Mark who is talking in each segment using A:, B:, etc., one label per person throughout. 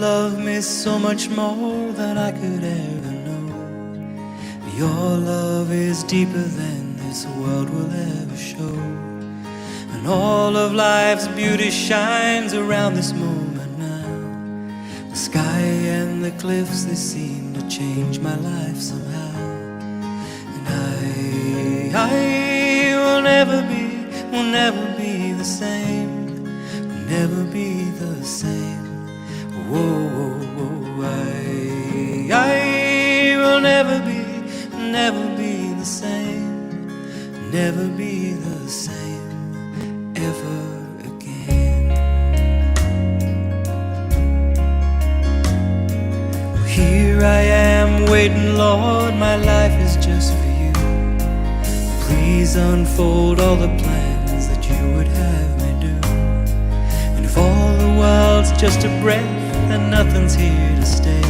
A: love me so much more than I could ever know. Your love is deeper than this world will ever show. And all of life's beauty shines around this moment now. The sky and the cliffs, they seem to change my life somehow. And I will never be the same. Will never be the same. Whoa, whoa, whoa, I will never be the same. Never be the same ever again. Well, here I am waiting, Lord, my life is just for you. Please unfold all the plans that you would have me do. And if all the world's just a breath and nothing's here to stay,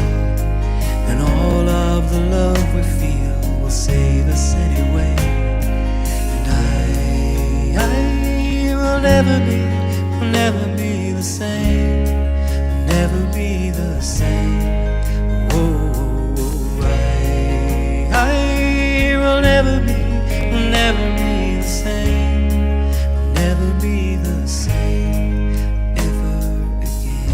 A: then all of the love we feel will save us anyway. And I will never be the same. Will never be the same. Whoa, I will never be the same. Will never be the same ever again.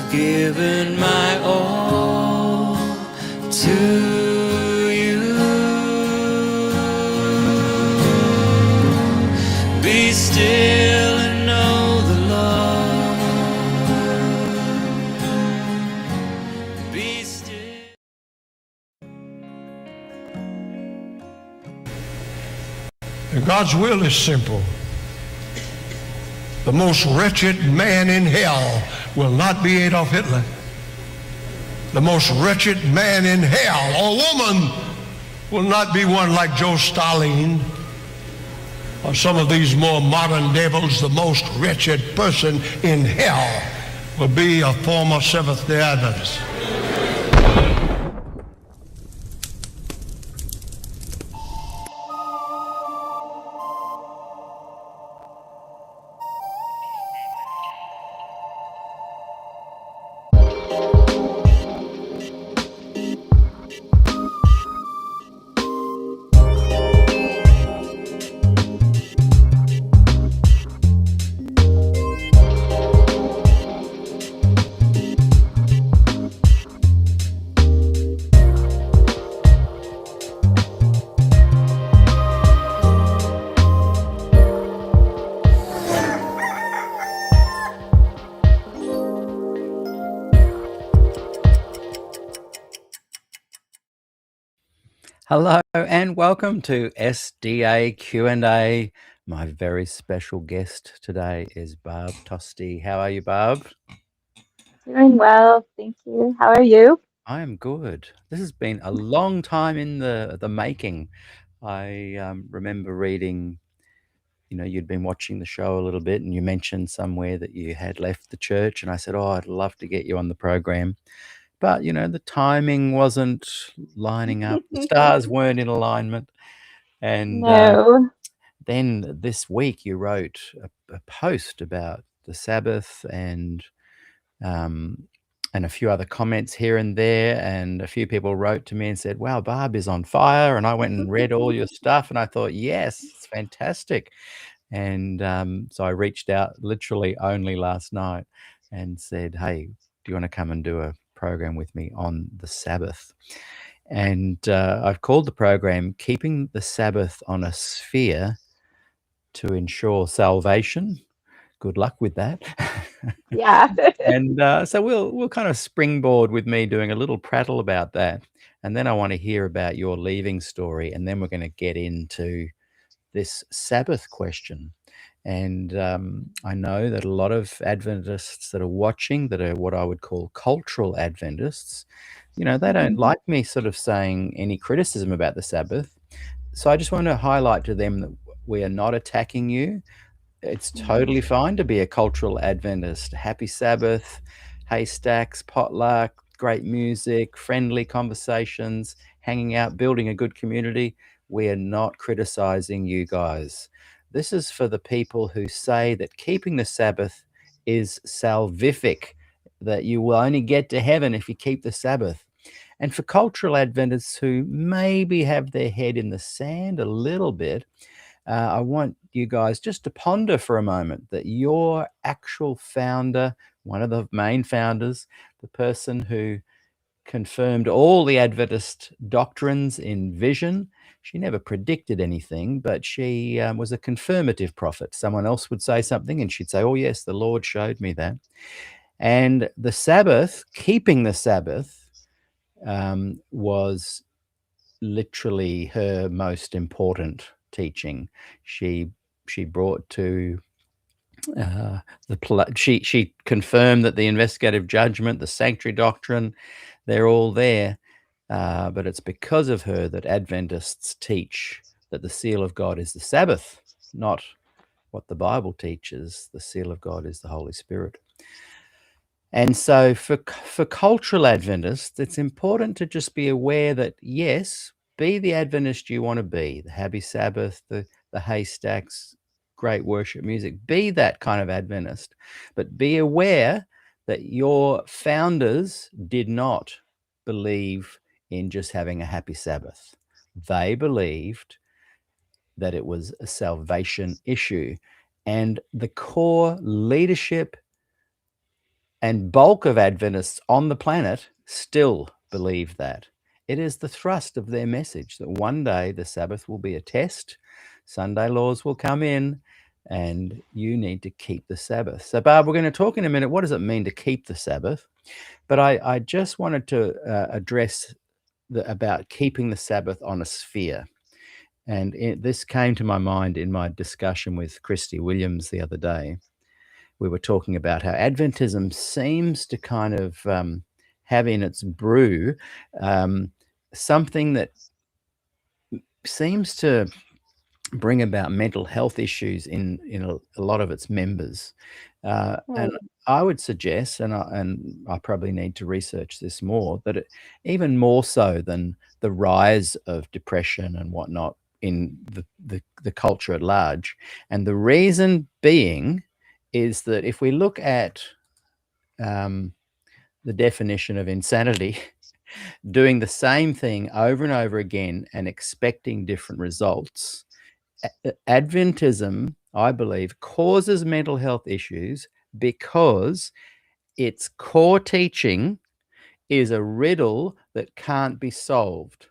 A: Given my all to you. Be still and know the Lord. Be still.
B: And God's will is simple. The most wretched man in hell will not be Adolf Hitler. The most wretched man in hell, or woman, will not be one like Joe Stalin or some of these more modern devils. The most wretched person in hell will be a former Seventh-day Adventist.
C: Hello and welcome to SDAQ&A. My very special guest today is Barb Tosti. How are you, Barb?
D: Doing well, thank you. How are you?
C: I am good. This has been a long time in the making. I remember reading, you'd been watching the show a little bit and you mentioned somewhere that you had left the church, and I said, oh, I'd love to get you on the program. But, the timing wasn't lining up. The stars weren't in alignment. And
D: No.
C: then this week you wrote a post about the Sabbath and a few other comments here and there, and a few people wrote to me and said, wow, Barb is on fire. And I went and read all your stuff and I thought, yes, it's fantastic. And so I reached out literally only last night and said, hey, do you want to come and do a program with me on the Sabbath? And I've called the program Keeping the Sabbath on a Sphere to Ensure Salvation. Good luck with that.
D: Yeah.
C: And so we'll kind of springboard with me doing a little prattle about that. And then I want to hear about your leaving story. And then we're going to get into this Sabbath question. And I know that a lot of Adventists that are watching, that are what I would call cultural Adventists, they don't like me sort of saying any criticism about the Sabbath. So I just want to highlight to them that we are not attacking you. It's totally fine to be a cultural Adventist. Happy Sabbath, haystacks, potluck, great music, friendly conversations, hanging out, building a good community. We are not criticizing you guys. This is for the people who say that keeping the Sabbath is salvific, that you will only get to heaven if you keep the Sabbath. And for cultural Adventists who maybe have their head in the sand a little bit, I want you guys just to ponder for a moment that your actual founder, one of the main founders, the person who confirmed all the Adventist doctrines in vision, she never predicted anything, but she was a confirmative prophet. Someone else would say something and she'd say, oh yes, the Lord showed me that. And the Sabbath, keeping the Sabbath, was literally her most important teaching. She brought to she confirmed that the investigative judgment, the sanctuary doctrine, they're all there. But it's because of her that Adventists teach that the seal of God is the Sabbath, not what the Bible teaches. The seal of God is the Holy Spirit. And so for cultural Adventists, it's important to just be aware that, yes, be the Adventist you want to be, the Happy Sabbath, the haystacks, great worship music, be that kind of Adventist. But be aware that your founders did not believe in just having a happy Sabbath. They believed that it was a salvation issue. And the core leadership and bulk of Adventists on the planet still believe that. It is the thrust of their message that one day the Sabbath will be a test, Sunday laws will come in, and you need to keep the Sabbath. So, Barb, we're going to talk in a minute, what does it mean to keep the Sabbath? But I just wanted to address about keeping the Sabbath on a sphere. And this came to my mind in my discussion with Christy Williams the other day. We were talking about how Adventism seems to kind of have in its brew something that seems to bring about mental health issues in a lot of its members. And I would suggest, and I probably need to research this more, that even more so than the rise of depression and whatnot in the culture at large. And the reason being is that if we look at the definition of insanity, doing the same thing over and over again and expecting different results, Adventism, I believe, causes mental health issues because its core teaching is a riddle that can't be solved.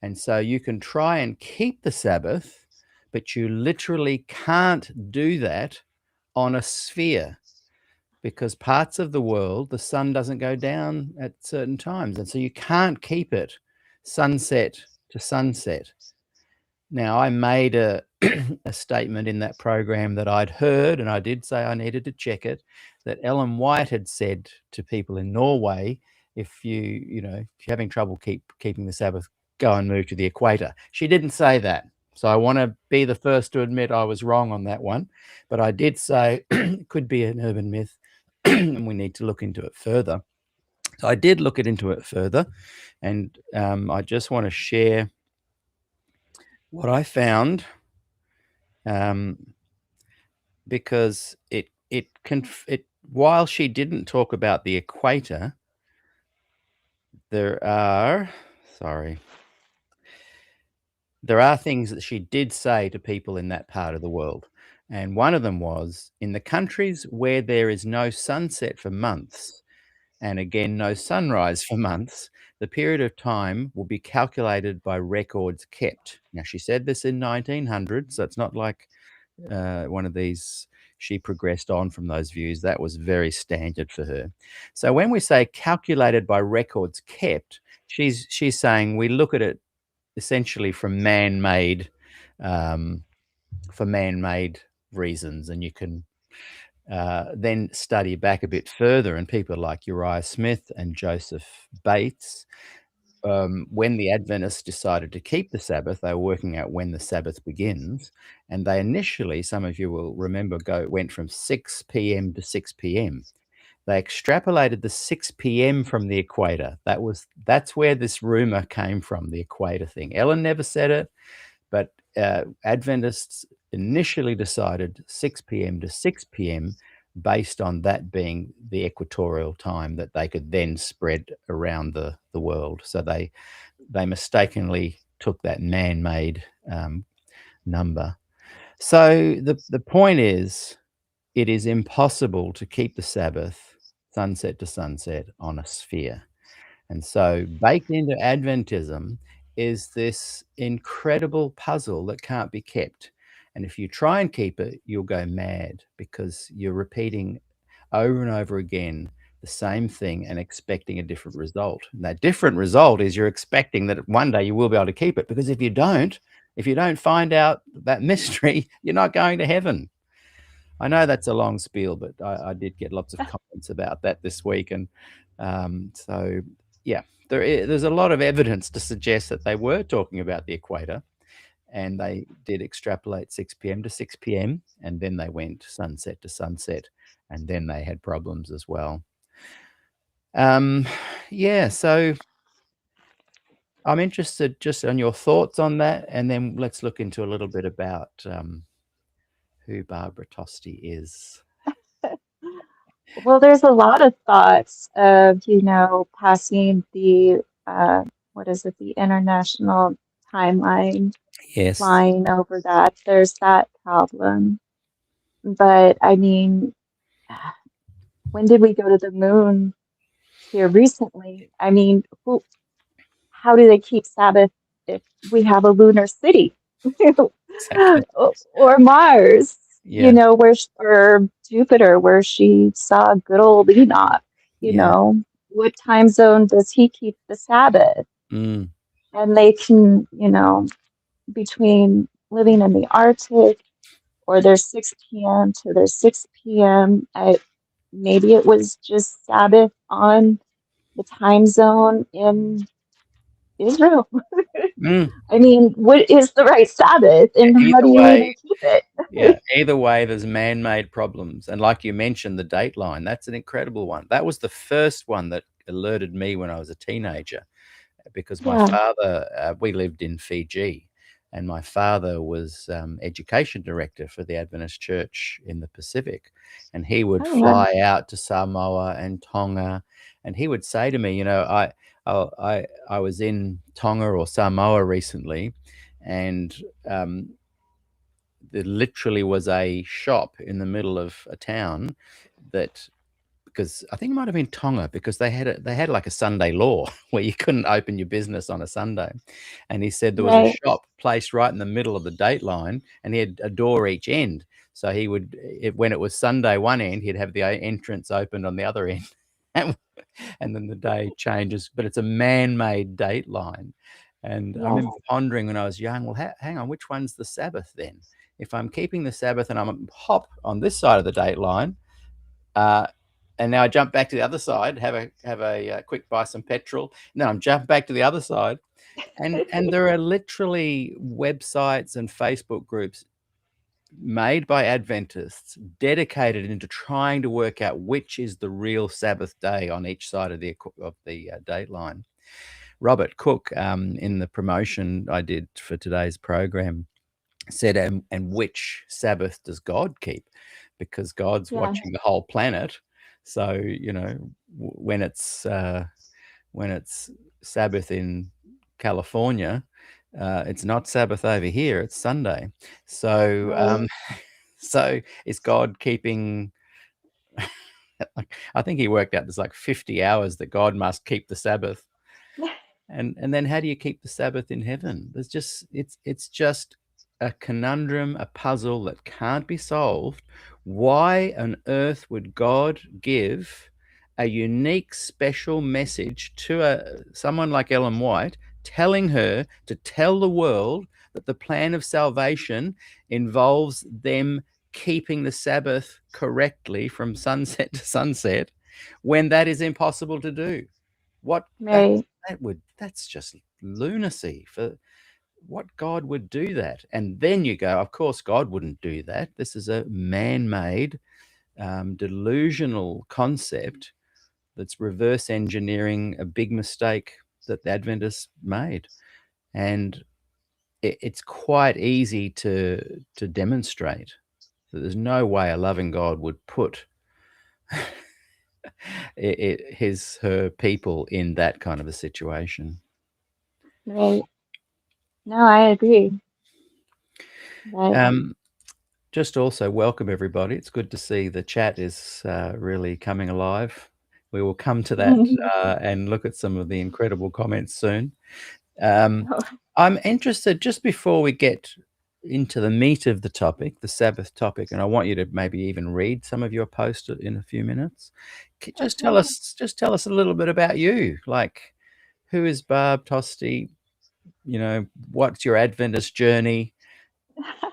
C: And so you can try and keep the Sabbath, but you literally can't do that on a sphere, because parts of the world, the sun doesn't go down at certain times. And so you can't keep it sunset to sunset. Now, I made a statement in that program that I'd heard, and I did say I needed to check it, that Ellen White had said to people in Norway, if you're having trouble keeping the Sabbath, go and move to the equator. She didn't say that. So I want to be the first to admit I was wrong on that one. But I did say it could be an urban myth and we need to look into it further. So I did look into it further, and I just want to share what I found, because while she didn't talk about the equator, there are things that she did say to people in that part of the world. And one of them was, in the countries where there is no sunset for months, and again, no sunrise for months, the period of time will be calculated by records kept. Now, she said this in 1900, so it's not like one of these, she progressed on from those views. That was very standard for her. So when we say calculated by records kept, she's saying we look at it essentially from man-made, for man-made reasons, and you can then study back a bit further, and people like Uriah Smith and Joseph Bates, when the Adventists decided to keep the Sabbath, they were working out when the Sabbath begins, and they initially, some of you will remember, went from 6 p.m. to 6 p.m. They extrapolated the 6 p.m. from the equator. That's where this rumor came from, the equator thing. Ellen never said it, but Adventists initially decided 6 p.m. to 6 p.m. based on that being the equatorial time that they could then spread around the world. So they mistakenly took that man-made number. So the point is, it is impossible to keep the Sabbath sunset to sunset on a sphere. And so baked into Adventism is this incredible puzzle that can't be kept. And if you try and keep it, you'll go mad, because you're repeating over and over again the same thing and expecting a different result. And that different result is you're expecting that one day you will be able to keep it, because if you don't find out that mystery, you're not going to heaven. I know that's a long spiel, but I did get lots of comments about that this week. And so, yeah, there's a lot of evidence to suggest that they were talking about the equator, and they did extrapolate 6 p.m. to 6 p.m., and then they went sunset to sunset, and then they had problems as well. Yeah, so I'm interested just on your thoughts on that, and then let's look into a little bit about who Barbara Tosti is.
D: Well, there's a lot of thoughts of, passing the, the international timeline,
C: Yes.
D: flying over that. There's that problem. But I mean, when did we go to the moon here recently? I mean, how do they keep Sabbath if we have a lunar city?
C: Exactly.
D: Or Mars,
C: Yeah.
D: or Jupiter, where she saw good old Enoch,
C: Yeah.
D: what time zone does he keep the Sabbath?
C: Mm.
D: And they can, between living in the Arctic, or their 6 p.m. to their 6 p.m., maybe it was just Sabbath on the time zone in Israel.
C: Mm.
D: I mean, what is the right Sabbath, and how do you even keep it?
C: Yeah, either way, there's man-made problems. And like you mentioned, the dateline, that's an incredible one. That was the first one that alerted me when I was a teenager, because my father, we lived in Fiji, and my father was education director for the Adventist Church in the Pacific. And he would fly out to Samoa and Tonga, and he would say to me, I was in Tonga or Samoa recently, and there literally was a shop in the middle of a town that, because I think it might have been Tonga, because they had like a Sunday law where you couldn't open your business on a Sunday. And he said there was a shop placed right in the middle of the dateline, and he had a door each end. So he would, when it was Sunday one end, he'd have the entrance opened on the other end. And then the day changes, but it's a man-made dateline. And I
D: Yes.
C: remember pondering when I was young, well, hang on, which one's the Sabbath then? If I'm keeping the Sabbath and I'm hop on this side of the date line, and now I jump back to the other side, have a quick buy some petrol, and then I'm jumping back to the other side. And there are literally websites and Facebook groups made by Adventists dedicated into trying to work out which is the real Sabbath day on each side of the date line. Robert Cook, in the promotion I did for today's program, said, and which Sabbath does God keep? Because God's
D: Yeah.
C: watching the whole planet. So, when it's Sabbath in California, it's not Sabbath over here, it's Sunday. So,
D: Right.
C: so is God keeping, I think he worked out there's like 50 hours that God must keep the Sabbath. And then how do you keep the Sabbath in heaven? There's just it's just a conundrum, a puzzle that can't be solved. Why on earth would God give a unique, special message to someone like Ellen White, telling her to tell the world that the plan of salvation involves them keeping the Sabbath correctly from sunset to sunset, when that is impossible to do? What
D: Right.
C: that's just lunacy. For what God would do that? And then you go, of course God wouldn't do that. This is a man-made delusional concept that's reverse engineering a big mistake that the Adventists made. And it's quite easy to demonstrate that there's no way a loving God would put her people in that kind of a situation.
D: Right. No, I agree. But
C: Just also welcome everybody. It's good to see the chat is really coming alive. We will come to that and look at some of the incredible comments soon. I'm interested, just before we get into the meat of the topic, the Sabbath topic, and I want you to maybe even read some of your post in a few minutes. Just tell us a little bit about you. Like, who is Barb Tosti? What's your Adventist journey?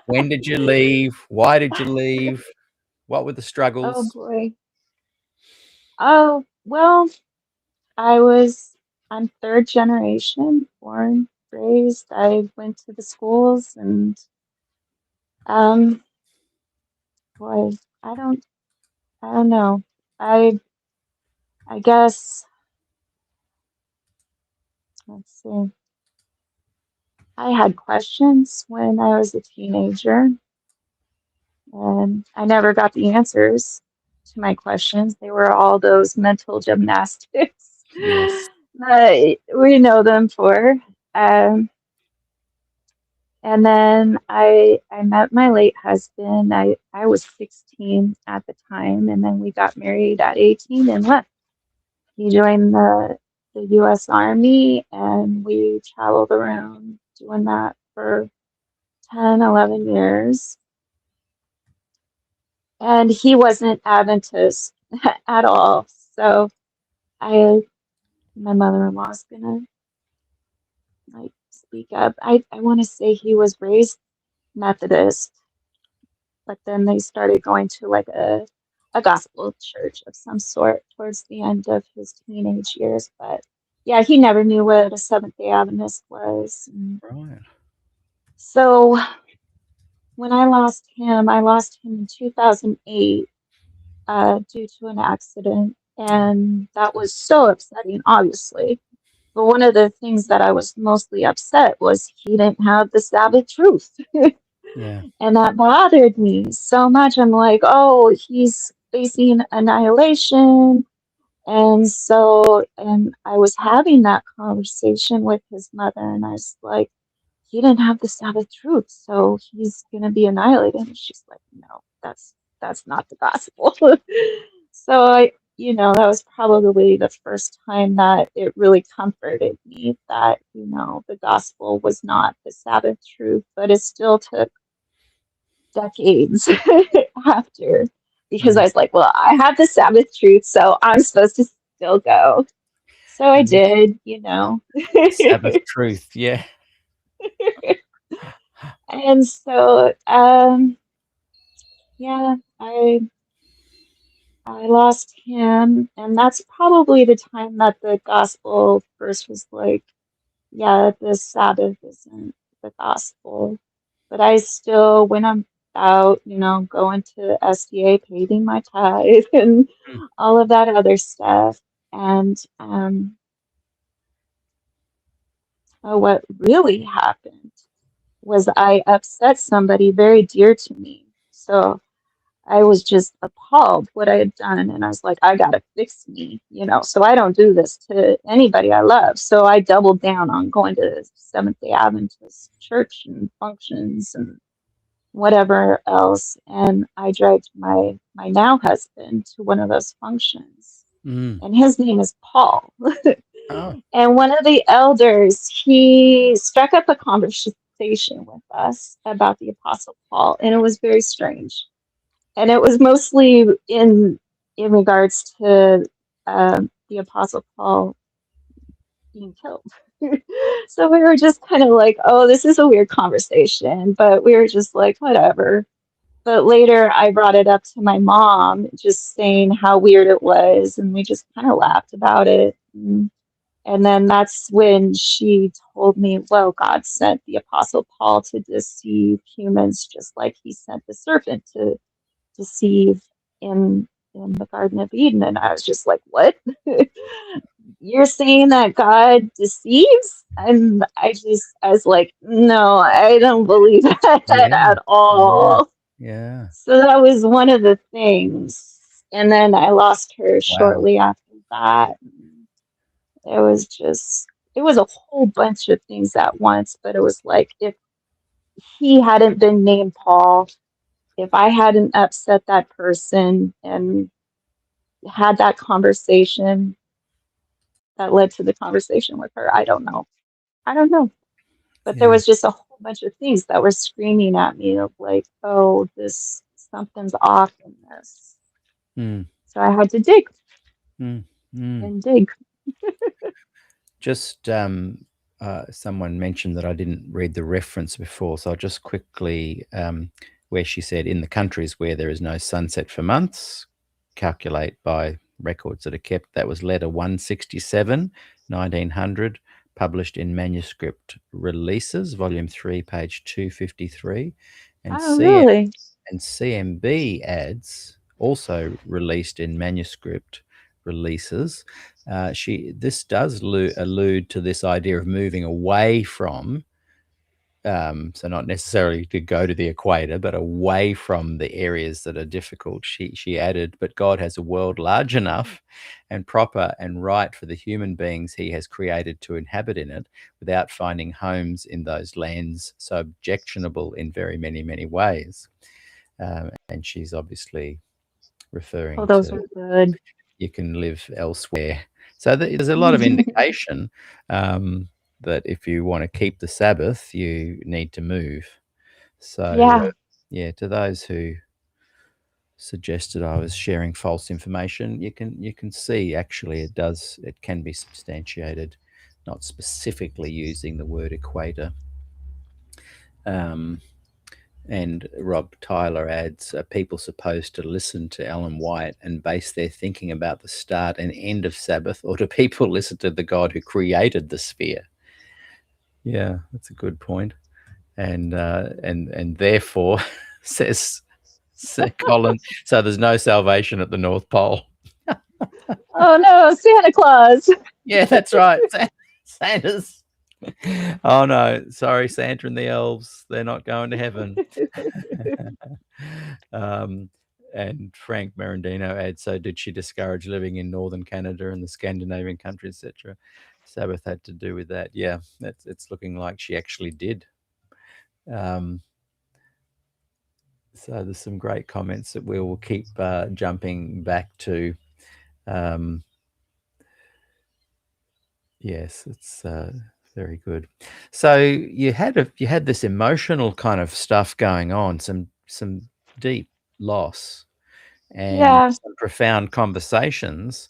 C: When did you leave? Why did you leave? What were the
D: oh
C: struggles?
D: boy. Oh, well, I'm third generation, born, raised. I went to the schools and boy, I don't know. I guess, let's see. I had questions when I was a teenager, and I never got the answers to my questions. They were all those mental gymnastics
C: Yes.
D: that we know them for. And then I met my late husband. I was 16 at the time, and then we got married at 18 and left. He joined the U.S. Army, and we traveled around doing that for 10, 11 years. And he wasn't Adventist at all. So my mother-in-law's gonna like speak up. I want to say he was raised Methodist, but then they started going to like a gospel church of some sort towards the end of his teenage years. But yeah, he never knew what a Seventh-day Adventist was. And
C: Right.
D: so when I lost him in 2008 due to an accident, and that was so upsetting, obviously. But one of the things that I was mostly upset was he didn't have the Sabbath truth.
C: Yeah.
D: And that bothered me so much. I'm like, oh, he's facing annihilation. And I was having that conversation with his mother, and I was like, he didn't have the Sabbath truth, so he's gonna be annihilated. And she's like, no, that's not the gospel. So that was probably the first time that it really comforted me that, the gospel was not the Sabbath truth, but it still took decades after, because
C: Yeah.
D: I was like, well, I have the Sabbath truth, so I'm supposed to still go. So I did, you know.
C: Sabbath truth. Yeah.
D: And so, yeah, I lost him, and that's probably the time that the gospel first was like, yeah, the Sabbath isn't the gospel. But I still went about, you know, going to SDA, paying my tithe, and
C: Mm.
D: all of that other stuff. And what really happened was I upset somebody very dear to me. So I was just appalled what I had done. And I was like, I gotta fix me, you know, so I don't do this to anybody I love. So I doubled down on going to Seventh-day Adventist church and functions and whatever else. And I dragged my now husband to one of those functions.
C: Mm.
D: And his name is Paul.
C: Oh,
D: And one of the elders, he struck up a conversation with us about the Apostle Paul, and it was very strange. And it was mostly in regards to the Apostle Paul being killed. So we were just kind of like, oh, this is a weird conversation, but we were just like, whatever. But later I brought it up to my mom, just saying how weird it was, and we just kind of laughed about it. And then that's when she told me, well, God sent the Apostle Paul to deceive humans just like he sent the serpent to deceive in the Garden of Eden. And I was just like, what? You're saying that God deceives? And I was like, no, I don't believe that
C: yeah.
D: at
C: Yeah.
D: all.
C: Yeah.
D: So that was one of the things. And then I lost her
C: Wow.
D: shortly after that. It was just, it was a whole bunch of things at once, but it was like if he hadn't been named Paul, if I hadn't upset that person and had that conversation that led to the conversation with her, I don't know. I don't know. But there
C: Yeah.
D: was just a whole bunch of things that were screaming at me of like, oh, this something's off in this.
C: Mm.
D: So I had to dig
C: Mm. Mm.
D: and dig.
C: Just someone mentioned that I didn't read the reference before, so I'll just quickly, where she said, in the countries where there is no sunset for months, calculate by records that are kept. That was letter 167, 1900, published in Manuscript Releases, volume 3, page 253. And
D: Oh, really?
C: CMB adds, also released in Manuscript Releases. This does allude to this idea of moving away from, so not necessarily to go to the equator, but away from the areas that are difficult. She added, but God has a world large enough and proper and right for the human beings he has created to inhabit in it, without finding homes in those lands so objectionable in very many, many ways. And she's obviously
D: Oh,
C: referring
D: those
C: to
D: were good.
C: you can live elsewhere. So there's a lot of indication that if you want to keep the Sabbath, you need to move. So,
D: Yeah.
C: yeah, to those who suggested I was sharing false information, you can see actually it can be substantiated, not specifically using the word equator. And Rob Tyler adds, are people supposed to listen to Ellen White and base their thinking about the start and end of Sabbath, or do people listen to the God who created the sphere? Yeah, that's a good point. And therefore, says Colin, so there's no salvation at the North Pole.
D: Oh no, Santa Claus.
C: Yeah, that's right. Santa's. Oh no, sorry, Santa and the elves, they're not going to heaven. And Frank Merendino adds, so did she discourage living in northern Canada and the Scandinavian countries, etc.? Sabbath had to do with that. Yeah, it's looking like she actually did. So there's some great comments that we will keep jumping back to. Yes, it's very good. So you had this emotional kind of stuff going on, some deep loss and
D: Yeah.
C: some profound conversations,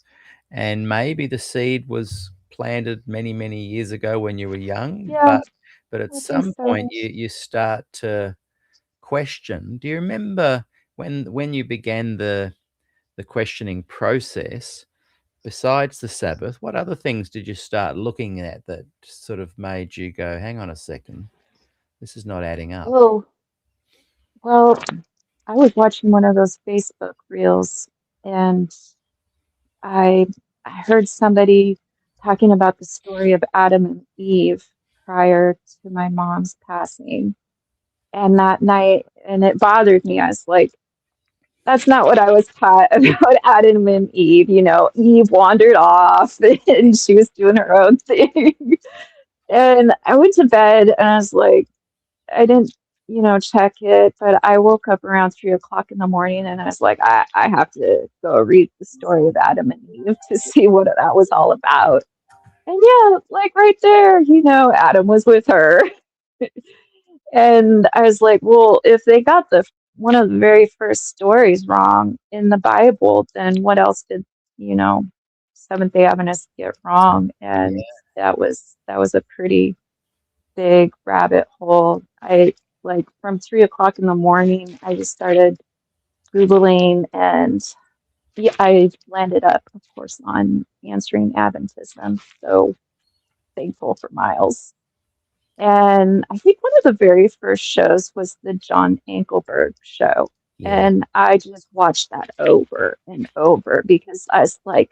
C: and maybe the seed was planted many, many years ago when you were young,
D: Yeah,
C: but at
D: I think
C: some point
D: so.
C: you start to question. Do you remember when you began the questioning process? Besides the Sabbath, what other things did you start looking at that sort of made you go, hang on a second, this is not adding up?
D: Oh, well, I was watching one of those Facebook reels, and I I heard somebody talking about the story of Adam and Eve prior to my mom's passing. And that night, and it bothered me. I was like, that's not what I was taught about Adam and Eve. You know, Eve wandered off and she was doing her own thing. And I went to bed and I was like, I didn't, check it, but I woke up around 3 o'clock in the morning and I was like, I have to go read the story of Adam and Eve to see what that was all about. And yeah, like right there, Adam was with her. And I was like, well, if they got the one of the very first stories wrong in the Bible, then what else did, you know, Seventh-day Adventists get wrong?
C: Yeah,
D: And that was a pretty big rabbit hole. I like from 3 o'clock in the morning, I just started Googling, and yeah, I landed up, of course, on answering Adventism. So thankful for Miles. And I think one of the very first shows was the John Ankelberg show.
C: yeah,
D: And I just watched that over and over because I was like,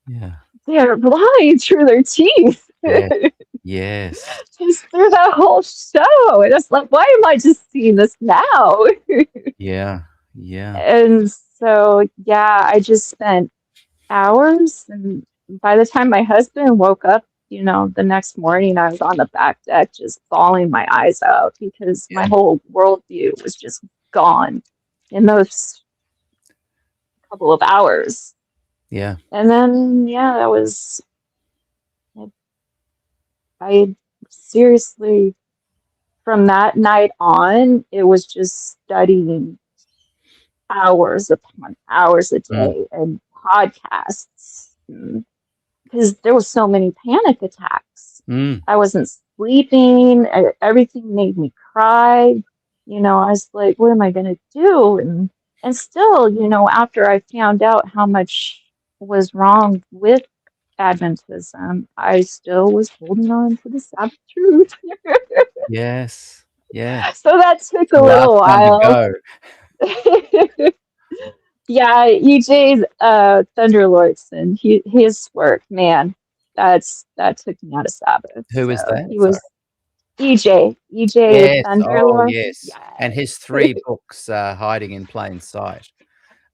C: yeah,
D: they're lying through their teeth
C: yeah, yes,
D: just through that whole show. And it's like, why am I just seeing this now?
C: yeah, yeah,
D: And so, yeah, I just spent hours. And by the time my husband woke up, the next morning, I was on the back deck just bawling my eyes out because my
C: yeah,
D: whole worldview was just gone in those couple of hours.
C: yeah,
D: And then, yeah, I seriously, from that night on, it was just studying hours upon hours a
C: mm,
D: day and podcasts. Because there was so many panic attacks.
C: mm,
D: I wasn't sleeping. Everything made me cry. I was like, what am I going to do? And still, after I found out how much was wrong with Adventism, I still was holding on to the Sabbath truth.
C: yes, yeah.
D: So that took a
C: The last
D: little
C: one to
D: while.
C: go.
D: Yeah, EJ's Thunderlordson, his work, man, that took me out of Sabbath.
C: Who is
D: So
C: that?
D: he
C: Sorry.
D: was EJ
C: Yes. Oh,
D: Thunderlord.
C: yes. And
D: Yes.
C: his 3 books, Hiding in Plain Sight.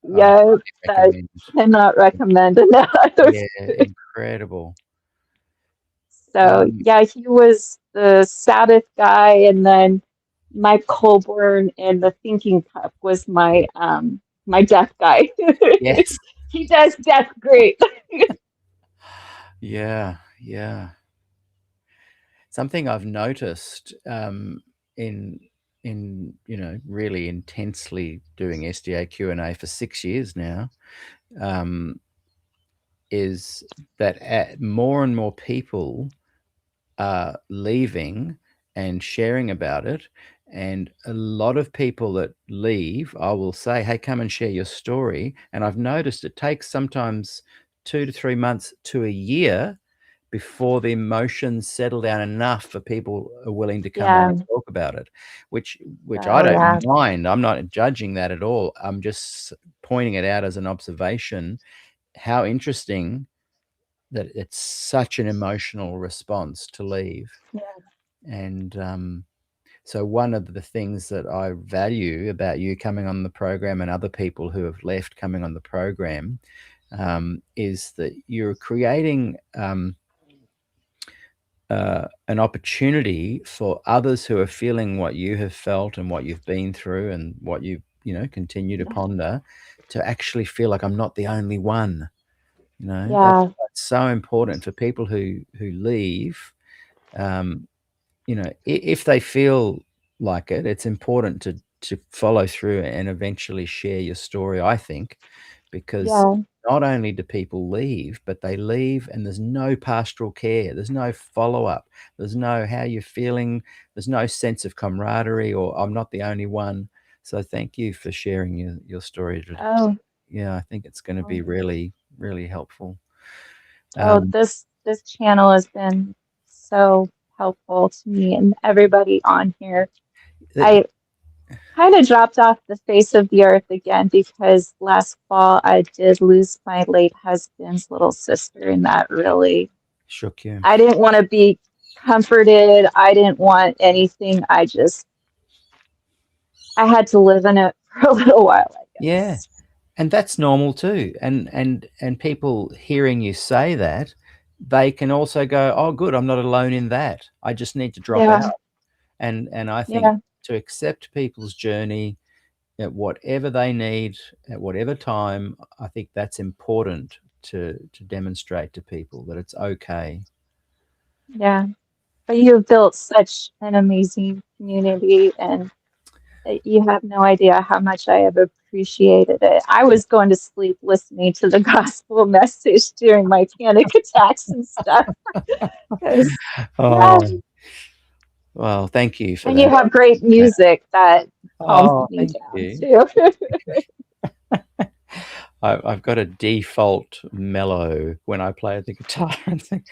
C: I
D: Yeah, that
C: recommend.
D: cannot recommend enough.
C: Yeah, incredible.
D: So yeah, he was the Sabbath guy, and then Mike Colburn and the Thinking Cup was my death guy.
C: Yes.
D: He does death great.
C: Yeah, yeah. Something I've noticed in really intensely doing SDAQ&A for 6 years now, is that more and more people are leaving and sharing about it. And a lot of people that leave, I will say, hey, come and share your story. And I've noticed it takes sometimes 2 to 3 months to a year before the emotions settle down enough for people are willing to come on
D: Yeah.
C: and talk about it, which I
D: Oh yeah.
C: don't mind. I'm not judging that at all. I'm just pointing it out as an observation, how interesting that it's such an emotional response to leave.
D: Yeah.
C: And so one of the things that I value about you coming on the program and other people who have left coming on the program is that you're creating an opportunity for others who are feeling what you have felt and what you've been through and what you continue to ponder, to actually feel like I'm not the only one. That's
D: Yeah.
C: so important for people who leave. If they feel like it, it's important to follow through and eventually share your story, I think, because
D: Yeah.
C: not only do people leave, but they leave and there's no pastoral care, there's no follow-up, there's no how you're feeling, there's no sense of camaraderie, or I'm not the only one. So thank you for sharing your story today.
D: Oh,
C: Yeah, I think it's going to be
D: oh,
C: really, really helpful.
D: oh,
C: Um,
D: this channel has been so helpful to me and everybody on here.
C: th-
D: I kind of dropped off the face of the earth again because last fall I did lose my late husband's little sister, and that really,
C: shook you.
D: I didn't want to be comforted. I didn't want anything. I had to live in it for a little while, I
C: Yeah.
D: guess.
C: And that's normal too. And people hearing you say that, they can also go, oh, good, I'm not alone in that. I just need to drop
D: Yeah,
C: out. And I think
D: yeah,
C: to accept people's journey at whatever they need, at whatever time, I think that's important to demonstrate to people that it's okay.
D: yeah. But you have built such an amazing community, and you have no idea how much I have appreciated it. I was going to sleep listening to the gospel message during my panic attacks and stuff. 'Cause, yeah,
C: Oh, well, thank you for
D: and you
C: that.
D: have great music that calms
C: Oh,
D: me
C: thank
D: down
C: you.
D: too.
C: I've got a default mellow when I play the guitar and thing.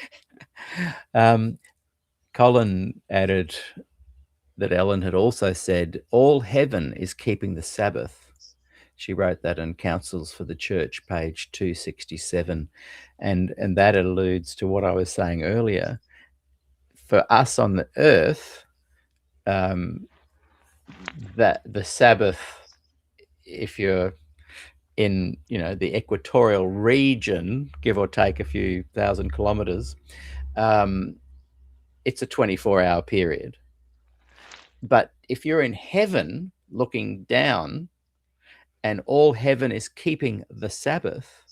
C: Colin added that Ellen had also said, all heaven is keeping the Sabbath. She wrote that in Counsels for the Church, page 267. And that alludes to what I was saying earlier. For us on the earth, that the Sabbath, if you're in the equatorial region, give or take a few thousand kilometers, it's a 24-hour period. But if you're in heaven looking down and all heaven is keeping the Sabbath,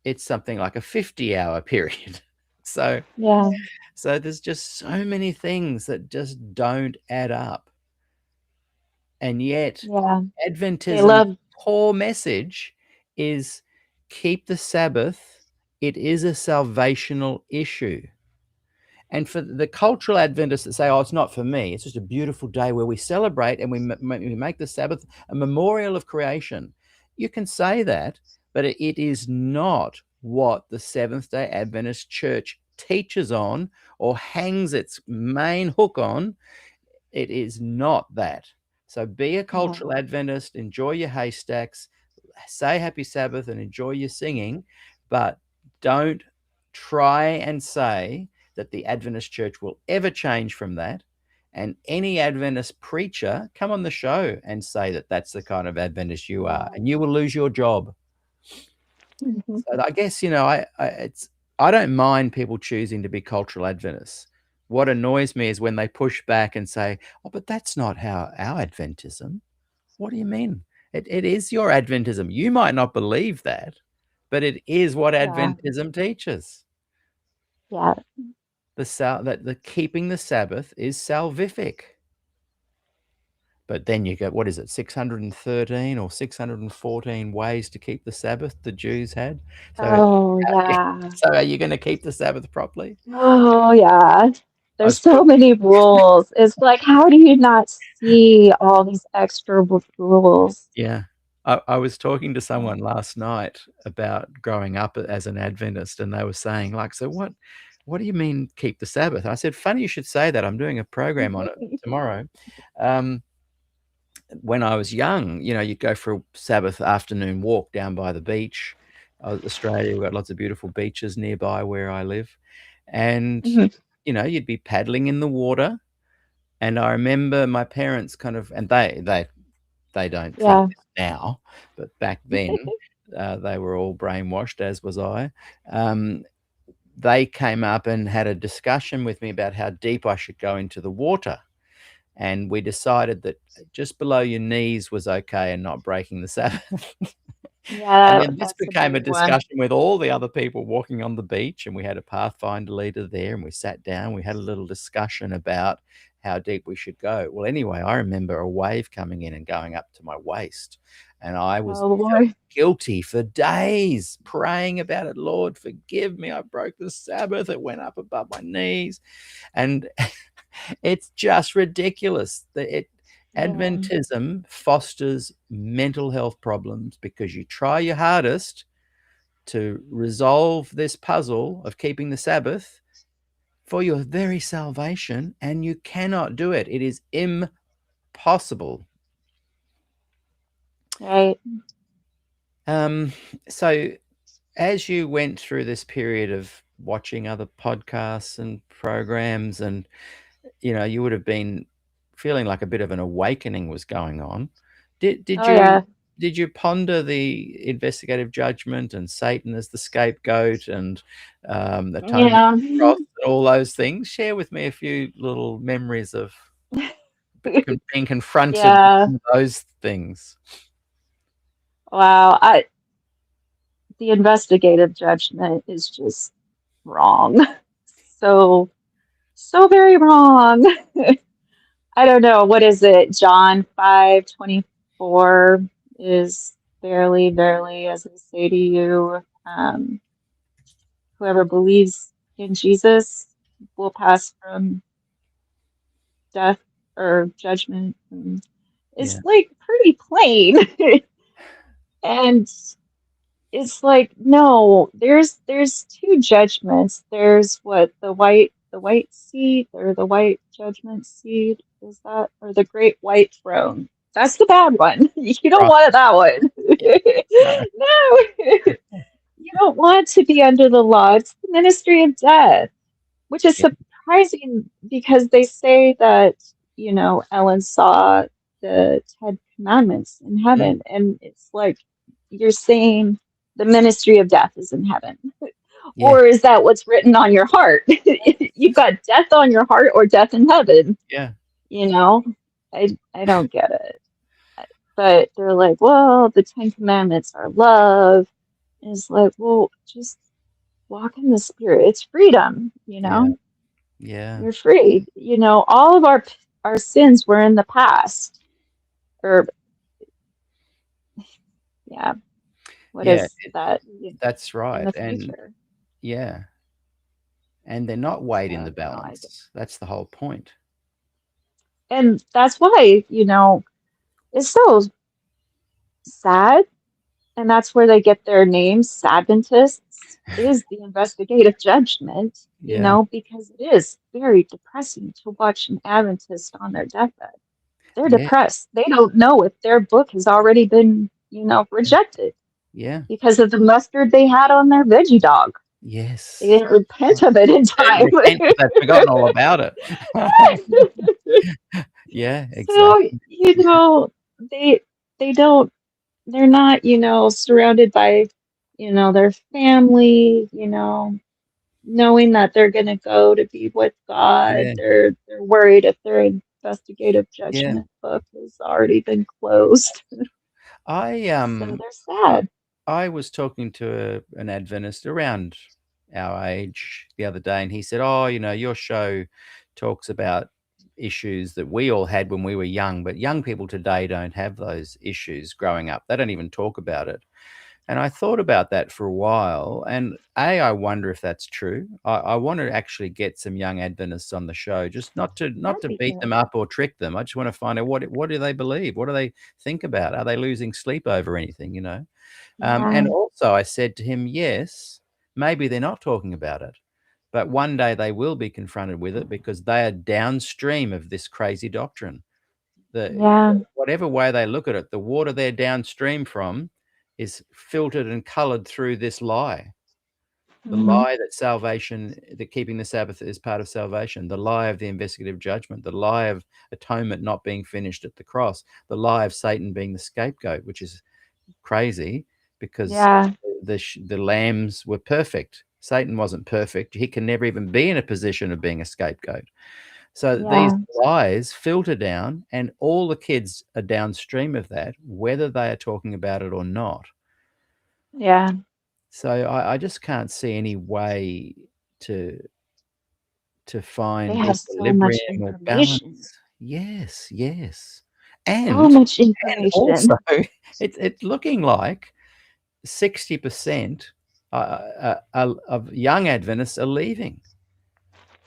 C: it's something like a 50-hour period. So
D: Yeah,
C: there's just so many things that just don't add up. And yet
D: yeah. They
C: Adventism's
D: love,
C: core message is keep the Sabbath. It is a salvational issue. And for the cultural Adventists that say, oh, it's not for me, it's just a beautiful day where we celebrate and we make the Sabbath a memorial of creation. You can say that, but it is not what the Seventh-day Adventist Church teaches on or hangs its main hook on. It is not that. So be a
D: yeah,
C: cultural Adventist, enjoy your haystacks, say happy Sabbath and enjoy your singing, but don't try and say that the Adventist Church will ever change from that. And any Adventist preacher, come on the show and say that that's the kind of Adventist you are,
D: yeah.
C: and you will lose your job.
D: Mhm.
C: So I guess, I don't mind people choosing to be cultural Adventists. What annoys me is when they push back and say, oh, but that's not how our Adventism. What do you mean? It is your Adventism. You might not believe that, but it is what
D: Yeah,
C: Adventism teaches.
D: yeah.
C: That the keeping the Sabbath is salvific. But then you go, what is it, 613 or 614 ways to keep the Sabbath the Jews had? So,
D: Oh, yeah.
C: so are you going to keep the Sabbath properly?
D: Oh, yeah.
C: I
D: There's
C: was
D: so many rules. It's like, how do you not see all these extra rules?
C: Yeah. I was talking to
D: Yeah.
C: someone last night about growing up as an Adventist, and they were saying, like, so what do you mean keep the Sabbath? I said, funny you should say that. I'm doing a program on it tomorrow. When I was young, you'd go for a Sabbath afternoon walk down by the beach. Australia, we've got lots of beautiful beaches nearby where I live. And,
D: Mhm.
C: you'd be paddling in the water. And I remember my parents kind of, and they don't think
D: Yeah.
C: this now, but back then, they were all brainwashed, as was I. They came up and had a discussion with me about how deep I should go into the water. And we decided that just below your knees was okay and not breaking the Sabbath. And
D: Yeah,
C: then this
D: that's a
C: became a
D: big one.
C: discussion with all the other people walking on the beach, and we had a Pathfinder leader there, and we sat down, we had a little discussion about how deep we should go. Well, anyway, I remember a wave coming in and going up to my waist, and I was
D: Oh
C: felt
D: Lord.
C: guilty for days, praying about it. Lord, forgive me. I broke the Sabbath. It went up above my knees, and it's just ridiculous. Adventism fosters mental health problems because you try your hardest to resolve this puzzle of keeping the Sabbath for your very salvation, and you cannot do it. It is impossible.
D: Right.
C: So as you went through this period of watching other podcasts and programs, and you would have been feeling like a bit of an awakening was going on. Did
D: Oh yeah.
C: you ponder the investigative judgment and Satan as the scapegoat and atonement
D: Yeah.
C: cross and all those things? Share with me a few little memories of being confronted
D: Yeah.
C: with those things.
D: Wow. The investigative judgment is just wrong. So very wrong. I don't know. What is it? John 5:24 is verily, verily, as I say to you, whoever believes in Jesus will pass from death or judgment. And
C: Yeah.
D: it's like pretty plain. And it's like, no, there's two judgments. There's what the white seat or the white judgment seat is that, or the great white throne. That's the bad one. You don't
C: Right.
D: want that one.
C: No.
D: No, you don't want to be under the law. It's the ministry of death, which is
C: Yeah.
D: surprising because they say that, Ellen saw the Ten Commandments in heaven, and it's like you're saying the ministry of death is in heaven.
C: Yeah.
D: Or is that what's written on your heart? You've got death on your heart or death in heaven.
C: Yeah.
D: I don't get it. But they're like, well, the Ten Commandments are love. And it's like, well, just walk in the spirit. It's freedom,
C: Yeah. Yeah.
D: You're free. All of our sins were in the past. Or yeah, what
C: Yeah.
D: is that?
C: That's
D: In
C: right.
D: the
C: And
D: future.
C: yeah. And they're not weighed in the
D: So no,
C: balance. That's the whole point.
D: and that's why, it's so sad. And that's where they get their names, Adventists, is the investigative judgment,
C: Yeah.
D: because it is very depressing to watch an Adventist on their deathbed. They're
C: Yeah.
D: depressed. They don't know if their book has already been, rejected
C: Yeah.
D: because of the mustard they had on their veggie dog. They
C: Yes.
D: didn't repent of it in
C: And
D: time.
C: repent because they've forgotten all about it. Yeah,
D: So,
C: exactly.
D: they they don't they're not, surrounded by, their family, knowing that they're going to go to be with God.
C: Yeah.
D: They're worried if their investigative
C: Yeah.
D: judgment book has already been closed.
C: I
D: So they're sad.
C: I was talking to an Adventist around our age the other day, and he said, "Oh, your show talks about issues that we all had when we were young, but young people today don't have those issues growing up. They don't even talk about it." And I thought about that for a while, and I wonder if that's true. I want to actually get some young Adventists on the show, just not
D: That'd
C: to
D: be
C: beat them
D: good.
C: up or trick them. I just want to find out what do they believe? What do they think about? Are they losing sleep over anything? And
D: Yeah.
C: also I said to him, yes, maybe they're not talking about it, but one day they will be confronted with it because they are downstream of this crazy doctrine.
D: Yeah.
C: Whatever way they look at it, the water they're downstream from is filtered and colored through this lie. The
D: Hmm.
C: lie that salvation, that keeping the Sabbath is part of salvation, the lie of the investigative judgment, the lie of atonement not being finished at the cross, the lie of Satan being the scapegoat, which is crazy because
D: Yeah.
C: the lambs were perfect. Satan wasn't perfect. He can never even be in a position of being a scapegoat. So these
D: Yeah.
C: lies filter down, and all the kids are downstream of that, whether they are talking about it or not.
D: Yeah.
C: So I just can't see any way to to find
D: They have so much
C: equilibrium or
D: information.
C: balance. Yes, yes.
D: So
C: And
D: much
C: also,
D: information.
C: it's looking like 60% of young Adventists are leaving.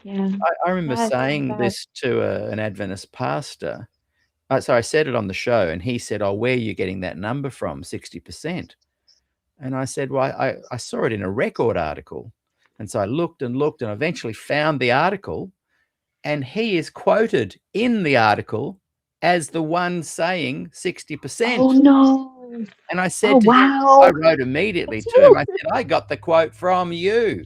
D: Yeah.
C: I remember
D: That's so
C: saying
D: bad.
C: this to an Adventist pastor. So I said it on the show, and he said, "Oh, where are you getting that number from, 60%?" And I said, "Well, I saw it in a record article." And so I looked and looked and eventually found the article, and he is quoted in the article as the one saying 60%.
D: Oh no.
C: And I
D: Oh
C: said to him, I
D: wow.
C: wrote immediately to him, I said, "I got the quote from you."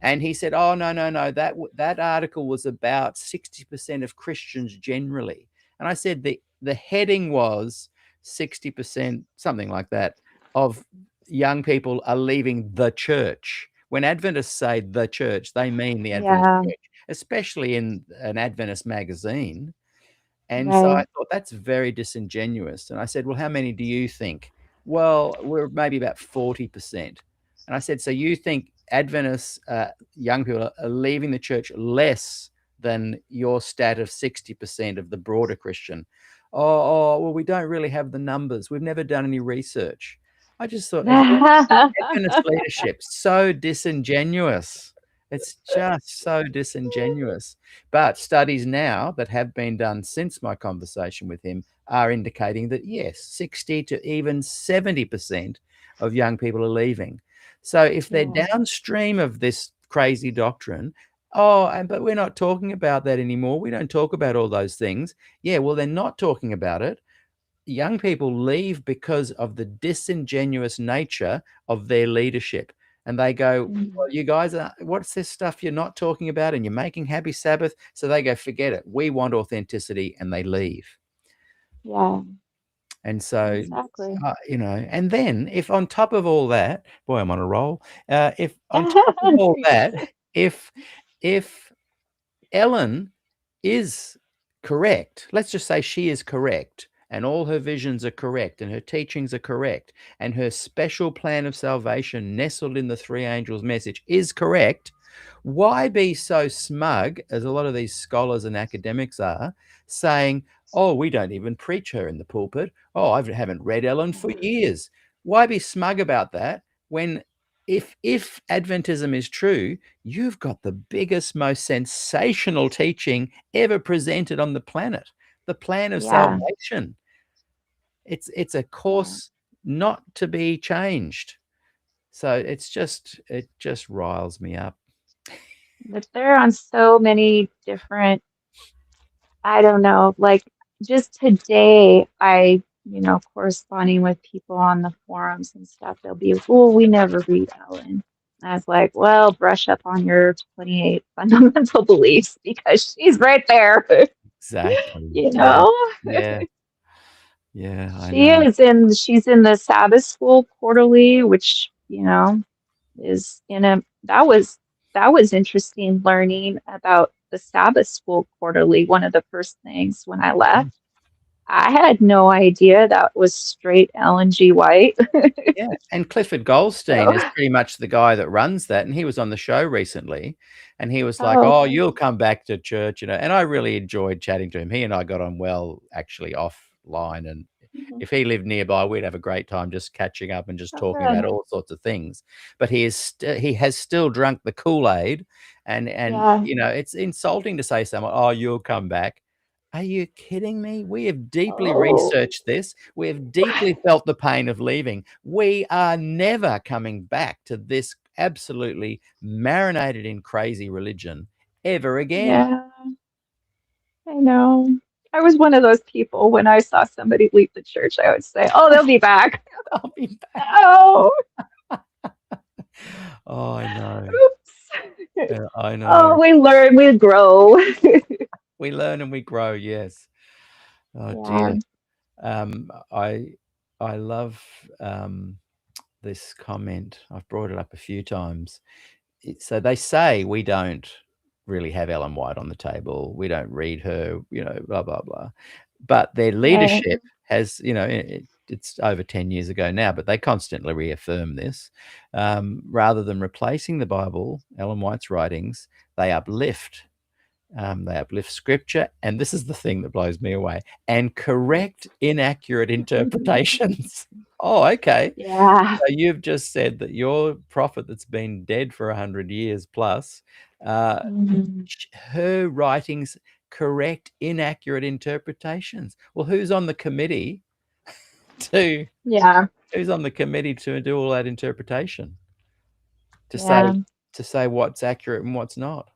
C: And he said, "Oh, no, no, no, that article was about 60% of Christians generally." And I said, the heading was 60%, something like that, of young people are leaving the church. When Adventists say the church, they mean the Adventist
D: Yeah.
C: church, especially in an Adventist magazine. And so I
D: Right.
C: thought, that's very disingenuous. And I said, "Well, how many do you think?" "Well, we're maybe about 40%. And I said, "So you think Adventists, young people, are leaving the church less than your stat of 60% of the broader Christian?" Oh, well, we don't really have the numbers. We've never done any research." I just thought, Adventist leadership, so disingenuous. It's just so disingenuous. But studies now that have been done since my conversation with him are indicating that, yes, 60 to even 70% of young people are leaving. So if they're
D: Yeah.
C: downstream of this crazy doctrine, but we're not talking about that anymore. We don't talk about all those things. Yeah, well, they're not talking about it. Young people leave because of the disingenuous nature of their leadership. And they go,
D: Mm.
C: "Well, you guys what's this stuff you're not talking about? And you're making happy Sabbath." So they go, "Forget it. We want authenticity," and they leave.
D: Yeah.
C: And so,
D: Exactly.
C: and then if on top of all that, boy, I'm on a roll. If on top of all that, if if Ellen is correct, let's just say she is correct, and all her visions are correct, and her teachings are correct, and her special plan of salvation nestled in the three angels' message is correct, why be so smug, as a lot of these scholars and academics are, saying, "Oh, we don't even preach her in the pulpit. Oh, I haven't read Ellen for years." Why be smug about that when if Adventism is true, you've got the biggest, most sensational teaching ever presented on the planet, the plan of
D: Yeah.
C: salvation. It's a
D: Yeah.
C: course not to be changed. So it just riles me up.
D: But they're on so many different, I don't know, like just today, corresponding with people on the forums and stuff, they'll be, "Oh, we never read Ellen." And I was like, well, brush up on your 28 fundamental beliefs because she's right there.
C: Exactly.
D: You
C: Yeah.
D: know,
C: Yeah. Yeah, I
D: she
C: know.
D: is in, she's in the Sabbath School Quarterly, which, is in a, that was interesting learning about the Sabbath School Quarterly. One of the first things when I left, I had no idea that was straight Ellen G. White.
C: Yeah, and Clifford Goldstein
D: So,
C: is pretty much the guy that runs that, and he was on the show recently, and he was like,
D: oh,
C: "Oh,
D: okay.
C: you'll come back to church," and I really enjoyed chatting to him. He and I got on well, actually, offline, and
D: Mhm.
C: if he lived nearby, we'd have a great time just catching up and just
D: Oh,
C: talking about
D: good.
C: all sorts of things. But he has still drunk the Kool-Aid, and
D: Yeah.
C: it's insulting to say someone, "Oh, you'll come back." Are you kidding me? We have deeply
D: Oh,
C: researched this. We have deeply felt the pain of leaving. We are never coming back to this absolutely marinated in crazy religion ever again.
D: yeah, I know. I was one of those people when I saw somebody leave the church, I would say, "Oh, they'll be back."
C: I'll be back.
D: Oh,
C: Oh, I know.
D: oops.
C: Yeah, I know.
D: Oh, we learn, we grow.
C: We learn and we grow. Yes. Oh
D: Yeah.
C: dear. Um, I I love this comment. I've brought it up a few times. So they say we don't really have Ellen White on the table. We don't read her, blah, blah, blah. But their
D: Right.
C: leadership has, it's over 10 years ago now, but they constantly reaffirm this. Rather than replacing the Bible, Ellen White's writings, they uplift. They uplift scripture, and this is the thing that blows me away, and correct inaccurate interpretations. Oh, okay.
D: Yeah.
C: So you've just said that your prophet that's been dead for 100 years plus,
D: Mhm.
C: her writings correct inaccurate interpretations. Well, who's on the committee to
D: Yeah.
C: do all that interpretation? To
D: Yeah.
C: say what's accurate and what's not.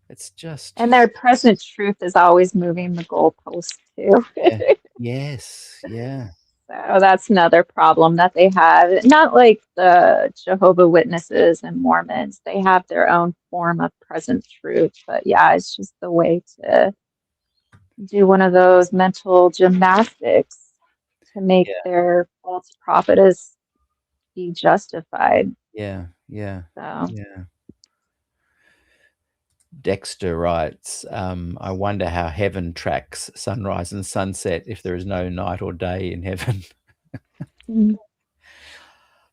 C: It's just
D: And their present truth is always moving the goalposts too.
C: yeah. Yes. Yeah.
D: So that's another problem that they have. Not like the Jehovah Witnesses and Mormons. They have their own form of present truth. But yeah, it's just the way to do one of those mental gymnastics to make
C: Yeah.
D: their false prophetess be justified.
C: Yeah. Yeah.
D: So
C: Yeah. Dexter writes, I wonder how heaven tracks sunrise and sunset if there is no night or day in heaven.
D: mm,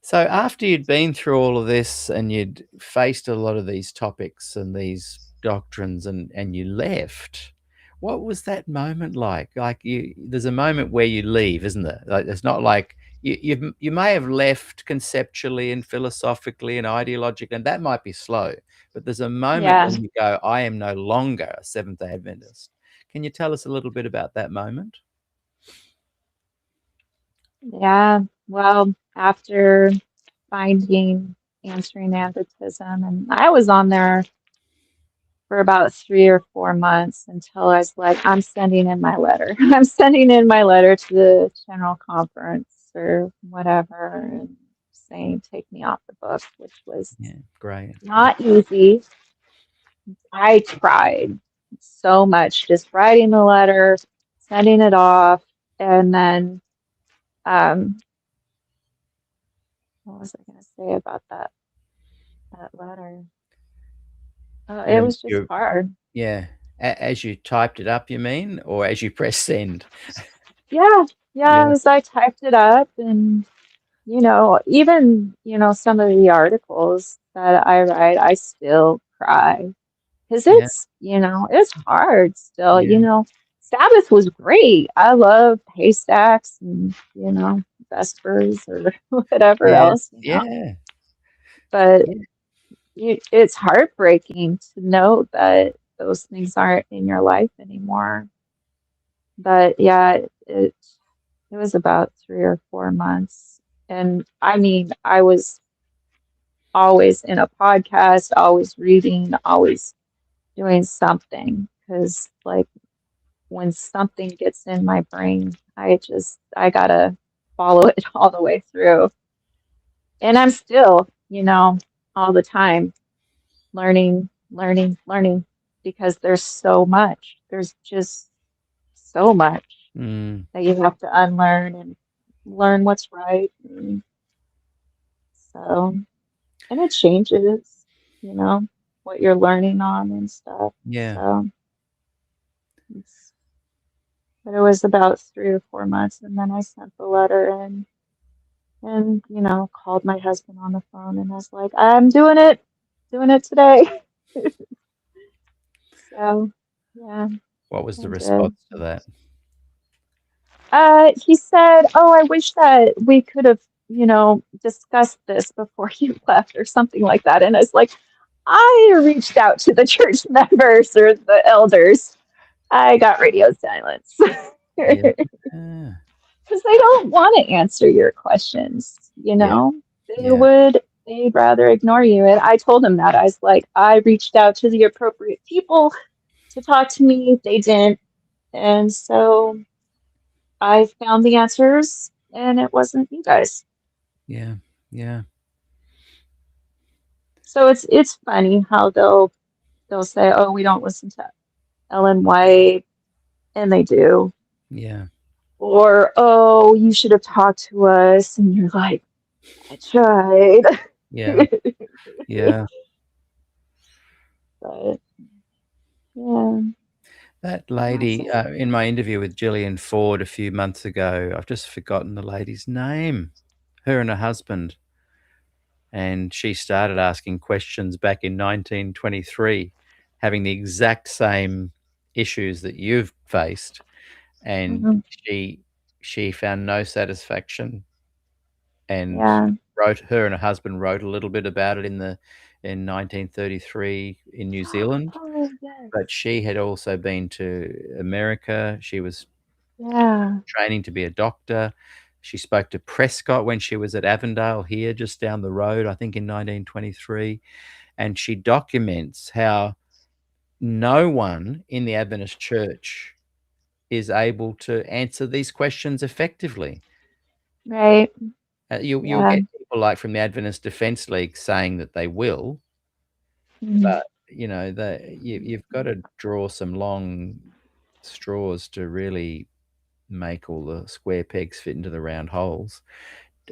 C: So after you'd been through all of this and you'd faced a lot of these topics and these doctrines and you left, what was that moment like? Like there's a moment where you leave, isn't there? Like it's not like you may have left conceptually and philosophically and ideologically, and that might be slow, but there's a moment
D: yeah,
C: when you go, I am no longer a Seventh-day Adventist. Can you tell us a little bit about that moment?
D: yeah. Well, after finding answering Adventism, and I was on there for about 3 or 4 months until I was like, I'm sending in my letter. I'm sending in my letter to the general conference or whatever and saying, take me off the book, which was
C: Yeah, great.
D: not easy. I tried so much just writing the letter, sending it off, and then um, what was I going to say about that letter? It was just
C: You
D: hard.
C: Yeah. As you typed it up, you mean, or as you press send?
D: Yeah, yeah,
C: Yeah.
D: as I typed it up and even, some of the articles that I write, I still cry because
C: Yeah.
D: it's hard still,
C: Yeah.
D: Sabbath was great. I love haystacks and, vespers or whatever
C: Yeah.
D: else,
C: Yeah.
D: but
C: Yeah.
D: it's heartbreaking to know that those things aren't in your life anymore. But yeah, it was about 3 or 4 months. And I mean, I was always in a podcast, always reading, always doing something. Because, like, when something gets in my brain, I gotta follow it all the way through. And I'm still, all the time learning, learning, learning because there's so much. There's just so much
C: Mm.
D: that you have to unlearn and learn what's right. And so, and it changes, what you're learning on and stuff.
C: Yeah.
D: So, it's, but it was about 3 or 4 months, and then I sent the letter in and, called my husband on the phone, and I was like, I'm doing it today. So, yeah,
C: What was the
D: I
C: response
D: did.
C: to that?
D: He said, "Oh, I wish that we could have, discussed this before you left or something like that." And I was like, I reached out to the church members or the elders. I got radio silence
C: Yeah.
D: because they don't want to answer your questions.
C: Yeah. Yeah.
D: They'd rather ignore you. And I told them that. I was like, I reached out to the appropriate people to talk to me. They didn't. And so I found the answers, and it wasn't you guys.
C: Yeah. Yeah.
D: So it's funny how they'll say, "Oh, we don't listen to Ellen White," and they do.
C: Yeah.
D: Or, "Oh, you should have talked to us," and you're like, "I tried."
C: Yeah. Yeah.
D: But yeah,
C: That
D: that's
C: lady,
D: it.
C: in my interview with Gillian Ford a few months ago, I've just forgotten the lady's name, her and her husband. And she started asking questions back in 1923 having the exact same issues that you've faced, and
D: Mhm.
C: she found no satisfaction, and
D: Yeah.
C: her and her husband wrote a little bit about it in 1933 in New Zealand.
D: Oh, yes.
C: But she had also been to America. She was
D: Yeah.
C: training to be a doctor. She spoke to Prescott when she was at Avondale here, just down the road, I think in 1923. And she documents how no one in the Adventist church is able to answer these questions effectively.
D: Right.
C: You'll
D: Yeah.
C: get people like from the Adventist Defense League saying that they will,
D: Mhm.
C: but you've got to draw some long straws to really make all the square pegs fit into the round holes.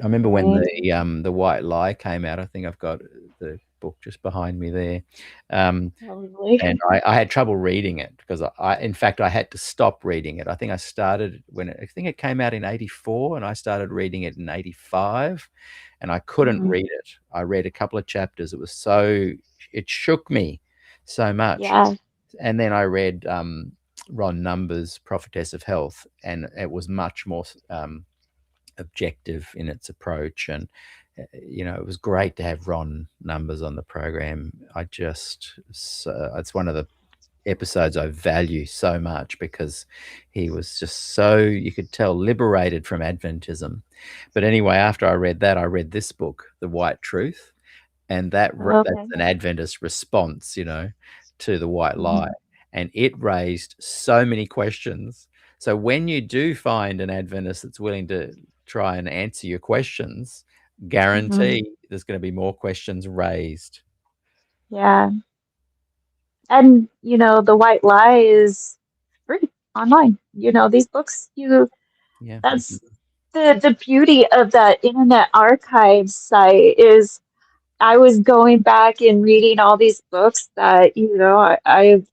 C: I remember when
D: Right.
C: the White Lie came out. I think I've got the book just behind me there.
D: Probably.
C: And I had trouble reading it because in fact, I had to stop reading it. I think I started I think it came out in 84 and I started reading it in 85 and I couldn't
D: Mhm.
C: read it. I read a couple of chapters. It shook me so much.
D: Yeah.
C: And then I read Ron Numbers' Prophetess of Health, and it was much more objective in its approach. And it was great to have Ron Numbers on the program. It's one of the episodes I value so much because he was just so, you could tell, liberated from Adventism. But anyway, after I read that, I read this book, The White Truth, and that's
D: Okay.
C: an Adventist response, to the White Lie.
D: Mhm.
C: And it raised so many questions. So when you do find an Adventist that's willing to try and answer your questions,
D: Mhm.
C: guarantee there's going to be more questions raised.
D: Yeah. And the White Lie is free online. These books,
C: Yeah.
D: that's the beauty of that Internet Archive site is I was going back and reading all these books that, I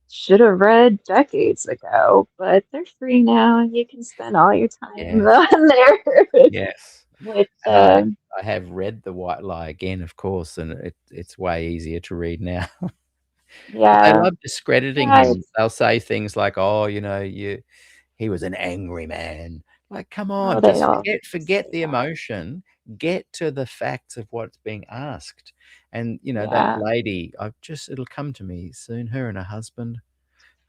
D: should have read decades ago, but they're free now and you can spend all your time
C: Yes.
D: on there
C: Yes.
D: with
C: And I have read The White Lie again, of course, and it's way easier to read now. But they
D: yeah.
C: love discrediting
D: Yeah,
C: him. They'll say things like, "Oh, he was an angry man." Like, come
D: oh,
C: on,
D: they
C: just
D: all
C: forget
D: say
C: the
D: that.
C: emotion, get to the facts of what's being asked. And, that
D: Yeah.
C: lady, it'll come to me soon, her and her husband.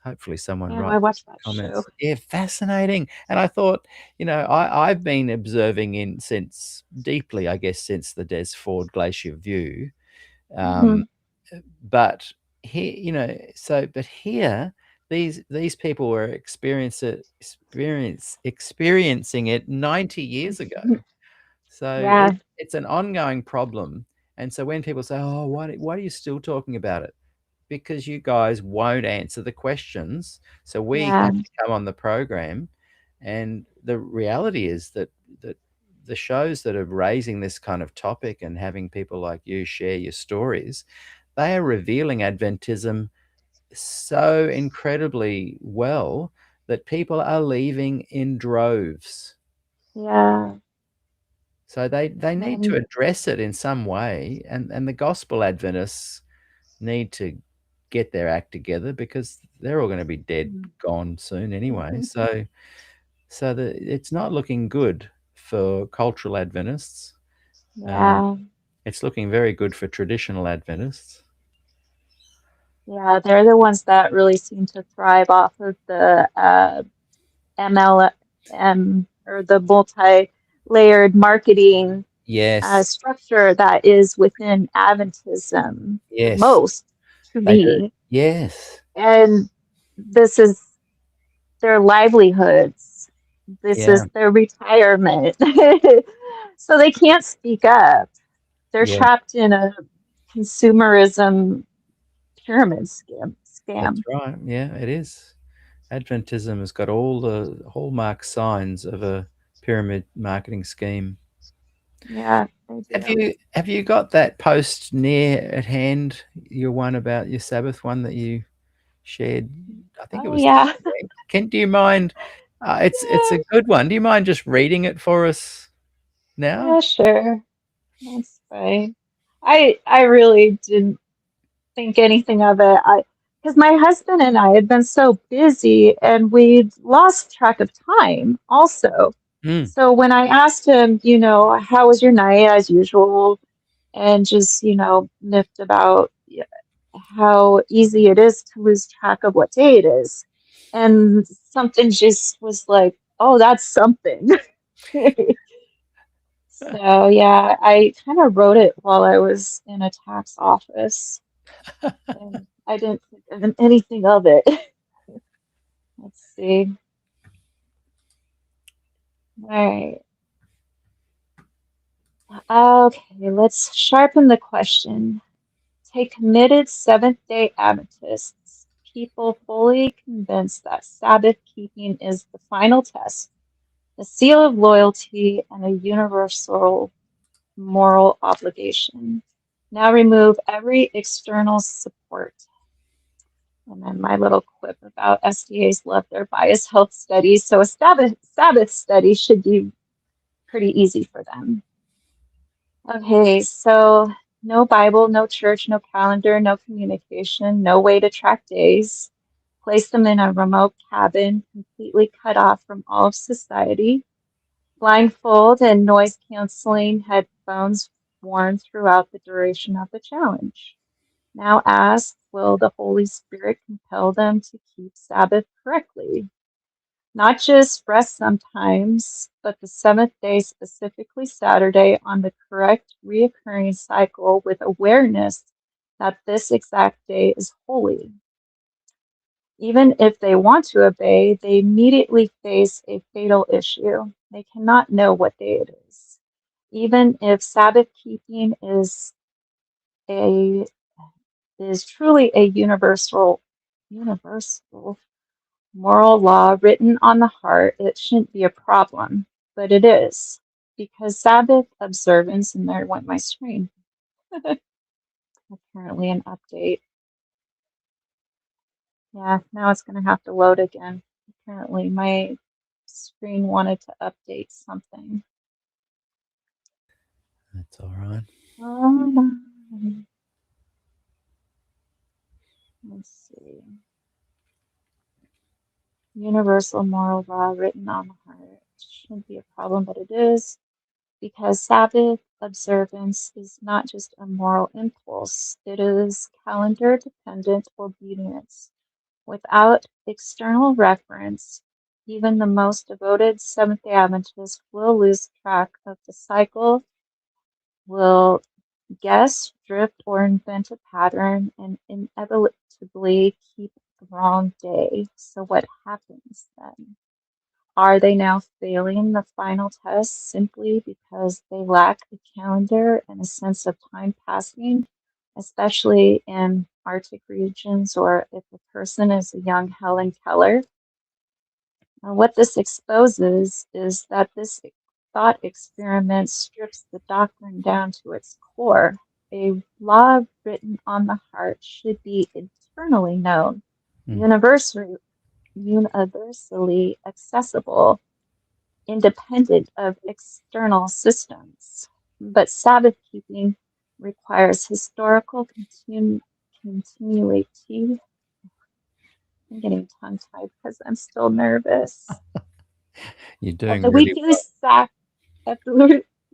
C: Hopefully someone
D: Yeah, I
C: writes
D: watched that show.
C: comments. Yeah, fascinating. And I thought, I've been observing since deeply, I guess, since the Des Ford Glacier view. Um,
D: Hmm.
C: but here, but here, these people were experiencing it 90 years ago. So
D: Yeah.
C: it's an ongoing problem. And so when people say, "Oh, why are you still talking about it?" Because you guys won't answer the questions. So we
D: Yeah.
C: have to come on the program. And the reality is that the shows that are raising this kind of topic and having people like you share your stories, they are revealing Adventism so incredibly well that people are leaving in droves.
D: Yeah.
C: So they need to
D: And
C: address it in some way. And the gospel Adventists need to get their act together because they're all going to be dead, gone soon anyway. It's not looking good for cultural Adventists. Um,
D: yeah.
C: it's looking very good for traditional Adventists.
D: Yeah, they're the ones that really seem to thrive off of the MLM or the multi-layered marketing
C: Yes,
D: structure that is within Adventism the
C: yes,
D: most to
C: they do.
D: me.
C: Yes,
D: And this is their livelihoods. This
C: yeah,
D: is their retirement. So they can't speak up. They're
C: yeah,
D: trapped in a consumerism pyramid
C: that's
D: scam.
C: right. Yeah, it is. Adventism has got all the hallmark signs of a pyramid marketing scheme.
D: Yeah, they do.
C: Have you got that post near at hand? Your one about your Sabbath one that you shared? I think it
D: Oh
C: was this
D: yeah.
C: week. Do you mind? It's a good one. Do you mind just reading it for us now?
D: Yeah, sure. That's fine. I really didn't think anything of it. Because my husband and I had been so busy and we'd lost track of time also.
C: Mm.
D: So when I asked him, how was your night as usual, and just, miffed about how easy it is to lose track of what day it is. And something just was like, oh, that's something. So yeah, I kind of wrote it while I was in a tax office, and I didn't think of anything of it. Let's see. All right. Okay, let's sharpen the question. Take committed Seventh-day Adventists, people fully convinced that Sabbath keeping is the final test, the seal of loyalty, and a universal moral obligation. Now remove every external support. And then my little quip about SDAs love their bias health studies. So a Sabbath study should be pretty easy for them. Okay, so no Bible, no church, no calendar, no communication, no way to track days. Place them in a remote cabin, completely cut off from all of society. Blindfold and noise canceling headphones worn throughout the duration of the challenge. Now ask, will the Holy Spirit compel them to keep Sabbath correctly? Not just rest sometimes, but the seventh day, specifically Saturday, on the correct reoccurring cycle with awareness that this exact day is holy. Even if they want to obey, they immediately face a fatal issue. They cannot know what day it is. Even if Sabbath keeping a is truly a universal moral law written on the heart, it shouldn't be a problem, but it is, because Sabbath observance, and there went my screen, apparently an update. Yeah, now it's going to have to load again. Apparently my screen wanted to update something.
C: That's all right.
D: Let's see. Universal moral law written on the heart. Shouldn't be a problem, but it is, because Sabbath observance is not just a moral impulse, it is calendar dependent obedience. Without external reference, even the most devoted Seventh day Adventist will lose track of the cycle, will guess, drift, or invent a pattern, and inevitably keep the wrong day. So, what happens then? Are they now failing the final test simply because they lack a calendar and a sense of time passing, especially in Arctic regions, or if a person is a young Helen Keller? What this exposes is that this thought experiment strips the doctrine down to its core. A law written on the heart should be internally known, universally accessible, independent of external systems. But Sabbath keeping requires historical continuity. I'm getting tongue tied because I'm still nervous.
C: You're
D: Of
C: doing
D: the
C: really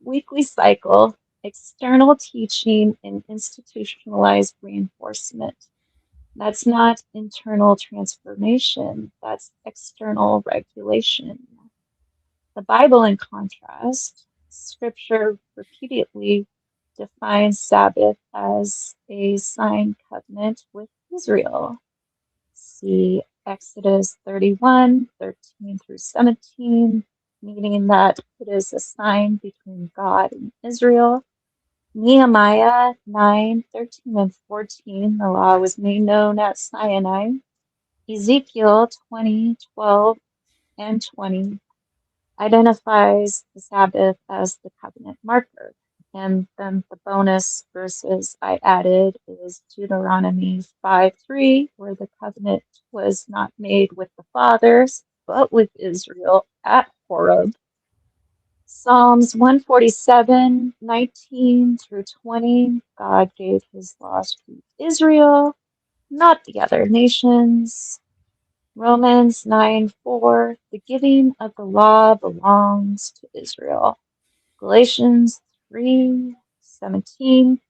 D: weekly cycle, external teaching, and institutionalized reinforcement. That's not internal transformation, that's external regulation. The Bible, in contrast, Scripture repeatedly defines Sabbath as a signed covenant with Israel. See Exodus 31:13 through 17, meaning that it is a sign between God and Israel. Nehemiah 9:13 and 14, the law was made known at Sinai. Ezekiel 20:12 and 20 identifies the Sabbath as the covenant marker. And then the bonus verses I added is Deuteronomy 5:3, where the covenant was not made with the fathers, but with Israel at Horeb. Psalms 147, 19 through 20. God gave his laws to Israel, not the other nations. Romans 9, 4. The giving of the law belongs to Israel. Galatians 3, 17.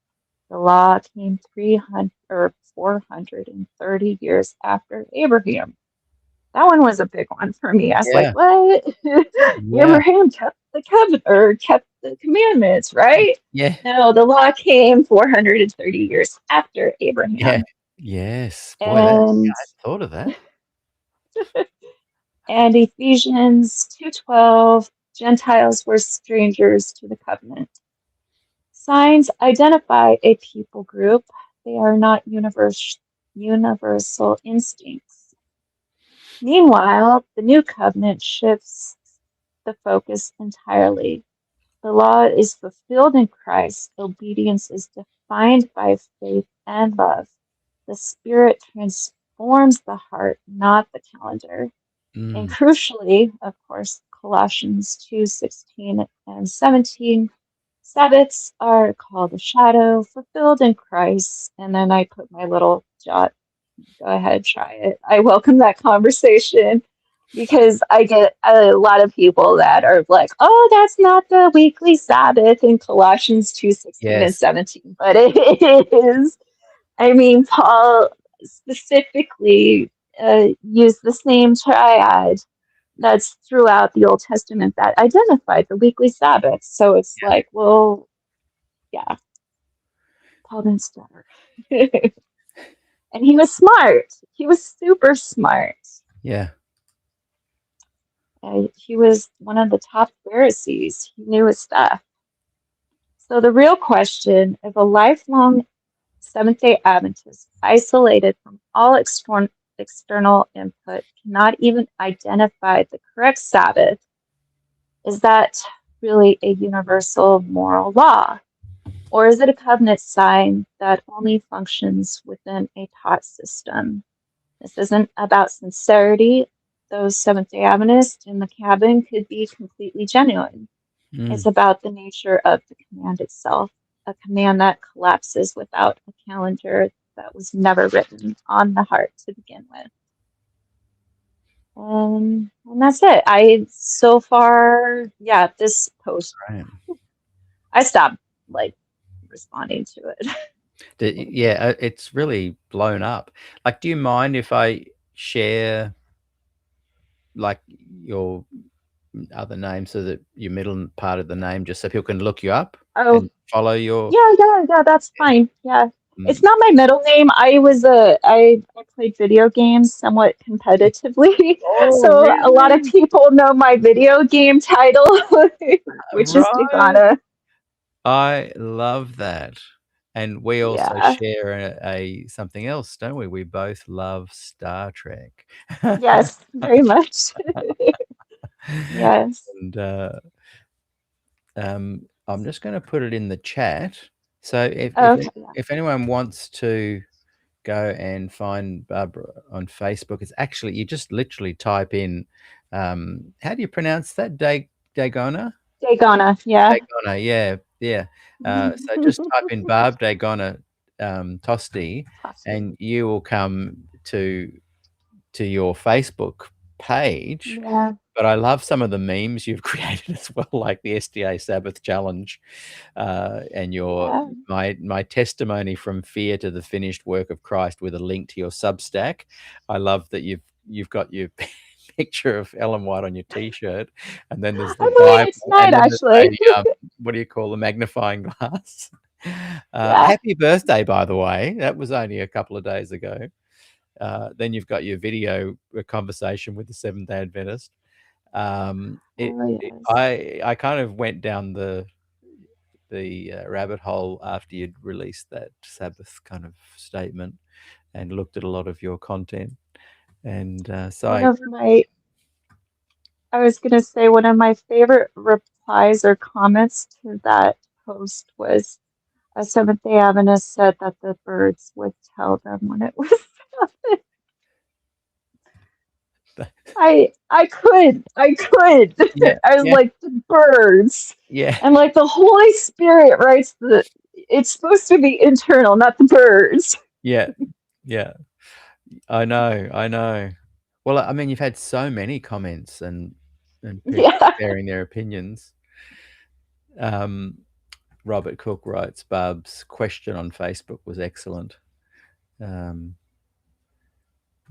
D: The law came 300 or 430 years after Abraham. That one was a big one for me. I was like,
C: Yeah.
D: what?
C: Yeah.
D: Abraham kept the covenant or kept the commandments, right?
C: Yeah.
D: No, the law came 430 years after
C: Yeah.
D: Abraham.
C: Yes. Boy, that
D: And
C: I hadn't thought of that.
D: and Ephesians 2:12, Gentiles were strangers to the covenant. Signs identify a people group. They are not universal instincts. Meanwhile, the new covenant shifts the focus entirely. The law is fulfilled in Christ. Obedience is defined by faith and love. The Spirit transforms the heart, not the calendar. And
C: Mm.
D: crucially, of course, Colossians 2:16 and 17, Sabbaths are called a shadow, fulfilled in Christ. And then I put my little jot, go ahead, try it. I welcome that conversation because I get a lot of people that are like, oh, that's not the weekly Sabbath in Colossians 2:16 and
C: Yes.
D: 17, but it is. I mean, Paul specifically used the same triad that's throughout the Old Testament that identified the weekly Sabbath. So it's like, well, yeah, Paul didn't stutter. And he was smart. He was super smart.
C: Yeah.
D: He was one of the top Pharisees. He knew his stuff. So the real question, if a lifelong Seventh-day Adventist, isolated from all external input, cannot even identify the correct Sabbath, is that really a universal moral law? Or is it a covenant sign that only functions within a taught system? This isn't about sincerity. Those Seventh-day Adventists in the cabin could be completely genuine. It's
C: Mm.
D: about the nature of the command itself, a command that collapses without a calendar that was never written on the heart to begin with. And that's it. So far, yeah, this post,
C: Right.
D: I stopped like responding to it.
C: Yeah, it's really blown up. Like, do you mind if I share like your other name so that your middle part of the name, just so people can look you up
D: Oh,
C: and follow your?
D: yeah, that's fine. Yeah. It's
C: Mm.
D: not my middle name. I played video games somewhat competitively.
C: Oh,
D: So a lot of
C: really?
D: people know my video game title, which is
C: Right.
D: Daeggona.
C: I love that. And we also
D: Yeah.
C: share a something else, don't we? We both love Star Trek.
D: Yes, very much. Yes.
C: And I'm just going to put it in the chat. So
D: Okay. Yeah.
C: if anyone wants to go and find Barbara on Facebook, it's actually, you just literally type in, how do you pronounce that? Daeggona?
D: Daeggona. Yeah.
C: Daeggona, yeah, yeah. So just type in Barb Daeggona Tosti,
D: Tosti.
C: and you will come to your Facebook page.
D: Yeah.
C: But I love some of the memes you've created as well, like the SDA Sabbath challenge, and
D: Yeah.
C: my testimony from fear to the finished work of Christ with a link to your Substack. I love that you've got your picture of Ellen White on your T-shirt, and then there's the
D: I'm wearing it
C: Bible, and
D: tonight,
C: then there's
D: actually.
C: a what do you call, the magnifying glass.
D: Yeah.
C: Happy birthday, by the way. That was only a couple of days ago. Then you've got your video conversation with the Seventh-day Adventist.
D: Oh, yes.
C: I kind of went down the rabbit hole after you'd released that Sabbath kind of statement, and looked at a lot of your content. And so
D: One of my, I was going to say, one of my favorite replies or comments to that post was a Seventh-day Adventist said that the birds would tell them when it was Sabbath. I could.
C: Yeah,
D: I was
C: yeah,
D: like the birds.
C: yeah,
D: And like the Holy Spirit writes it's supposed to be internal, not the birds.
C: yeah, yeah. I know. Well, I mean, you've had so many comments and people
D: Yeah.
C: sharing their opinions. Robert Cook writes, Barb's question on Facebook was excellent.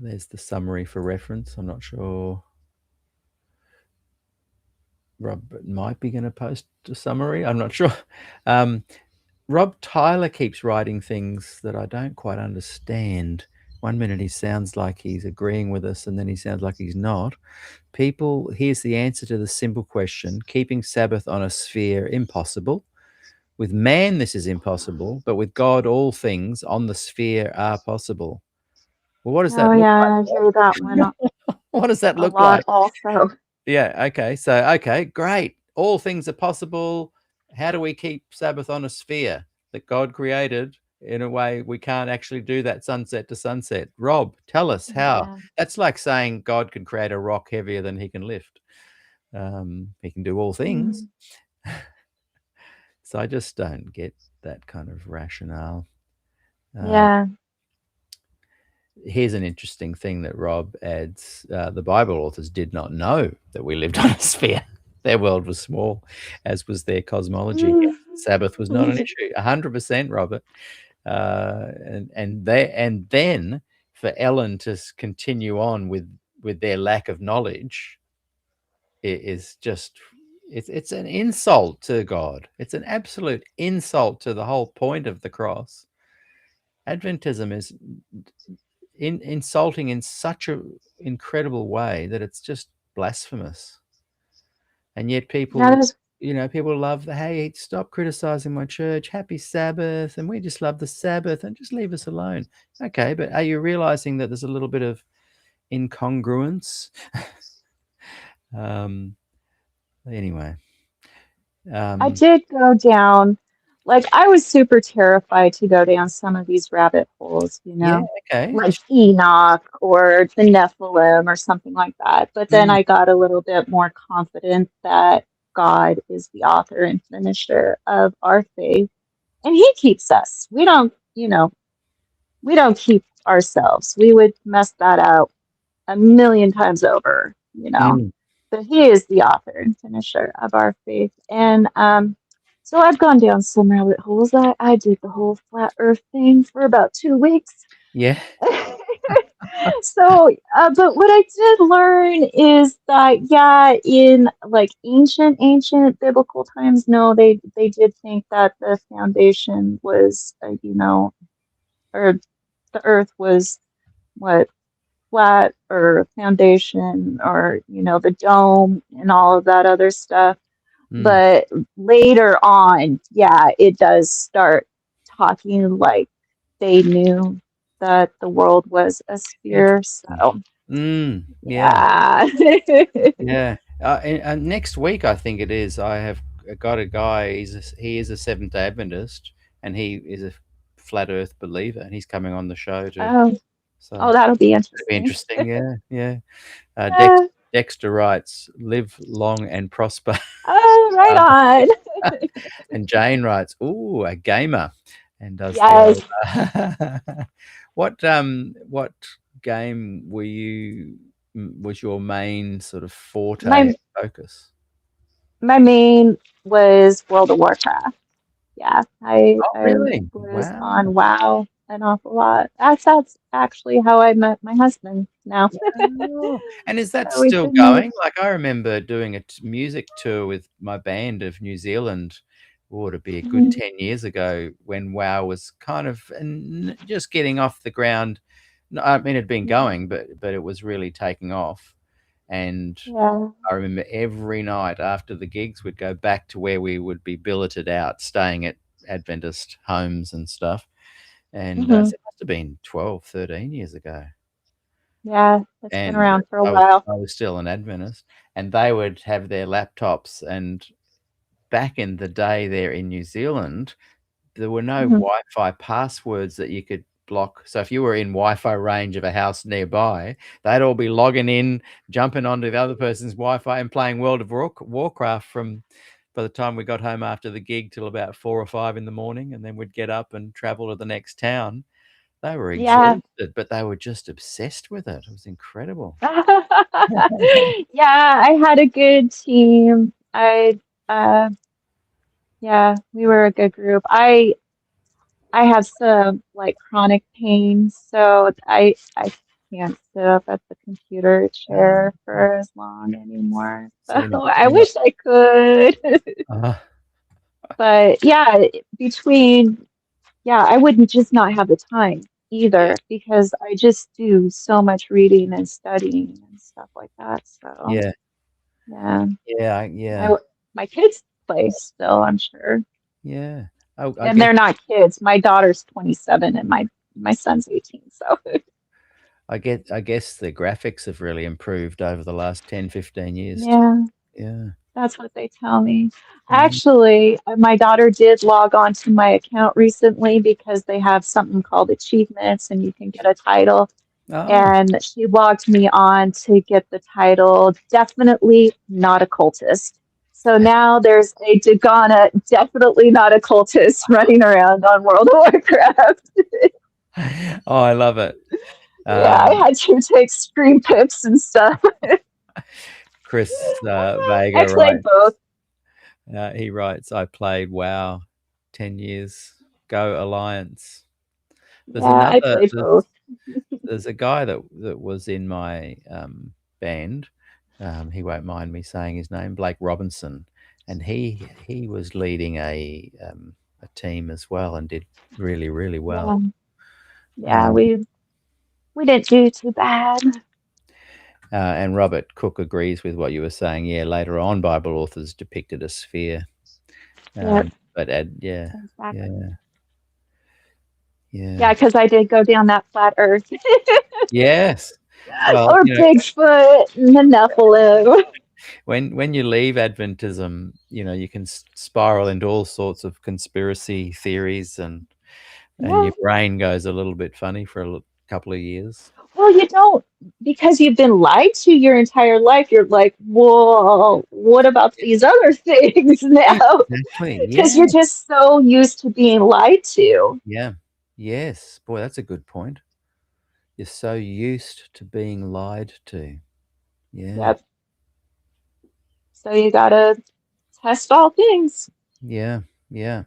C: There's the summary for reference. I'm not sure. Robert might be going to post a summary. I'm not sure. Rob Tyler keeps writing things that I don't quite understand. One minute he sounds like he's agreeing with us, and then he sounds like he's not. People, here's the answer to the simple question: keeping Sabbath on a sphere, impossible. With man, this is impossible, but with God, all things on the sphere are possible. Well, what does that
D: Oh
C: look
D: yeah, I hear that one
C: like? What does that
D: a
C: look
D: lot
C: like?
D: also.
C: Yeah, okay. So, okay, great. All things are possible. How do we keep Sabbath on a sphere that God created in a way we can't actually do that sunset to sunset? Rob, tell us how.
D: Yeah.
C: That's like saying God can create a rock heavier than he can lift. He can do all things.
D: Mm.
C: So I just don't get that kind of rationale.
D: Yeah.
C: Here's an interesting thing that Rob adds. The Bible authors did not know that we lived on a sphere. Their world was small, as was their cosmology.
D: Mm.
C: Sabbath was not an issue. 100%, Robert. And then for Ellen to continue on with their lack of knowledge is just it's an insult to God. It's an absolute insult to the whole point of the cross. Adventism is insulting in such a incredible way that it's just blasphemous. And yet
D: That is
C: people love the, hey, stop criticizing my church, happy Sabbath, and we just love the Sabbath and just leave us alone. Okay, but are you realizing that there's a little bit of incongruence? Anyway.
D: I did go down, like, I was super terrified to go down some of these rabbit holes,
C: Yeah, okay.
D: like Enoch or the Nephilim or something like that. But then
C: Mm,
D: I got a little bit more confident that God is the author and finisher of our faith, and He keeps us. We don't keep ourselves. We would mess that up a million times over.
C: mm.
D: But He is the author and finisher of our faith. And so I've gone down some rabbit holes. I did the whole flat earth thing for about 2 weeks.
C: Yeah.
D: So, but what I did learn is that, yeah, in like ancient biblical times, no, they did think that the foundation was, or the earth was what flat or foundation or the dome and all of that other stuff.
C: Mm.
D: But later on, yeah, it does start talking like they knew that the world was a sphere.
C: Interesting.
D: So
C: Yeah.
D: yeah.
C: Yeah. And next week, I think it is, I have got a guy, he is a Seventh-day Adventist, and he is a flat earth believer, and he's coming on the show too.
D: Oh,
C: So
D: oh, that'll be
C: it'll be
D: interesting.
C: interesting. Yeah. Yeah.
D: Yeah.
C: Dexter writes, live long and prosper.
D: Oh, right
C: And Jane writes, ooh, a gamer. And does the
D: on.
C: old what game was your main sort of forte
D: My
C: focus?
D: my main was World of Warcraft. Yeah,
C: Oh,
D: I
C: really?
D: was
C: Wow.
D: on WoW an awful lot. That's actually how I met my husband now.
C: Wow. And is that
D: So we've
C: still
D: been
C: going? Like, I remember doing a music tour with my band of New Zealand, to be a good
D: Mhm.
C: 10 years ago, when WoW was kind of just getting off the ground. No, I mean, it had been going, but it was really taking off. And
D: Yeah.
C: I remember every night after the gigs, we'd go back to where we would be billeted out, staying at Adventist homes and stuff. And so
D: Hmm.
C: it must have been 12, 13 years ago.
D: Yeah, it's been
C: And
D: around for a
C: I was
D: while.
C: I was still an Adventist, and they would have their laptops, and back in the day there in New Zealand, there were no
D: Hmm.
C: Wi-Fi passwords that you could block. So if you were in Wi-Fi range of a house nearby, they'd all be logging in, jumping onto the other person's Wi-Fi and playing World of Warcraft from by the time we got home after the gig till about 4 or 5 in the morning, and then we'd get up and travel to the next town. They were
D: Yeah.
C: exhausted, but they were just obsessed with it. It was incredible.
D: Yeah, I had a good team. Yeah, we were a good group. I have some like chronic pain, so I can't sit up at the computer chair for as long anymore.
C: So
D: So I wish I could. But yeah, I wouldn't just not have the time either because I just do so much reading and studying and stuff like that. So
C: yeah,
D: yeah,
C: yeah.
D: my kids play still, I'm sure.
C: Yeah. I
D: And
C: guess
D: they're not kids. My daughter's 27 and my son's 18. So
C: I guess the graphics have really improved over the last 10, 15 years.
D: yeah,
C: Yeah.
D: that's what they tell me.
C: Mm.
D: Actually, my daughter did log on to my account recently because they have something called achievements and you can get a title.
C: Oh,
D: And she logged me on to get the title, definitely not a cultist. So now there's a Daeggona, definitely not a cultist, running around on World of Warcraft.
C: oh, I love it.
D: Yeah, I had to take screen pics and stuff.
C: Chris Vega
D: I played both.
C: he writes, I played WoW 10 years. Go Alliance. There's
D: Yeah, I played both.
C: There's a guy that was in my band. He won't mind me saying his name, Blake Robinson, and he was leading a team as well and did really, really well.
D: Yeah, we didn't do too bad.
C: And Robert Cook agrees with what you were saying. Yeah, later on, Bible authors depicted a sphere.
D: Yep.
C: But yeah,
D: Exactly.
C: yeah,
D: Yeah, because I did go down that flat Earth.
C: yes. Well,
D: or Bigfoot and the Nephilim.
C: When you leave Adventism, you can spiral into all sorts of conspiracy theories, and your brain goes a little bit funny for a couple of years.
D: Well, you don't, because you've been lied to your entire life. You're like, well, what about these other things now?
C: Exactly.
D: Because you're just so used to being lied to.
C: Yeah. Yes. Boy, that's a good point. You're so used to being lied to. Yeah.
D: Yep. So you gotta test all things.
C: Yeah. Yeah.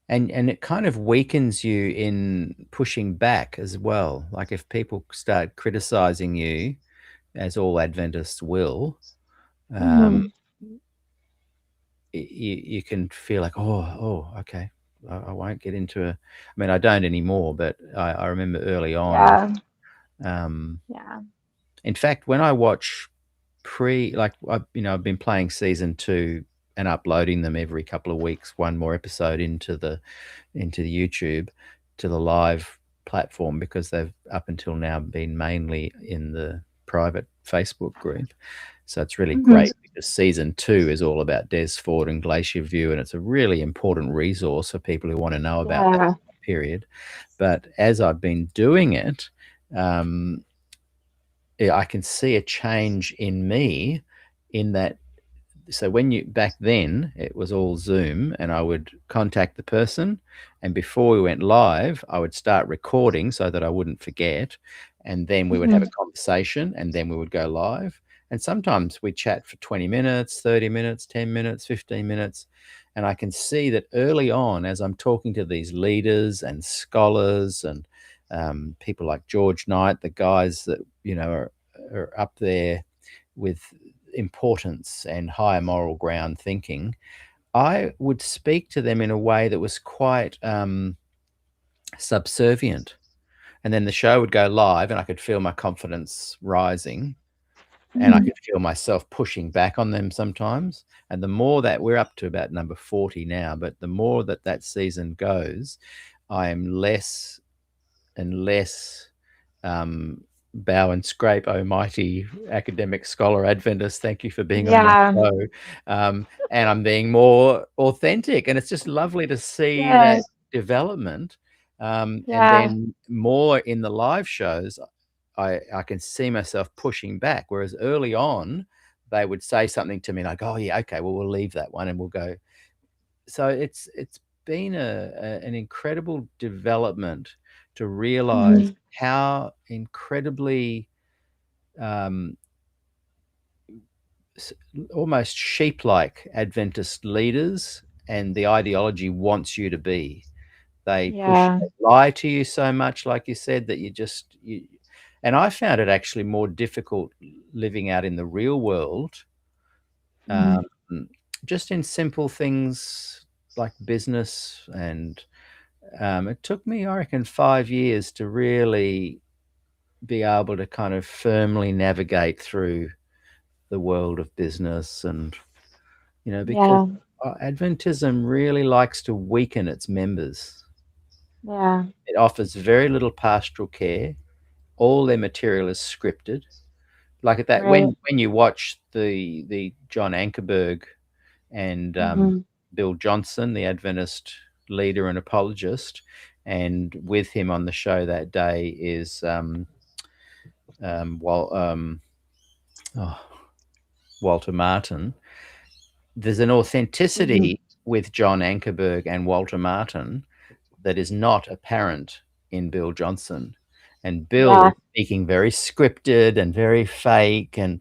C: And it kind of weakens you in pushing back as well. Like if people start criticizing you, as all Adventists will, you can feel like, okay, I won't get into I mean, I don't anymore, but I remember early on. In fact, when I watch I've been playing season 2 and uploading them every couple of weeks, one more episode into the YouTube, to the live platform, because they've up until now been mainly in the private Facebook group. So it's really great because season 2 is all about Des Ford and Glacier View, and it's a really important resource for people who want to know about that period. But as I've been doing it, I can see a change in me in that. So back then it was all Zoom, and I would contact the person, and before we went live, I would start recording so that I wouldn't forget. And then we would have a conversation, and then we would go live. And sometimes we chat for 20 minutes, 30 minutes, 10 minutes, 15 minutes. And I can see that early on, as I'm talking to these leaders and scholars and people like George Knight, the guys that, are up there with importance and higher moral ground thinking, I would speak to them in a way that was quite subservient. And then the show would go live and I could feel my confidence rising, and I could feel myself pushing back on them sometimes. And the more that we're up to about number 40 now, but the more that season goes, I am less and less bow and scrape, oh mighty academic scholar Adventist, thank you for being on my show. And I'm being more authentic, and it's just lovely to see that development. And
D: Yeah.
C: then more in the live shows, I can see myself pushing back. Whereas early on, they would say something to me and I go, oh yeah, okay, well, we'll leave that one and we'll go. So it's been an incredible development to realize how incredibly almost sheep-like Adventist leaders and the ideology wants you to be. They lie to you so much, like you said, that you and I found it actually more difficult living out in the real world, just in simple things like business. And it took me, I reckon, 5 years to really be able to kind of firmly navigate through the world of business. And, because Adventism really likes to weaken its members.
D: Yeah.
C: It offers very little pastoral care. All their material is scripted. Like at that,
D: Right.
C: when you watch the John Ankerberg and Bill Johnson, the Adventist leader and apologist, and with him on the show that day is Walter Martin. There's an authenticity with John Ankerberg and Walter Martin that is not apparent in Bill Johnson. And Bill is speaking very scripted and very fake, and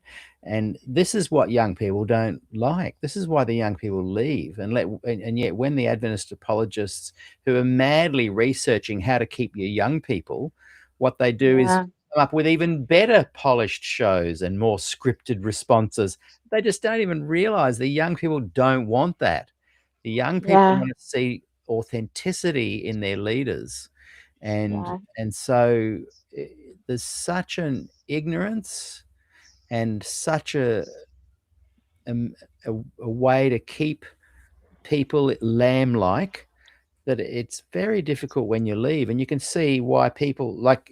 C: this is what young people don't like. This is why the young people leave. And yet when the Adventist apologists who are madly researching how to keep your young people, what they do is come up with even better polished shows and more scripted responses. They just don't even realize the young people don't want that. The young people want to see authenticity in their leaders. And so there's such an ignorance and such a way to keep people lamb-like that it's very difficult when you leave. And you can see why people, like,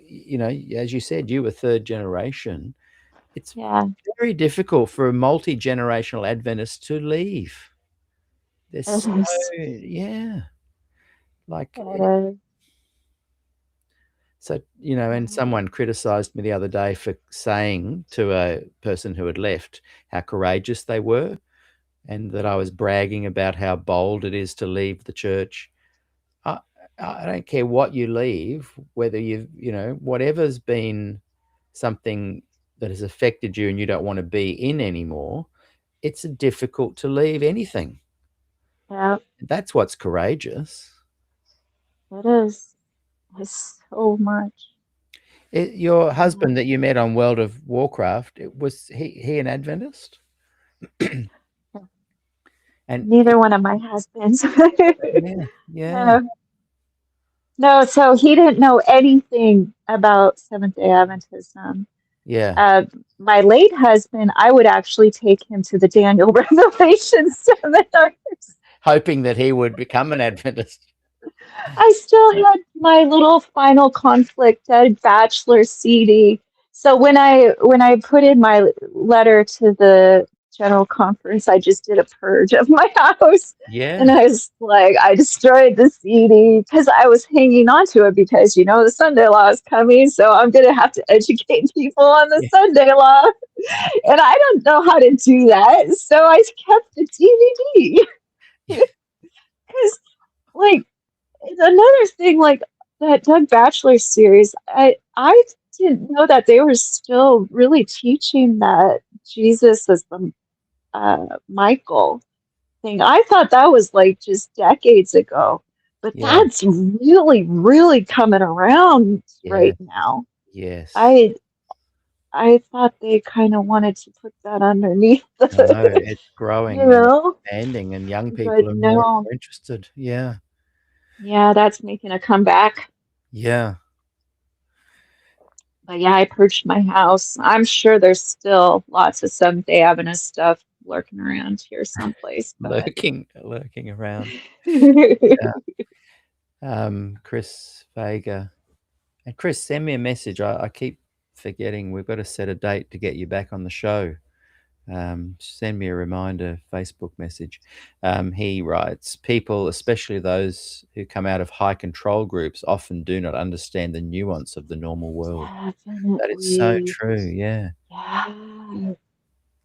C: as you said, you were third generation. It's very difficult for a multi-generational Adventist to leave. There's like, so, and someone criticized me the other day for saying to a person who had left how courageous they were, and that I was bragging about how bold it is to leave the church. I don't care what you leave, whether whatever's been something that has affected you and you don't want to be in anymore, it's difficult to leave anything.
D: Yeah.
C: That's what's courageous.
D: It is. It's so much.
C: Your husband that you met on World of Warcraft, was he an Adventist? And
D: neither one of my husbands.
C: yeah.
D: No, so he didn't know anything about Seventh-day Adventism.
C: Yeah.
D: My late husband, I would actually take him to the Daniel Revelation seminars,
C: hoping that he would become an Adventist.
D: I still had my little final conflict at bachelor CD. So when I put in my letter to the general conference, I just did a purge of my house.
C: Yeah.
D: And I was like, I destroyed the CD because I was hanging on to it because, the Sunday law is coming. So I'm going to have to educate people on the Sunday law. And I don't know how to do that. So I kept the DVD. Because, another thing, like that Doug Batchelor series, I didn't know that they were still really teaching that Jesus is the Michael thing. I thought that was like just decades ago, but that's really, really coming around right now.
C: Yes.
D: I thought they kind of wanted to put that underneath
C: No, it's growing and expanding, and young people are more interested. Yeah.
D: Yeah, that's making a comeback.
C: Yeah.
D: But yeah, I purged my house. I'm sure there's still lots of Seventh-day Adventist stuff lurking around here someplace. But...
C: lurking around. Chris Vega. And Chris, send me a message. I keep forgetting we've got to set a date to get you back on the show. Send me a reminder Facebook message. He writes, people, especially those who come out of high control groups, often do not understand the nuance of the normal world. That is so
D: Definitely.
C: true. Yeah.
D: Yeah.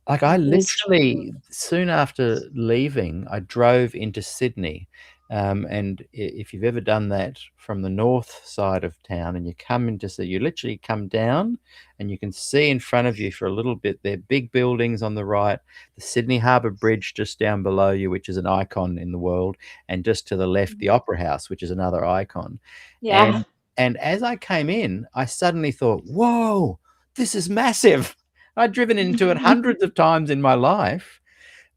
C: Like I
D: It is true.
C: literally, soon after leaving, I drove into Sydney. And if you've ever done that from the north side of town and you come into, so you literally come down and you can see in front of you for a little bit, there are big buildings on the right, the Sydney Harbour Bridge just down below you, which is an icon in the world, and just to the left, the Opera House, which is another icon.
D: Yeah.
C: And as I came in, I suddenly thought, whoa, this is massive. I'd driven into it hundreds of times in my life,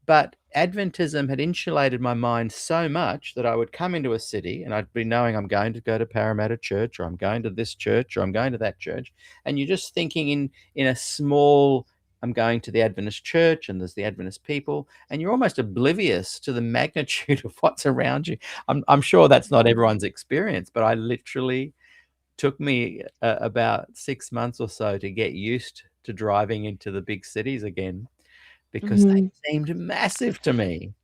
C: but Adventism had insulated my mind so much that I would come into a city and I'd be knowing I'm going to go to Parramatta Church, or I'm going to this church, or I'm going to that church. And you're just thinking in a small, I'm going to the Adventist church and there's the Adventist people, and you're almost oblivious to the magnitude of what's around you. I'm sure that's not everyone's experience, but I literally took me about 6 months or so to get used to driving into the big cities again, because they
D: Mhm.
C: seemed massive to me.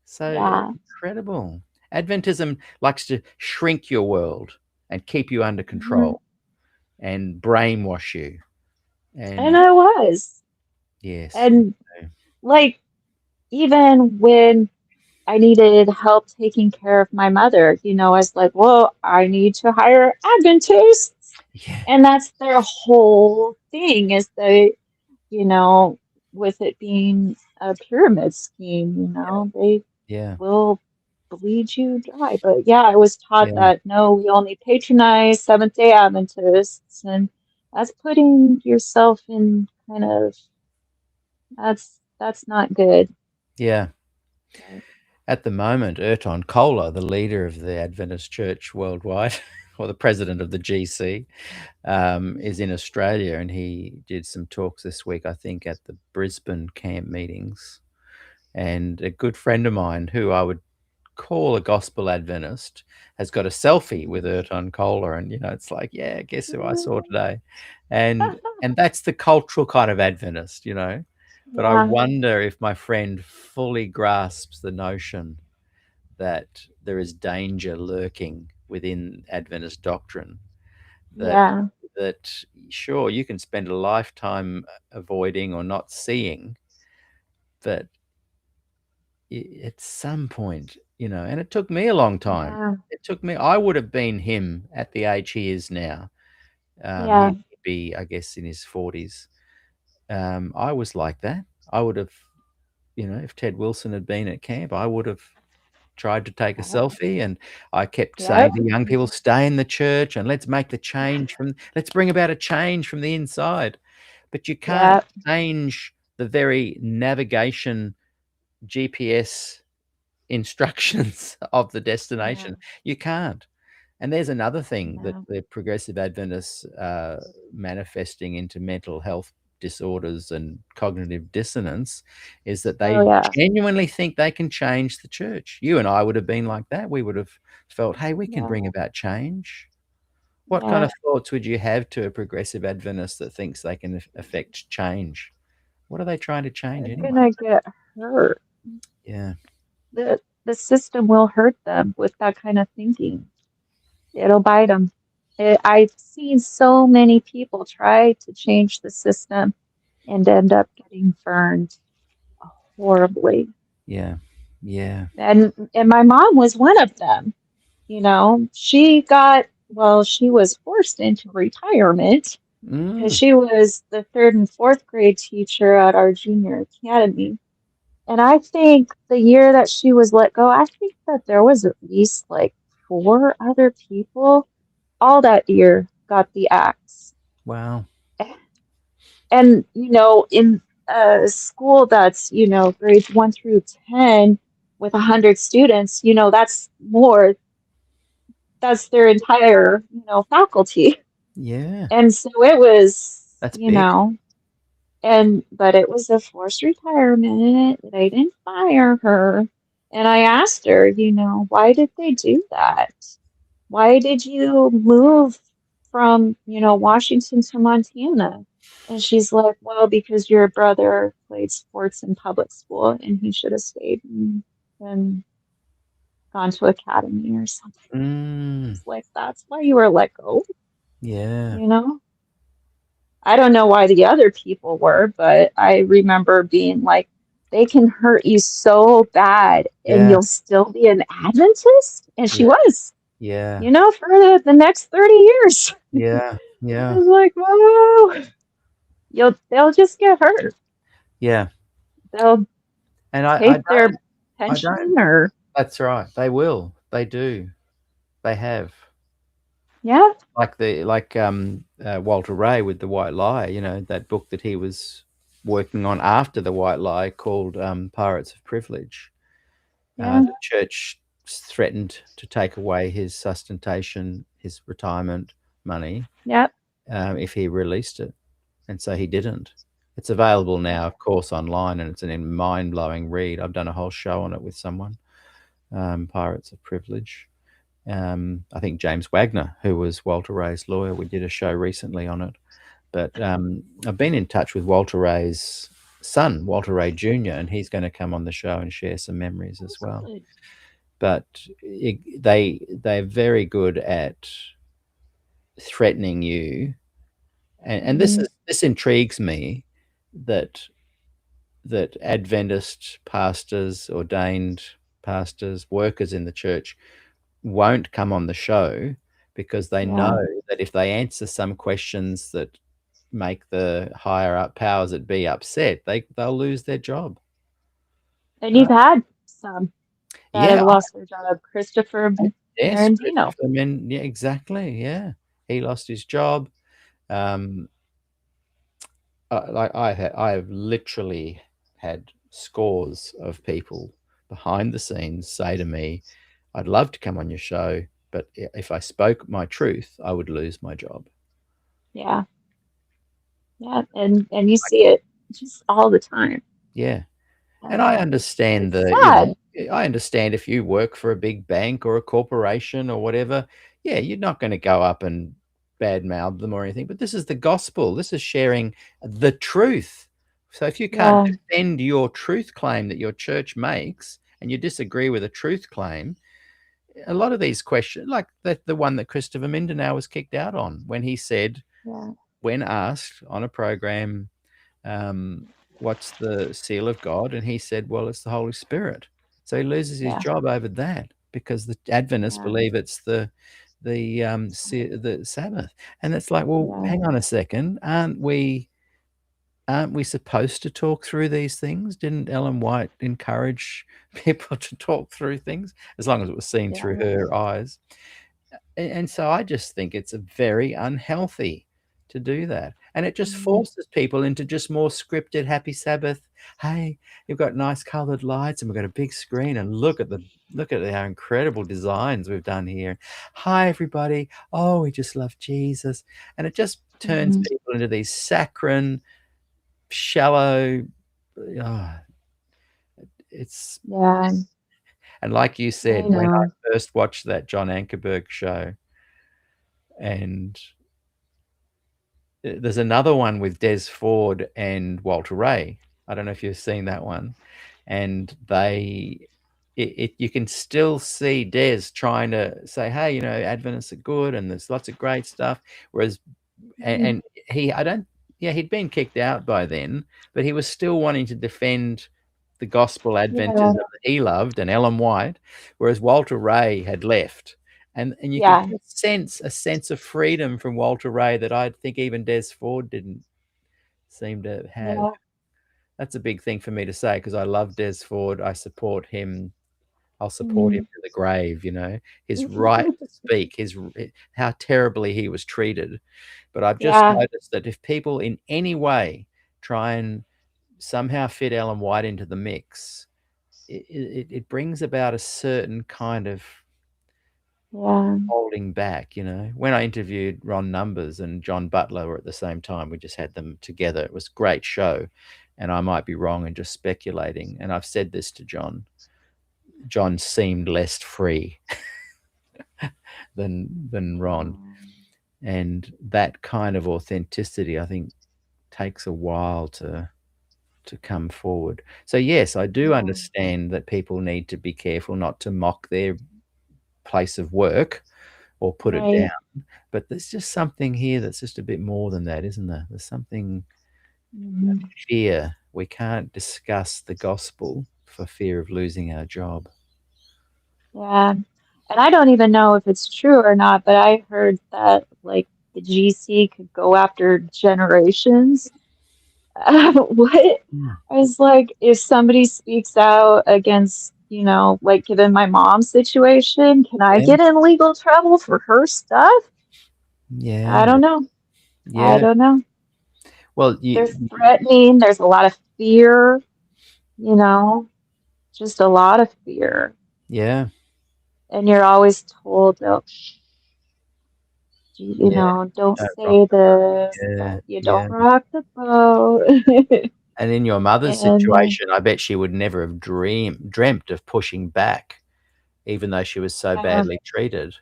C: So
D: Yeah.
C: incredible. Adventism likes to shrink your world and keep you under
D: Mhm.
C: control and brainwash you.
D: And
C: And
D: I was.
C: yes,
D: And like, even when I needed help taking care of my mother, I was like, well, I need to hire Adventists.
C: yeah,
D: And that's their whole thing is that, you know, with it being a pyramid scheme, they
C: yeah,
D: will bleed you dry. But yeah, I was taught
C: yeah,
D: that no, we only patronize Seventh-day Adventists, and that's putting yourself in kind of that's not good.
C: yeah.
D: But,
C: At the moment, Erton Kohler, the leader of the Adventist Church worldwide, or the president of the GC, is in Australia, and he did some talks this week, I think, at the Brisbane camp meetings. And a good friend of mine, who I would call a gospel Adventist, has got a selfie with Erton Kohler, and it's like, yeah, guess who I saw today, and that's the cultural kind of Adventist. But I
D: yeah,
C: wonder if my friend fully grasps the notion that there is danger lurking within Adventist doctrine, that
D: yeah,
C: that sure, you can spend a lifetime avoiding or not seeing, but at some point, and it took me a long time.
D: yeah,
C: It took me, I would have been him at the age he is now.
D: yeah,
C: He'd be, I guess, in his 40s. I was like that. I would have, if Ted Wilson had been at camp, I would have tried to take a
D: yeah,
C: selfie, and I kept saying
D: yep,
C: to young people, stay in the church and let's make the change let's bring about a change from the inside. But you can't
D: yep,
C: change the very navigation GPS instructions of the
D: yeah,
C: destination. You can't. And there's another thing that
D: no.
C: the progressive Adventists are manifesting into mental health disorders and cognitive dissonance, is that
D: Oh
C: they
D: yeah,
C: genuinely think they can change the church. You and I would have been like that. We would have felt, hey, we can bring
D: yeah,
C: about change. What kind
D: yeah.
C: of thoughts would you have to a progressive Adventist that thinks they can affect change? What are they trying to change
D: They're
C: anyway?
D: gonna get hurt.
C: Yeah,
D: The system will hurt them with that kind of thinking. It'll bite them. I've seen so many people try to change the system and end up getting burned horribly.
C: yeah, yeah.
D: And my mom was one of them. She was forced into retirement because
C: Mm,
D: she was the third and fourth grade teacher at our junior academy. And I think the year that she was let go, I think that there was at least like four other people all that year got the axe.
C: wow.
D: And, in a school that's, grades 1 through 10 with 100 students, that's their entire, faculty.
C: Yeah,
D: And so it was,
C: that's big.
D: but it was a forced retirement. They didn't fire her. And I asked her, why did they do that? Why did you move from, Washington to Montana? And she's like, well, because your brother played sports in public school and he should have stayed and gone to academy or something. It's like, that's why you were let go,
C: Yeah.
D: you know? I don't know why the other people were, but I remember being like, they can hurt you so bad and
C: Yeah.
D: you'll still be an Adventist? And she
C: Yeah.
D: was,
C: Yeah.
D: you know, for the next 30 years.
C: Yeah.
D: I
C: Yeah.
D: was like, whoa, they'll just get hurt.
C: Yeah.
D: They'll
C: And
D: take their
C: I don't.
D: pension or,
C: That's right. They will. They do. They have.
D: yeah,
C: Like Walter Ray with The White Lie, you know, that book that he was working on after The White Lie called Pirates of Privilege.
D: yeah,
C: The church threatened to take away his sustentation, his retirement money,
D: yep,
C: if he released it. And so he didn't. It's available
D: yeah,
C: now, of course, online, and it's a mind-blowing read. I've done a whole show on it with someone, Pirates of Privilege. I think James Wagner, who was Walter Ray's lawyer, we did a show recently on it. But I've been in touch with Walter Ray's son, Walter Ray Jr., and he's going to come on the show and share some memories as well.
D: good.
C: But they're very good at threatening you, and this intrigues me that Adventist pastors, ordained pastors, workers in the church won't come on the show because they
D: Yeah.
C: know that if they answer some questions that make the higher up powers that be upset, they'll lose their job.
D: And you've had some that
C: Yeah.
D: have lost their job. Christopher
C: Yes,
D: Marandino.
C: Christopher yeah, exactly. Yeah, he lost his job. I have literally had scores of people behind the scenes say to me, "I'd love to come on your show, but if I spoke my truth, I would lose my job."
D: Yeah. Yeah. And you see it just all the time.
C: Yeah. And I understand
D: It's sad.
C: I understand if you work for a big bank or a corporation or whatever, yeah, you're not going to go up and badmouth them or anything. But this is the gospel. This is sharing the truth. So if you can't
D: Yeah.
C: defend your truth claim that your church makes and you disagree with a truth claim, a lot of these questions, like the one that Christopher Mindanao was kicked out on when he said,
D: Yeah.
C: when asked on a program, what's the seal of God? And he said, well, it's the Holy Spirit. So he loses his
D: Yeah.
C: job over that because the Adventists
D: Yeah.
C: believe it's the Sabbath. And it's like, well,
D: Yeah.
C: hang on a second. Aren't we supposed to talk through these things? Didn't Ellen White encourage people to talk through things as long as it was seen through her eyes? And so I just think it's a very unhealthy to do that. And it just forces people into just more scripted happy Sabbath. Hey, you've got nice colored lights and we've got a big screen and look at our incredible designs we've done here. Hi everybody. Oh, we just love Jesus. And it just turns people into these saccharine, shallow, it's
D: Yeah.
C: and like you
D: I
C: said, when I
D: know.
C: first watched that John Ankerberg show, and there's another one with Des Ford and Walter Ray. I don't know if you've seen that one. And you can still see Des trying to say, hey, you know, Adventists are good and there's lots of great stuff. Whereas, and he'd been kicked out by then, but he was still wanting to defend the gospel Adventism that he loved and Ellen White, whereas Walter Ray had left. And you
D: Yeah.
C: could sense a sense of freedom from Walter Ray that I think even Des Ford didn't seem to have.
D: Yeah.
C: That's a big thing for me to say because I love Des Ford. I support him. I'll support him to the grave, you know, his right to speak, how terribly he was treated. But I've just noticed that if people in any way try and somehow fit Ellen White into the mix, it brings about a certain kind of holding back, you know. When I interviewed Ron Numbers and John Butler were at the same time, we just had them together. It was a great show, and I might be wrong and just speculating. And I've said this to John. John seemed less free than Ron, and that kind of authenticity, I think, takes a while to come forward. So yes, I do
D: Yeah.
C: understand that people need to be careful not to mock their place of work or put it
D: Right.
C: down. But there's just something here that's just a bit more than that, isn't there? There's something
D: Mhm.
C: fear. We can't discuss the gospel for fear of losing our job.
D: Yeah. And I don't even know if it's true or not, but I heard that like the GC could go after generations. What?
C: Mm.
D: I was like, if somebody speaks out against, like given my mom's situation, can I
C: Yeah,
D: get in legal trouble for her stuff? I
C: yeah,
D: don't know. I
C: yeah.
D: don't know.
C: Well,
D: There's threatening, there's a lot of fear, you know, just a lot of fear.
C: yeah,
D: And you're always told, oh,
C: yeah.
D: don't
C: Don't rock
D: say
C: the boat.
D: this,
C: Yeah,
D: that you
C: yeah.
D: don't rock the boat.
C: And in your mother's
D: And
C: situation, I bet she would never have dreamt of pushing back, even though she was so
D: yeah,
C: badly treated.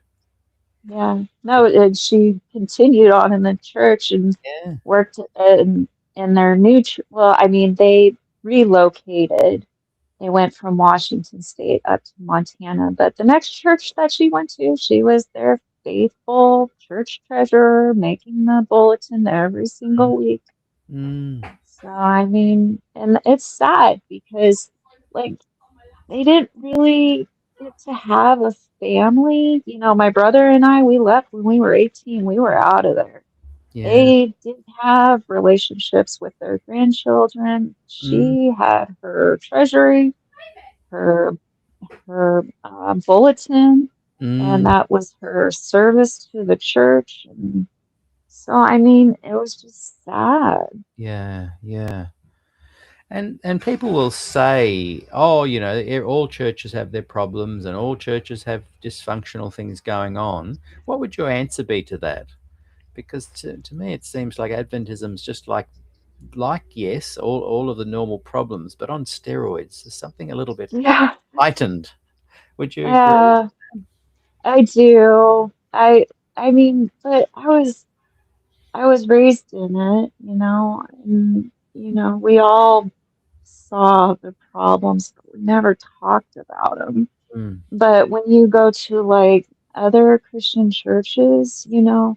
D: yeah. No, and she continued on in the church and
C: Yeah.
D: worked in their new, well, I mean, they relocated. They went from Washington State up to Montana. But the next church that she went to, she was their faithful church treasurer, making the bulletin every
C: Mm,
D: single week.
C: mm,
D: So, I mean, and it's sad because, like, they didn't really get to have a family. My brother and I, we left when we were 18. We were out of there.
C: yeah.
D: They didn't have relationships with their grandchildren.
C: Mm,
D: She had her treasury, her bulletin, and
C: mm,
D: that was her service to the church. And so, I mean, it was just sad.
C: yeah, yeah. And people will say, "Oh, all churches have their problems, and all churches have dysfunctional things going on." What would your answer be to that? Because to me, it seems like Adventism is just like yes, all of the normal problems, but on steroids. There's something a little bit
D: Yeah,
C: heightened. Would you agree?
D: yeah, I do. I mean, but I was raised in it, and we all saw the problems, but we never talked about them.
C: Mm,
D: But when you go to like other Christian churches, you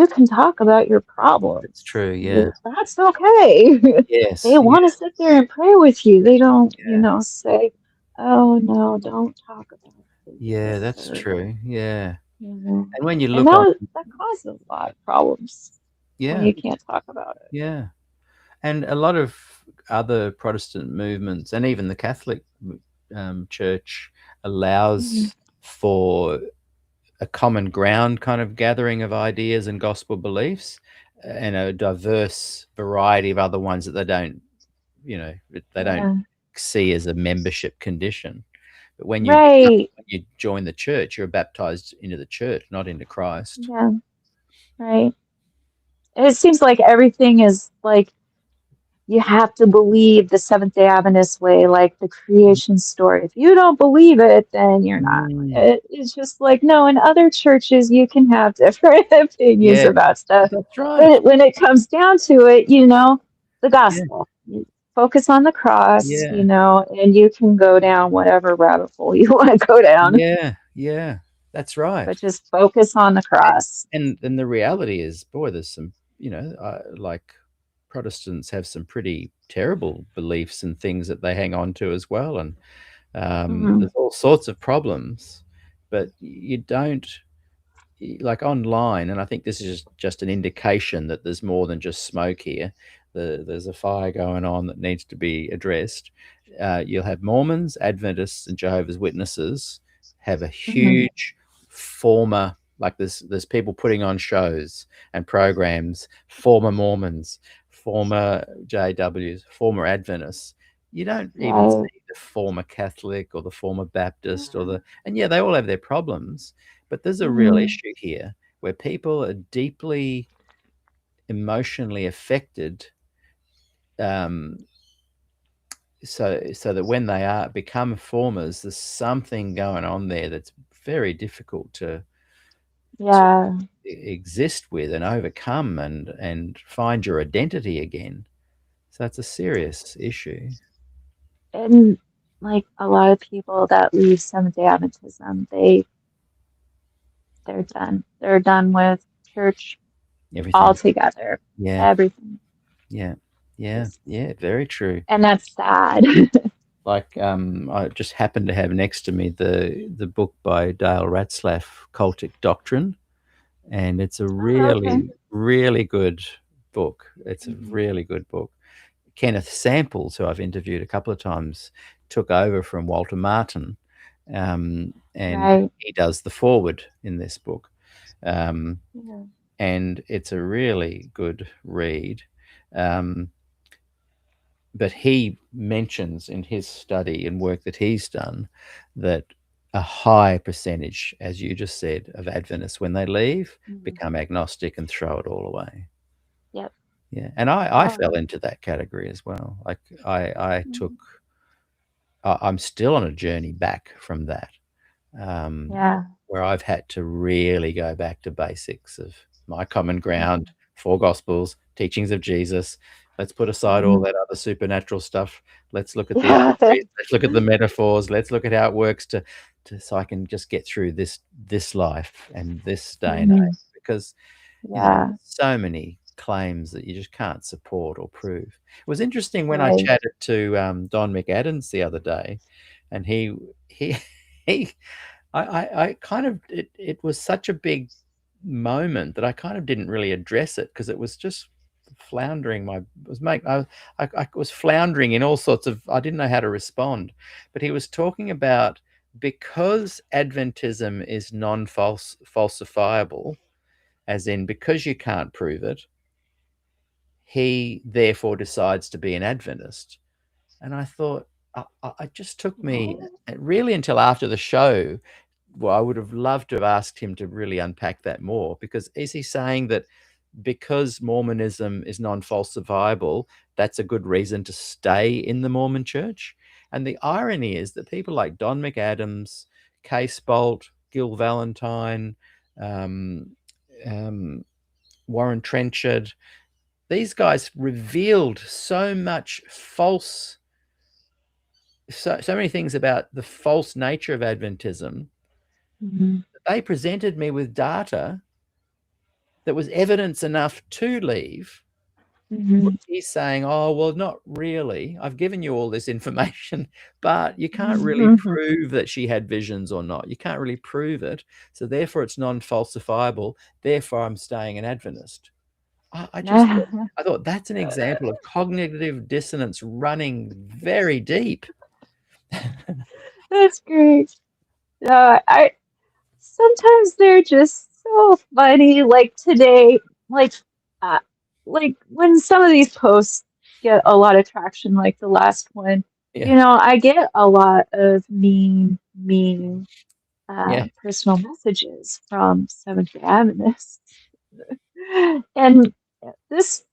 D: can talk about your
C: that's
D: problems.
C: true. Yeah.
D: That's okay. They
C: Yes. Yeah.
D: want to sit there and pray with you. They don't,
C: Yeah.
D: say, "Oh no, don't talk about
C: Yeah.
D: this,"
C: That's
D: or
C: true. Yeah.
D: you know.
C: And when you
D: And
C: look on,
D: that causes a lot of problems when
C: yeah,
D: you can't talk about it.
C: yeah, and a lot of other Protestant movements, and even the Catholic Church,
D: Mhm.
C: allows for a common ground kind of gathering of ideas and gospel beliefs, and a diverse variety of other ones that they don't
D: Yeah.
C: see as a membership condition. But
D: Right.
C: when you join the church, you're baptized into the church, not into Christ.
D: Yeah. Right. It seems like everything is like you have to believe the Seventh-day Adventist way, like the creation story. If you don't believe it, then you're not.
C: Mm,
D: It's just like, no, in other churches, you can have different opinions
C: yeah,
D: about stuff.
C: that's right.
D: But when it comes down to it, the
C: Yeah,
D: gospel, you focus on the cross,
C: yeah.
D: and you can go down whatever rabbit hole you want to go down,
C: Yeah, yeah, that's right.
D: but just focus on the cross.
C: And the reality is, boy, there's some, like Protestants have some pretty terrible beliefs and things that they hang on to as well, and
D: Hmm.
C: there's all sorts of problems, but you don't like online, and I think this is just an indication that there's more than just smoke here. There's a fire going on that needs to be addressed. You'll have Mormons, Adventists, and Jehovah's Witnesses have a
D: Hmm.
C: huge former, like there's people putting on shows and programs, former Mormons, former JWs, former Adventists. You don't even
D: Right.
C: see the former Catholic or the former Baptist and yeah, they all have their problems, but there's a real
D: Hmm.
C: issue here where people are deeply emotionally affected, um, so that when they become formers, there's something going on there that's very difficult to
D: Yeah.
C: exist with and overcome and find your identity again. So it's a serious issue.
D: And like a lot of people that leave Seventh-day Adventism, they're done. They're done with church
C: Everything.
D: altogether.
C: Yeah.
D: Everything.
C: Yeah. Very true.
D: And that's sad.
C: Like I just happened to have next to me the book by Dale Ratzlaff, Cultic Doctrine, and it's a really good book. It's a really good book. Kenneth Samples, who I've interviewed a couple of times, took over from Walter Martin, and he does the foreword in this book. And it's a really good read. But he mentions in his study and work that he's done that a high percentage, as you just said, of Adventists, when they leave, become agnostic and throw it all away.
D: Yep.
C: Yeah. And I fell into that category as well. Like I'm still on a journey back from that. Where I've had to really go back to basics of my common ground, 4 Gospels, teachings of Jesus. Let's put aside all that other supernatural stuff. Let's look at the allegories, let's look at the metaphors. Let's look at how it works to so I can just get through this life and this day and age. Because you know, so many claims that you just can't support or prove. It was interesting when I chatted to Don McAdams the other day, and he I kind of it was such a big moment that I kind of didn't really address it because it was just floundering. I was floundering in all sorts of, I didn't know how to respond. But he was talking about, because Adventism is non-falsifiable, as in because you can't prove it, he therefore decides to be an Adventist. And I thought, it just took me really until after the show. Well, I would have loved to have asked him to really unpack that more, because is he saying that because Mormonism is non-falsifiable, that's a good reason to stay in the Mormon church? And the irony is that people like Don McAdams, Case Bolt, Gil Valentine, Warren Trenchard, these guys revealed so much false, so many things about the false nature of Adventism. They presented me with data that was evidence enough to leave. He's saying, oh, well, not really. I've given you all this information, but you can't really prove that she had visions or not. You can't really prove it. So therefore it's non-falsifiable. Therefore I'm staying an Adventist. I thought that's an example of cognitive dissonance running very deep.
D: That's great. Sometimes they're just so funny. Like today, like when some of these posts get a lot of traction, like the last one, you know, I get a lot of mean personal messages from Seventh-day Adventists. And this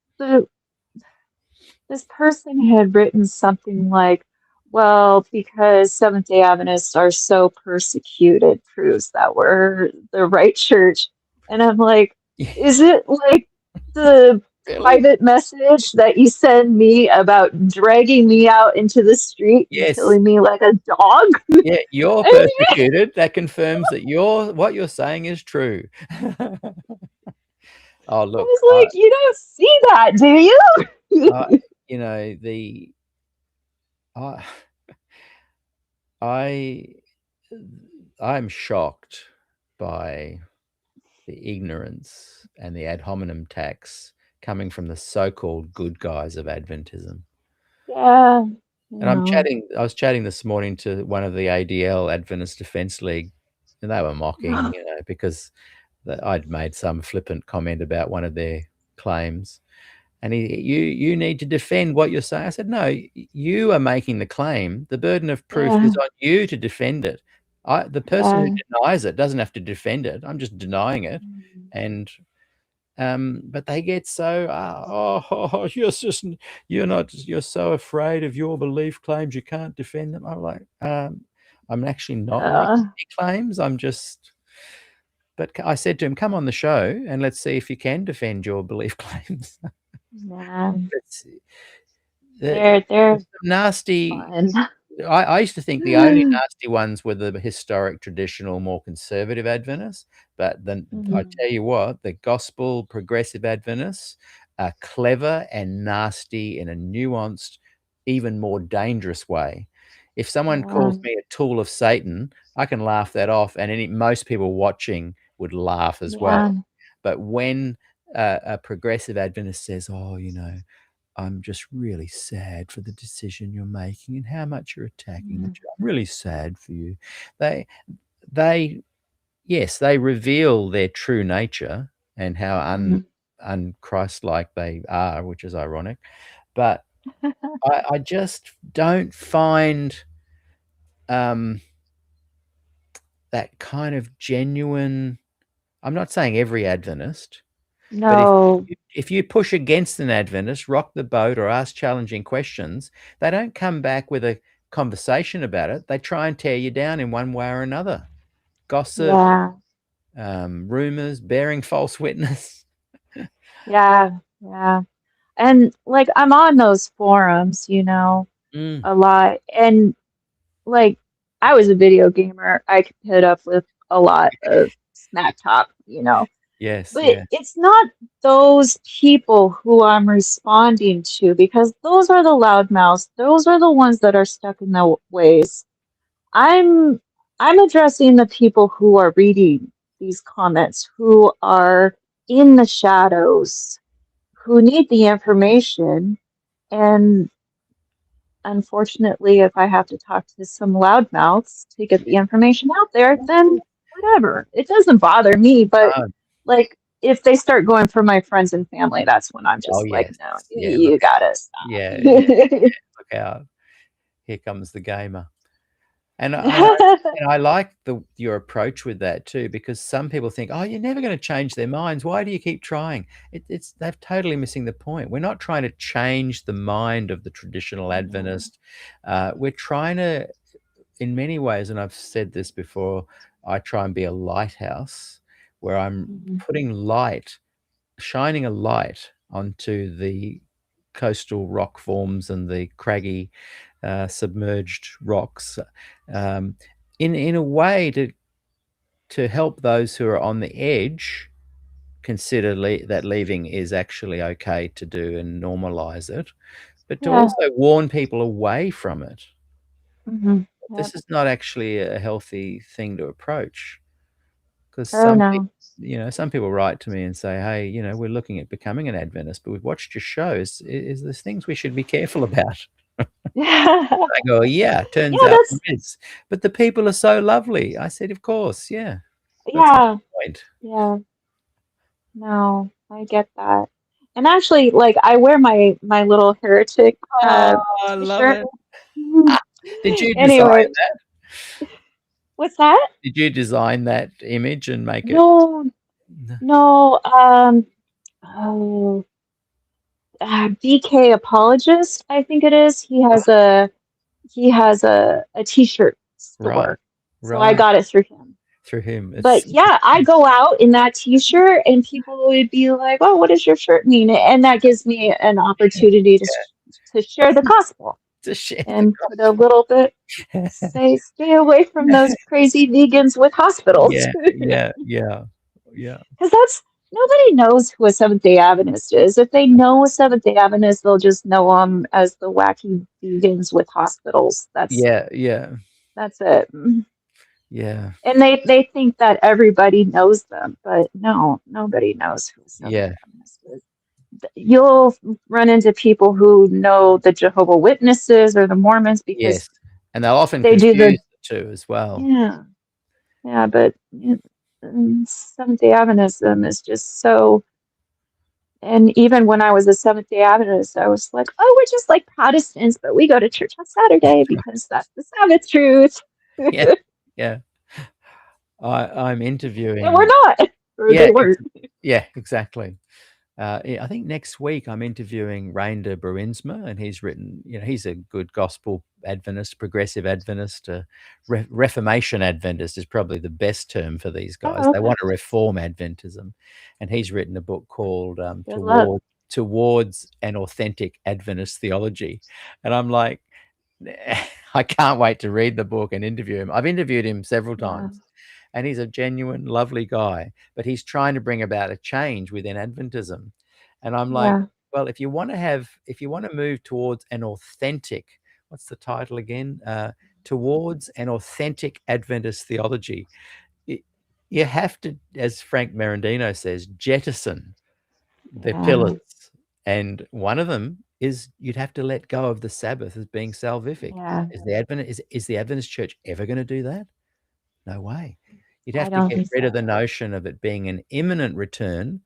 D: person had written something like, well, because Seventh-day Adventists are so persecuted proves that we're the right church. And I'm like, is it like the private message that you send me about dragging me out into the street and killing me like a dog?
C: Yeah, you're persecuted. That confirms that what you're saying is true. Oh, look.
D: I was like, you don't see that, do you?
C: You know, I'm shocked by the ignorance and the ad hominem attacks coming from the so-called good guys of Adventism.
D: Yeah.
C: And I was chatting this morning to one of the ADL, Adventist Defense League, and they were mocking, you know, because I'd made some flippant comment about one of their claims. And you need to defend what you're saying. I said, no, you are making the claim. The burden of proof is on you to defend it. The person who denies it doesn't have to defend it. I'm just denying it. And but they get so you're so afraid of your belief claims you can't defend them. I'm like, I'm actually not making any claims. I'm just But I said to him, come on the show and let's see if you can defend your belief claims.
D: Yeah,
C: It's, the
D: they're
C: nasty.
D: fun.
C: I used to think the only nasty ones were the historic, traditional, more conservative Adventists. But then I
D: Mhm.
C: tell you what, the gospel progressive Adventists are clever and nasty in a nuanced, even more dangerous way. If someone
D: Yeah,
C: calls me a tool of Satan, I can laugh that off, and most people watching would laugh as well.
D: yeah,
C: But when a progressive Adventist says, "Oh, I'm just really sad for the decision you're making and how much you're attacking the
D: mhm,
C: church. I'm really sad for you." They yes, they reveal their true nature and how
D: mhm.
C: unchrist-like they are, which is ironic. But I just don't find that kind of genuine. I'm not saying every Adventist, but
D: No,
C: if you push against an Adventist, rock the boat, or ask challenging questions, they don't come back with a conversation about it. They try and tear you down in one way or another. Gossip,
D: yeah,
C: rumors, bearing false witness.
D: yeah, yeah. And like I'm on those forums, you know,
C: Mm,
D: a lot. And like I was a video gamer. I could put up with a lot of smack talk, you know.
C: yes,
D: But
C: yeah,
D: it's not those people who I'm responding to because those are the loudmouths. Those are the ones that are stuck in their ways. I'm I'm addressing the people who are reading these comments, who are in the shadows, who need the information. And unfortunately, if I have to talk to some loudmouths to get the information out there, then whatever. It doesn't bother me, but
C: oh,
D: like if they start going for my friends and family, that's when I'm
C: oh
D: just like,
C: yes,
D: no,
C: yeah. Look
D: you
C: out!
D: gotta
C: Yeah, yeah,
D: stop.
C: look out! Here comes the gamer. And I like your approach with that too, because some people think, "Oh, you're never going to change their minds. Why do you keep trying?" They're totally missing the point. We're not trying to change the mind of the traditional Adventist. We're trying to, in many ways, and I've said this before, I try and be a lighthouse where I'm
D: Mhm.
C: putting light, shining a light onto the coastal rock forms and the craggy submerged rocks, um, in a way to help those who are on the edge consider that leaving is actually okay to do and normalize it, but to
D: Yeah.
C: also warn people away from it.
D: Hmm. Yep.
C: This is not actually a healthy thing to approach, because
D: Oh no.
C: some people write to me and say, "Hey, we're looking at becoming an Adventist, but we've watched your shows. Is there's things we should be careful about?"
D: Yeah,
C: I go, "Yeah, turns out
D: that's
C: there is, but the people are so lovely." I said, "Of course, yeah, that's my
D: yeah,
C: point."
D: yeah. No, I get that. And actually, like I wear my little heretic
C: Oh, I love
D: t-shirt.
C: it. Did you design
D: Anyway,
C: that?
D: what's that?
C: Did you design that image and make it?
D: No,
C: No.
D: no. Oh, BK Apologist, I think it is. He has a t-shirt
C: Right,
D: store, so I
C: right.
D: got it through him.
C: Through him.
D: But yeah, I go out in that t-shirt, and people would be like, "Oh, what does your shirt mean?" And that gives me an opportunity to share the gospel
C: To share the
D: and put a
C: gospel.
D: little bit say, "Stay away from those crazy vegans with hospitals,"
C: Yeah, yeah, yeah, yeah.
D: because that's nobody knows who a Seventh Day Adventist is. If they know a Seventh Day Adventist, they'll just know them as the wacky vegans with hospitals.
C: Yeah, yeah,
D: That's it.
C: yeah,
D: And they think that everybody knows them, but no, nobody knows who a Seventh
C: yeah.
D: Day Adventist is. You'll run into people who know the Jehovah Witnesses or the Mormons because
C: Yes, and they'll often
D: they do
C: confuse
D: the
C: the two as well.
D: yeah, yeah, but Seventh Day Adventism is just so. And even when I was a Seventh Day Adventist, I was like, oh, we're just like Protestants, but we go to church on Saturday because that's the Sabbath truth.
C: Yeah,
D: And
C: yeah. I'm
D: we're
C: interviewing.
D: not, or
C: Yeah,
D: they weren't.
C: yeah, exactly. I think next week I'm interviewing Reinder Bruinsma, and he's written, he's a good gospel Adventist, progressive Adventist, Reformation Adventist is probably the best term for these guys.
D: Oh,
C: They
D: okay.
C: want to reform Adventism. And he's written a book called
D: Good luck.
C: Towards an Authentic Adventist Theology. And I'm like, I can't wait to read the book and interview him. I've interviewed him several
D: Yeah.
C: times. And he's a genuine, lovely guy, but he's trying to bring about a change within Adventism. And I'm like,
D: Yeah.
C: well, if you want to move towards an authentic, what's the title again? Towards an authentic Adventist theology, you have to, as Frank Merendino says, jettison the
D: Yeah.
C: pillars. And one of them is you'd have to let go of the Sabbath as being salvific.
D: Yeah.
C: Is the Adventist church ever going to do that? No way. You'd
D: I
C: have to
D: don't
C: get
D: think
C: rid of
D: so.
C: the notion of it being an imminent return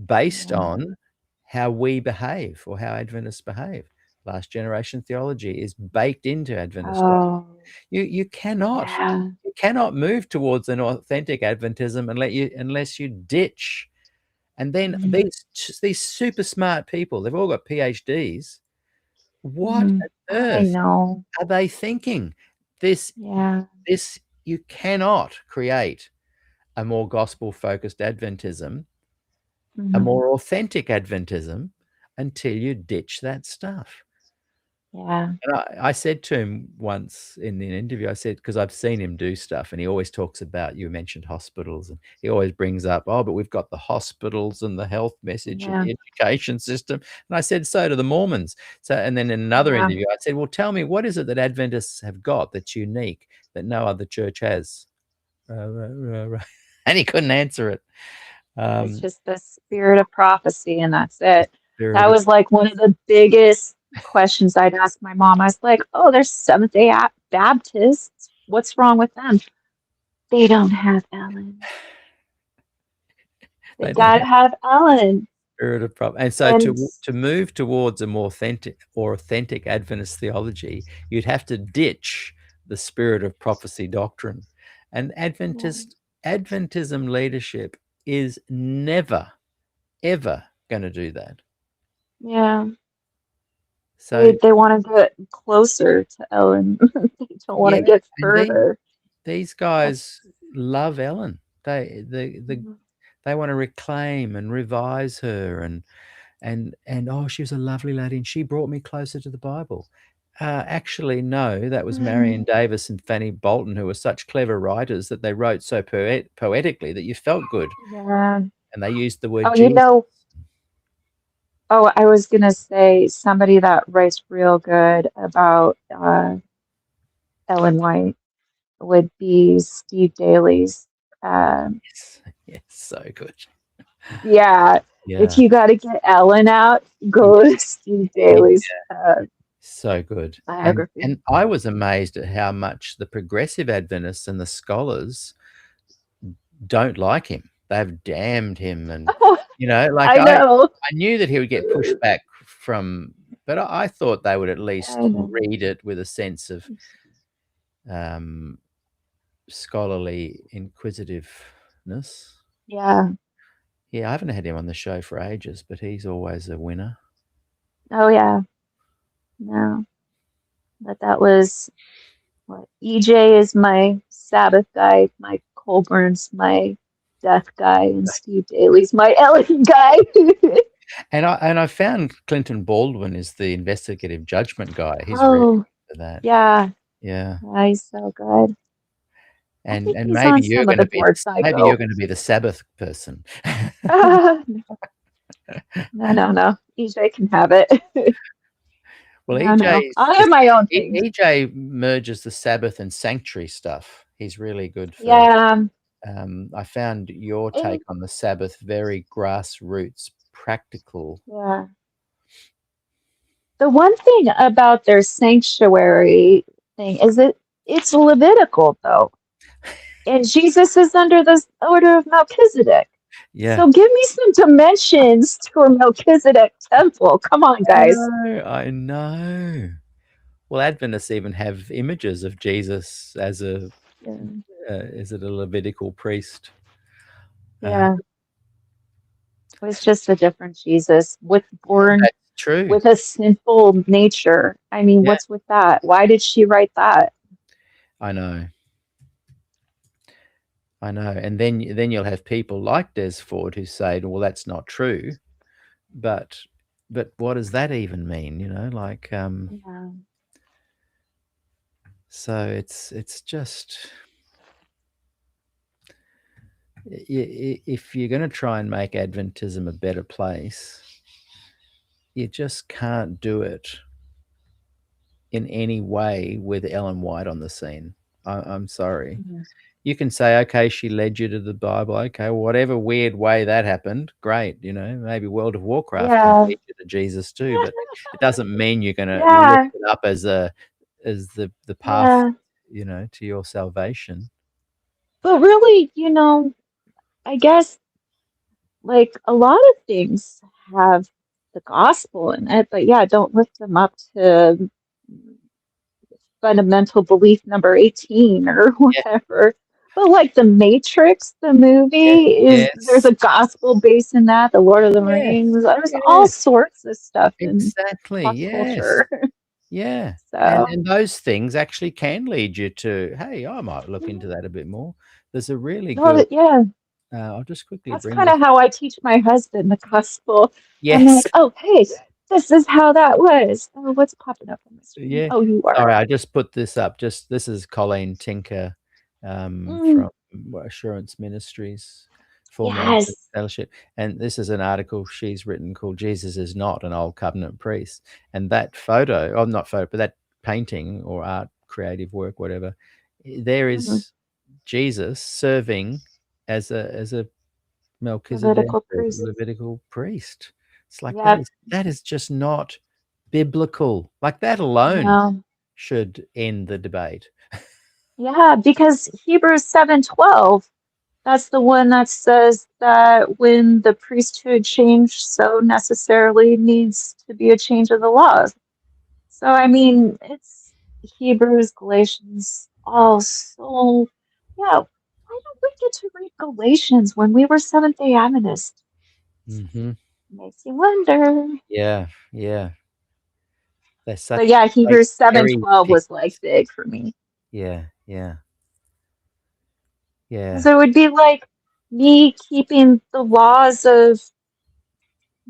C: based
D: Yeah.
C: on how we behave or how Adventists behave. Last generation theology is baked into Adventist doctrine.
D: Oh,
C: You cannot
D: yeah.
C: move towards an authentic Adventism unless you ditch. And then
D: Mhm.
C: these super smart people, they've all got PhDs. What
D: Mhm.
C: on
D: I
C: earth
D: know.
C: are they thinking?
D: Yeah.
C: You cannot create a more gospel-focused Adventism, a
D: Mhm.
C: more authentic Adventism, until you ditch that stuff.
D: Yeah.
C: And I said to him once in an interview, I said, because I've seen him do stuff, and he always talks about, you mentioned hospitals, and he always brings up, oh, but we've got the hospitals and the health message and
D: Yeah.
C: the education system. And I said, so do the Mormons. And then in another
D: Yeah.
C: interview, I said, well, tell me, what is it that Adventists have got that's unique that no other church has? And he couldn't answer it.
D: It's just the spirit of prophecy, and that's it.
C: Spirit
D: That
C: of
D: was like one of the biggest questions I'd ask my mom. I was like, oh, there's Seventh-day Baptists. What's wrong with them? They don't have Ellen. They
C: they don't
D: gotta have Ellen.
C: spirit of prophecy. And so
D: And
C: to move towards a more authentic Adventist theology, you'd have to ditch the spirit of prophecy doctrine. And Adventism leadership is never, ever going to do that.
D: yeah,
C: So
D: they want to get closer to Ellen. They don't want to
C: yeah,
D: get
C: and
D: further.
C: these
D: That's
C: guys love Ellen. They
D: mhm.
C: want to reclaim and revise her and oh, she was a lovely lady and she brought me closer to the Bible. Actually, no, that was Marion Davis and Fanny Bolton, who were such clever writers that they wrote so poetically that you felt good.
D: Yeah.
C: And they used the word
D: Oh, you
C: Jesus.
D: know, oh, I was gonna say somebody that writes real good about Ellen White would be Steve Daly's. Um,
C: Yes, yes, so good.
D: yeah, if
C: Yeah,
D: you got to get Ellen out,
C: yeah,
D: go to Steve
C: yeah,
D: Daly's
C: so good.
D: biography.
C: And I was amazed at how much the progressive Adventists and the scholars don't like him. They've damned him, and
D: Oh,
C: like
D: I know.
C: I knew that he would get pushback from, but I thought they would at least
D: I know.
C: read it with a sense of um, scholarly inquisitiveness.
D: Yeah.
C: Yeah, I haven't had him on the show for ages, but he's always a winner.
D: Oh, yeah. No. But that was what EJ is my Sabbath guy, Mike Colburn's my Death guy, and Steve Daly's my Ellen guy.
C: And I found Clinton Baldwin is the investigative judgment guy. He's really
D: Oh,
C: good for that.
D: yeah.
C: Yeah.
D: Yeah, he's so good. I
C: And
D: think
C: and
D: he's
C: maybe
D: on
C: you're
D: some of
C: going
D: the
C: to be
D: boards I
C: maybe you're
D: go.
C: going to be the Sabbath person.
D: No, no. EJ can have it.
C: Well,
D: No. I have my own thing.
C: EJ merges the Sabbath and sanctuary stuff. He's really good for.
D: Yeah.
C: I found your take on the Sabbath very grassroots, practical.
D: Yeah. The one thing about their sanctuary thing is it's Levitical though. And Jesus is under the order of Melchizedek.
C: Yeah.
D: So give me some dimensions to a Melchizedek temple. Come on, guys.
C: I know. Well, Adventists even have images of Jesus as a is it a Levitical priest?
D: Yeah. It was just a different Jesus born
C: That's true.
D: with a sinful nature. I mean,
C: Yeah,
D: what's with that? Why did she write that?
C: I know. I know. And then you'll have people like Des Ford who say, well, that's not true. But what does that even mean? Like,
D: Yeah.
C: so it's just, if you're going to try and make Adventism a better place, you just can't do it in any way with Ellen White on the scene. I'm sorry.
D: Mhm.
C: You can say, okay, she led you to the Bible. Okay, whatever weird way that happened, great. Maybe World of Warcraft can
D: Yeah.
C: lead you to Jesus too, but it doesn't mean you're going to lift
D: Yeah.
C: it up as the path,
D: Yeah.
C: to your salvation.
D: But really, I guess like a lot of things have the gospel in it, but yeah, don't lift them up to fundamental belief number 18 or
C: Yeah.
D: whatever. But like the Matrix, the movie, there's
C: Yes.
D: a gospel base in that, the Lord of the
C: Yes.
D: Rings, there's all
C: Yes.
D: sorts of stuff in
C: Exactly.
D: pop
C: Yes.
D: culture.
C: Yeah. And
D: So
C: those things actually can lead you to, hey, I might look into that a bit more. There's a really
D: no,
C: good,
D: yeah,
C: I'll just quickly
D: that's
C: bring
D: kind of
C: this.
D: how I teach my husband the gospel. I'm
C: Yes.
D: like, oh, hey, this is how that was. Oh, what's popping up on the screen?
C: Yeah.
D: Oh, you are.
C: Sorry, I just put this up. This is Colleen Tinker,
D: Mm,
C: from Assurance Ministries, former Adventist
D: yes.
C: Fellowship, and this is an article she's written called "Jesus is not an Old Covenant Priest." And that photo, or not photo, but that painting or art, creative work, whatever, there
D: Mhm.
C: is Jesus serving as a Melchizedek
D: Levitical
C: or
D: priest.
C: Levitical priest. It's like
D: Yep.
C: that is just not biblical. Like that alone
D: No.
C: should end the debate.
D: Yeah, because Hebrews 7:12, that's the one that says that when the priesthood changed, so necessarily needs to be a change of the laws. So I mean, it's Hebrews, Galatians, all so yeah. Why don't we get to read Galatians when we were Seventh-day Adventists?
C: Hmm.
D: Makes you wonder.
C: Yeah, yeah. They're
D: But
C: such
D: yeah,
C: great
D: Hebrews
C: cherry
D: 7:12
C: pick.
D: was like big for me.
C: Yeah, yeah, yeah,
D: Because it would be like me keeping the laws of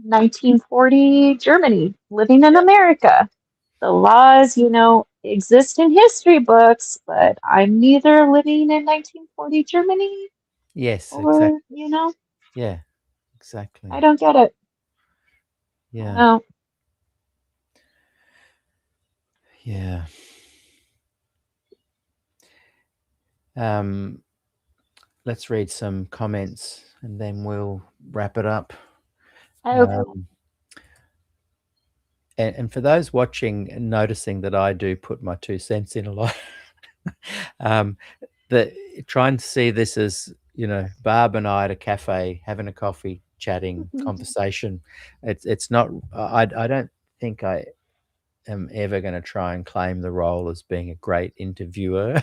D: 1940 Germany, living in
C: yeah.
D: America. The laws, exist in history books, but I'm neither living in 1940 Germany
C: Yes,
D: or,
C: exactly. Yeah,
D: I
C: exactly.
D: don't get it. I
C: Yeah,
D: don't.
C: yeah. Um, let's read some comments and then we'll wrap it up.
D: Okay.
C: Um, and for those watching and noticing that I do put my 2 cents in a lot, um, that trying to see this as, Barb and I at a cafe having a coffee, chatting, conversation. It's not. I don't think I am ever going to try and claim the role as being a great interviewer.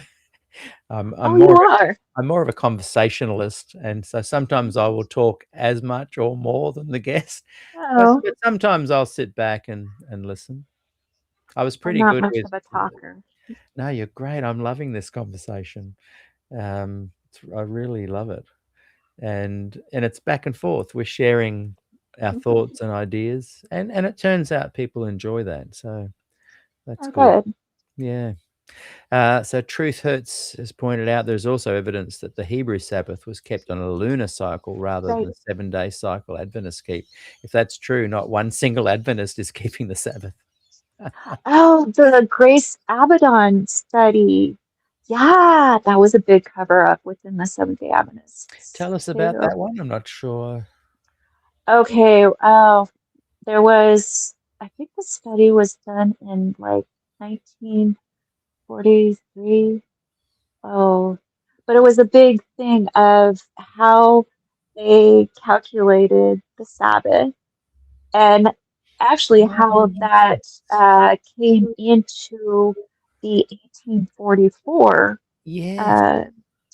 C: I'm
D: Oh,
C: more
D: you
C: of a
D: are.
C: I'm more of a conversationalist, and so sometimes I will talk as much or more than the guest, but
D: Oh,
C: sometimes I'll sit back and listen. I was
D: I'm
C: pretty
D: not
C: good
D: much
C: with.
D: of a talker.
C: No, you're great. I'm loving this conversation. I really love it, and it's back and forth. We're sharing our thoughts and ideas, and it turns out people enjoy that. So that's
D: Oh,
C: good.
D: good.
C: Yeah. So Truth Hurts has pointed out there's also evidence that the Hebrew Sabbath was kept on a lunar cycle rather than
D: Right.
C: the 7-day cycle Adventists keep. If that's true, not one single Adventist is keeping the Sabbath.
D: Oh, the Grace Abaddon study. Yeah, that was a big cover up within the Seventh-day Adventists
C: Tell us about
D: too.
C: that one. I'm not sure.
D: Okay, oh, there was, I think the study was done in like 1943. Oh, but it was a big thing of how they calculated the Sabbath and actually how
C: Oh,
D: that came into the 1844
C: yes,
D: uh,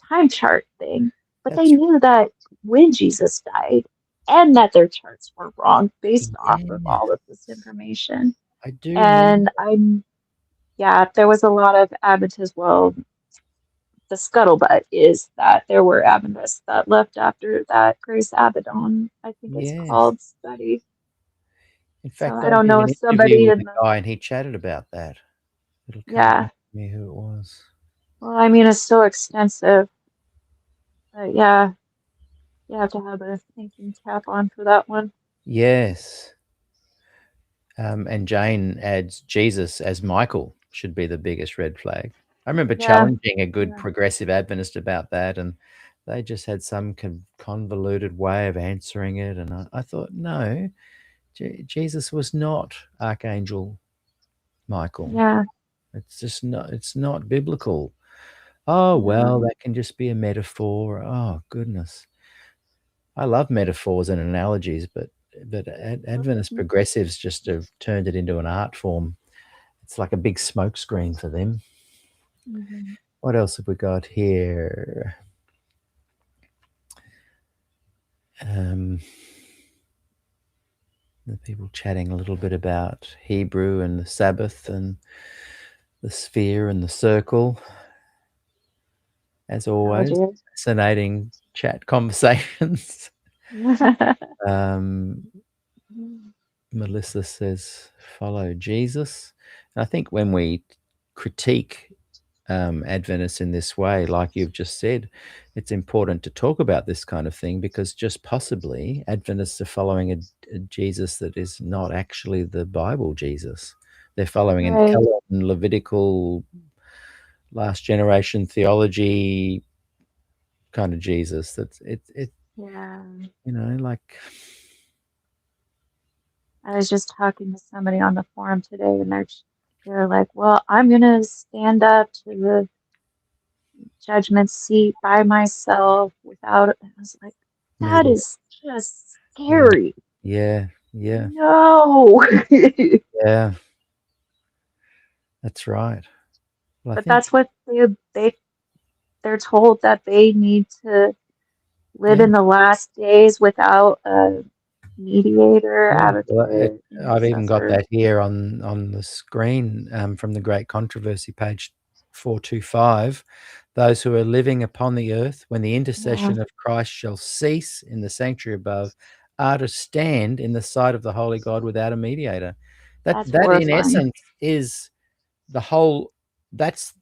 D: time chart thing. But they
C: that's
D: knew that when Jesus died. and that their charts were wrong based off of
C: Yeah,
D: all of this information.
C: I do remember.
D: And there was a lot of Adventists. Well, the scuttlebutt is that there were Adventists that left after that Grace Abaddon, I think it's
C: Yes.
D: called, study.
C: In
D: So
C: fact,
D: I
C: I
D: don't
C: did
D: know
C: an
D: if
C: interview
D: somebody
C: with
D: in
C: a
D: the,
C: guy and he chatted about that. It'll come
D: yeah,
C: back to me who it was.
D: well, I mean, it's so extensive, but yeah, you have to have a thinking cap on for that one.
C: Yes. And Jane adds Jesus as Michael should be the biggest red flag. I remember
D: Yeah,
C: challenging a good
D: yeah,
C: progressive Adventist about that, and they just had some convoluted way of answering it. And I thought, no, Jesus was not Archangel Michael.
D: yeah,
C: It's just not. It's not biblical. Oh well,
D: no,
C: that can just be a metaphor. Oh goodness, I love metaphors and analogies, but Adventist progressives just have turned it into an art form. It's like a big smoke screen for them.
D: mhm.
C: What else have we got here? The people chatting a little bit about Hebrew and the Sabbath and the sphere and the circle. As
D: Oh
C: always,
D: dear.
C: fascinating chat conversations. Melissa says, follow Jesus. And I think when we critique Adventists in this way, like you've just said, it's important to talk about this kind of thing because just possibly Adventists are following a Jesus that is not actually the Bible Jesus. They're following an
D: Right.
C: Ellen Levitical last generation theology kind of Jesus. That's it.
D: Yeah.
C: Like
D: I was just talking to somebody on the forum today, and they're like, "Well, I'm gonna stand up to the judgment seat by myself without." I was like,
C: me
D: "That
C: too.
D: is just
C: Yeah,
D: scary."
C: yeah, yeah,
D: No.
C: yeah. That's right. Well, I
D: But
C: think
D: that's what they're told, that they need to live
C: yeah.
D: in the last days without a mediator,
C: Yeah, well,
D: advocate,
C: I've even got
D: intercessor.
C: that here on the screen from the Great Controversy, page 425. Those who are living upon the earth, when the
D: Yeah,
C: intercession of Christ shall cease in the sanctuary above, are to stand in the sight of the holy God without a mediator.
D: that's
C: That in
D: horrifying.
C: essence is the whole. That's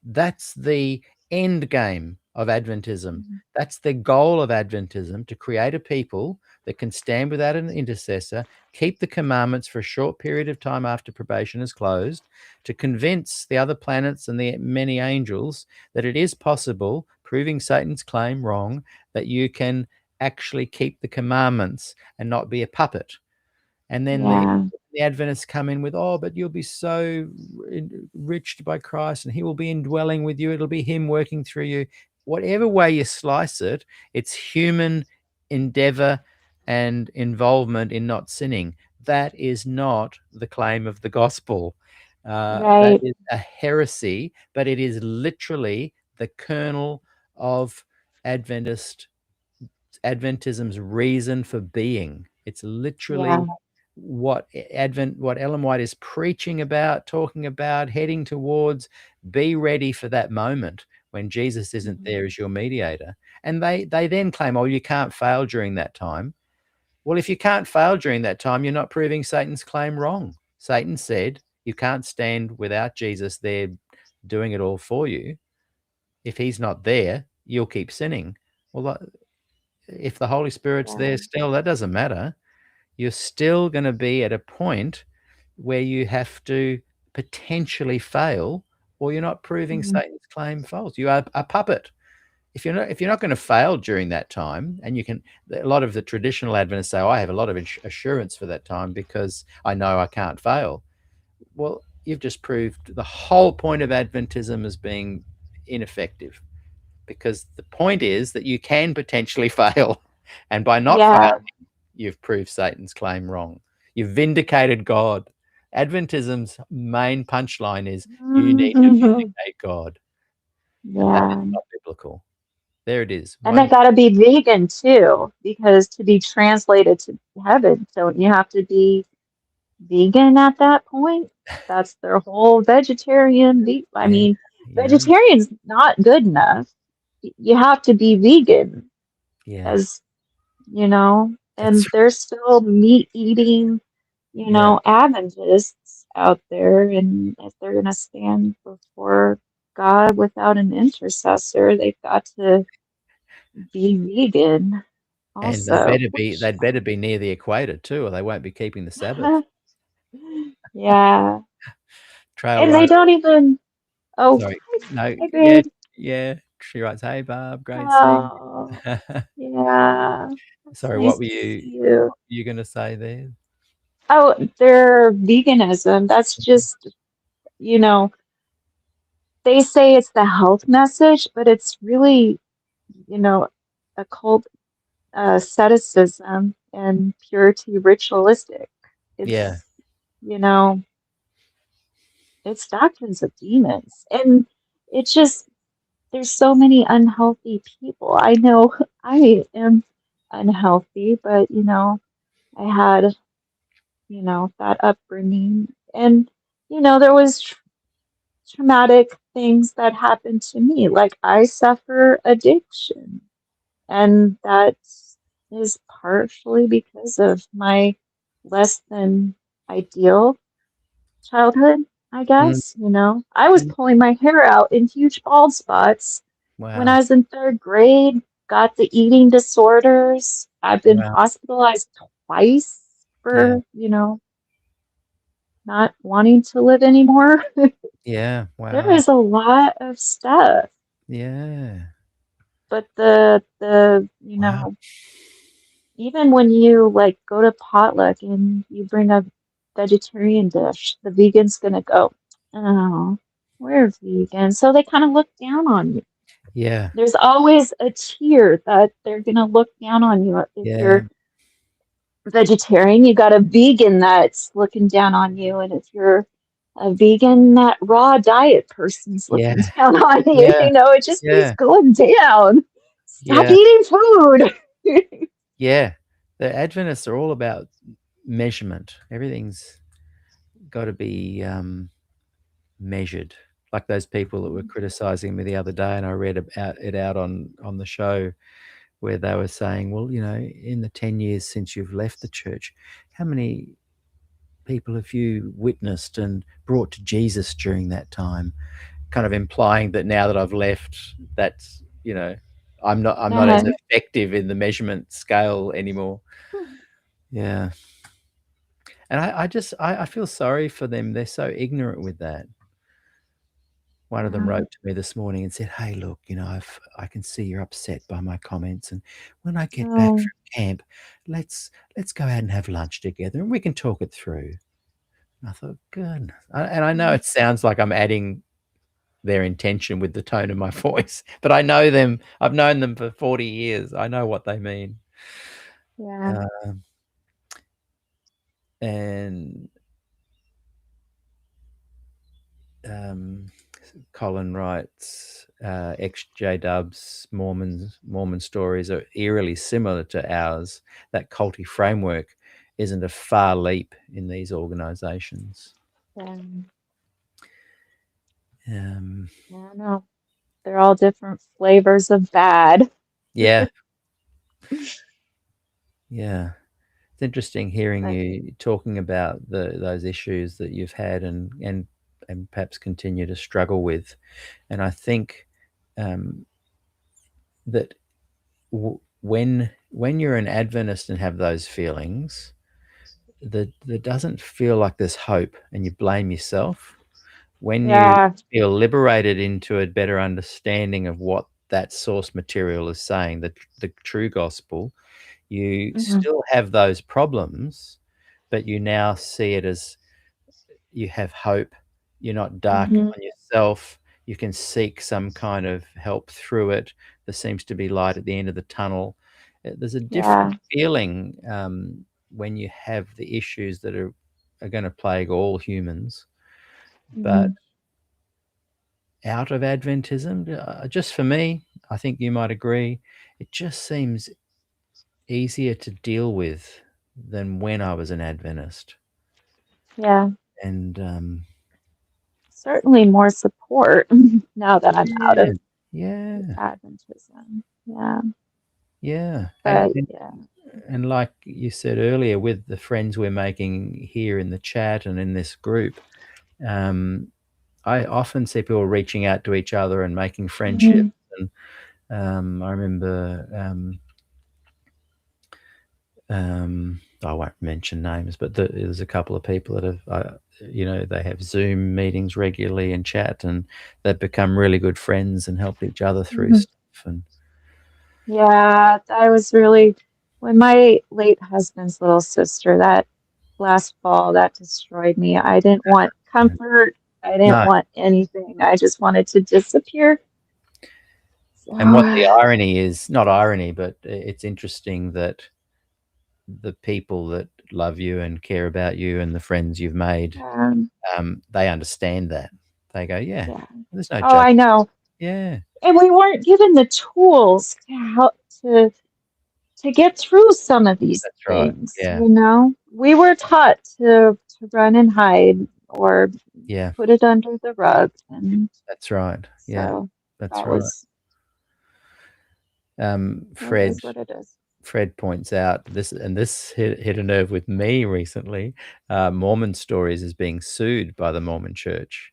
C: the end game of Adventism.
D: Mhm.
C: That's the goal of Adventism, to create a people that can stand without an intercessor, keep the commandments for a short period of time after probation is closed, to convince the other planets and the many angels that it is possible, proving Satan's claim wrong, that you can actually keep the commandments and not be a puppet. And then
D: Yeah,
C: the Adventists come in with, oh, but you'll be so enriched by Christ and he will be indwelling with you. It'll be him working through you. Whatever way you slice it, it's human endeavor and involvement in not sinning. That is not the claim of the gospel. That
D: right.
C: is a heresy, but it is literally the kernel of Adventism's reason for being. It's literally
D: Yeah.
C: what Ellen White is preaching about, talking about, heading towards. Be ready for that moment when Jesus isn't
D: Mhm.
C: there as your mediator. And they then claim, oh, you can't fail during that time. Well, if you can't fail during that time, you're not proving Satan's claim wrong. Satan said you can't stand without Jesus there doing it all for you. If he's not there, you'll keep sinning. Well, if the Holy Spirit's
D: Yeah.
C: there still, that doesn't matter. You're still going to be at a point where you have to potentially fail, or you're not proving
D: Mhm.
C: Satan's claim false. You are a puppet. If you're not going to fail during that time, and you can, a lot of the traditional Adventists say, oh, I have a lot of assurance for that time because I know I can't fail. Well, you've just proved the whole point of Adventism as being ineffective, because the point is that you can potentially fail, and by not failing,
D: Yeah.
C: you've proved Satan's claim wrong. You've vindicated God. Adventism's main punchline is you need to vindicate God, and that is
D: Yeah.
C: not biblical. There it is.
D: And they got to be vegan too, because to be translated to heaven, don't you have to be vegan at that point? That's their whole vegetarian. I
C: Yeah,
D: mean,
C: yeah,
D: vegetarian's not good enough. You have to be vegan,
C: yeah.
D: as you know,
C: That's
D: and there's still meat eating,
C: yeah,
D: Adventists out there, and if they're going to stand before God without an intercessor, they've got to be vegan
C: and
D: also, which,
C: they'd better be near the equator too, or they won't be keeping the Sabbath.
D: yeah,
C: Trail
D: and they
C: runner.
D: don't even, oh,
C: Sorry. No,
D: hi,
C: yeah,
D: Greg.
C: yeah. She writes, "Hey, Barb, great seeing
D: Oh,
C: you."
D: yeah, it's
C: Sorry,
D: nice
C: what were
D: to see
C: what
D: you.
C: were you gonna say there?
D: Oh, their veganism, that's just, you know, they say it's the health message, but it's really, a cult asceticism and purity ritualistic.
C: Yeah.
D: It's, you know, it's doctrines of demons. And it just, there's so many unhealthy people. I know I am unhealthy, but, I had, that upbringing. And, there was traumatic things that happened to me. Like I suffer addiction. And that is partially because of my less than ideal childhood, I
C: Mm,
D: guess. I was
C: mm.
D: pulling my hair out in huge bald spots when I
C: Wow.
D: was in third grade, got the eating disorders. I've been
C: Wow.
D: hospitalized twice
C: Yeah.
D: for, not wanting to live anymore.
C: Yeah.
D: There
C: Wow.
D: is a lot of stuff.
C: Yeah.
D: But the
C: Wow.
D: even when you like go to potluck and you bring a vegetarian dish, the vegan's gonna go, oh, we're vegan. So they kind of look down on you.
C: Yeah.
D: There's always a tier that they're gonna look down on you. If
C: Yeah.
D: you're vegetarian, you got a vegan that's looking down on you. And if you're a vegan, that raw diet person's
C: Yeah.
D: looking down on you.
C: Yeah.
D: It just keeps
C: Yeah.
D: going down. Stop
C: Yeah.
D: eating food.
C: Yeah. The Adventists are all about measurement. Everything's got to be measured. Like those people that were criticizing me the other day, and I read about it out on the show where they were saying, well, in the 10 years since you've left the church, how many people have you witnessed and brought to Jesus during that time? Kind of implying that now that I've left, that's, I'm not as
D: Uh-huh.
C: effective in the measurement scale anymore. Yeah. And I feel sorry for them. They're so ignorant with that. One of them
D: Yeah.
C: wrote to me this morning and said, "Hey, look, I can see you're upset by my comments, and when I get back
D: Oh,
C: from camp, let's go out and have lunch together, and we can talk it through." And I thought, "Good." And I know it sounds like I'm adding their intention with the tone of my voice, but I know them. I've known them for 40 years. I know what they mean.
D: yeah.
C: Uh, and um, Colin writes, XJ Dub's Mormon stories are eerily similar to ours. That culty framework isn't a far leap in these organizations.
D: Um,
C: Um,
D: I don't know. They're all different flavors of bad.
C: yeah, yeah. It's interesting hearing
D: But
C: you talking about those issues that you've had and perhaps continue to struggle with. And I think um, that when you're an Adventist and have those feelings, there doesn't feel like there's hope, and you blame yourself. When you
D: yeah.
C: feel liberated into a better understanding of what that source material is saying, the true gospel, you
D: Hmm.
C: still have those problems, but you now see it as you have hope. You're not dark
D: Hmm.
C: on yourself. You can seek some kind of help through it. There seems to be light at the end of the tunnel. There's a
D: Yeah.
C: different feeling when you have the issues that are going to plague all humans. But
D: Hmm.
C: out of Adventism. Just for me, I think you might agree, it just seems easier to deal with than when I was an Adventist.
D: Yeah.
C: And
D: Certainly more support now that I'm out of
C: yeah,
D: Adventism. Yeah.
C: yeah.
D: But yeah.
C: And like you said earlier, with the friends we're making here in the chat and in this group, I often see people reaching out to each other and making friendships.
D: Mhm.
C: And I remember, I won't mention names, but there's a couple of people that have, they have Zoom meetings regularly and chat, and they've become really good friends and help each other through
D: Mhm.
C: stuff. And
D: Yeah, I was really, when my late husband's little sister, that last fall, that destroyed me. I didn't want comfort. I didn't
C: no,
D: want anything. I just wanted to disappear. So,
C: and what the irony is, not irony, but it's interesting that the people that love you and care about you and the friends you've made, they understand that. They go, yeah,
D: yeah.
C: there's no
D: Oh, I
C: judgment.
D: know.
C: Yeah,
D: And we weren't given the tools to help to get through some of these
C: that's right.
D: things,
C: Yeah,
D: you know. We were taught to run and hide or
C: yeah,
D: put it under the rug, and
C: that's right. Yeah,
D: so
C: that's
D: that
C: right.
D: was it
C: Fred
D: is what it is.
C: Fred points out this, and this hit a nerve with me recently. Mormon Stories is being sued by the Mormon Church,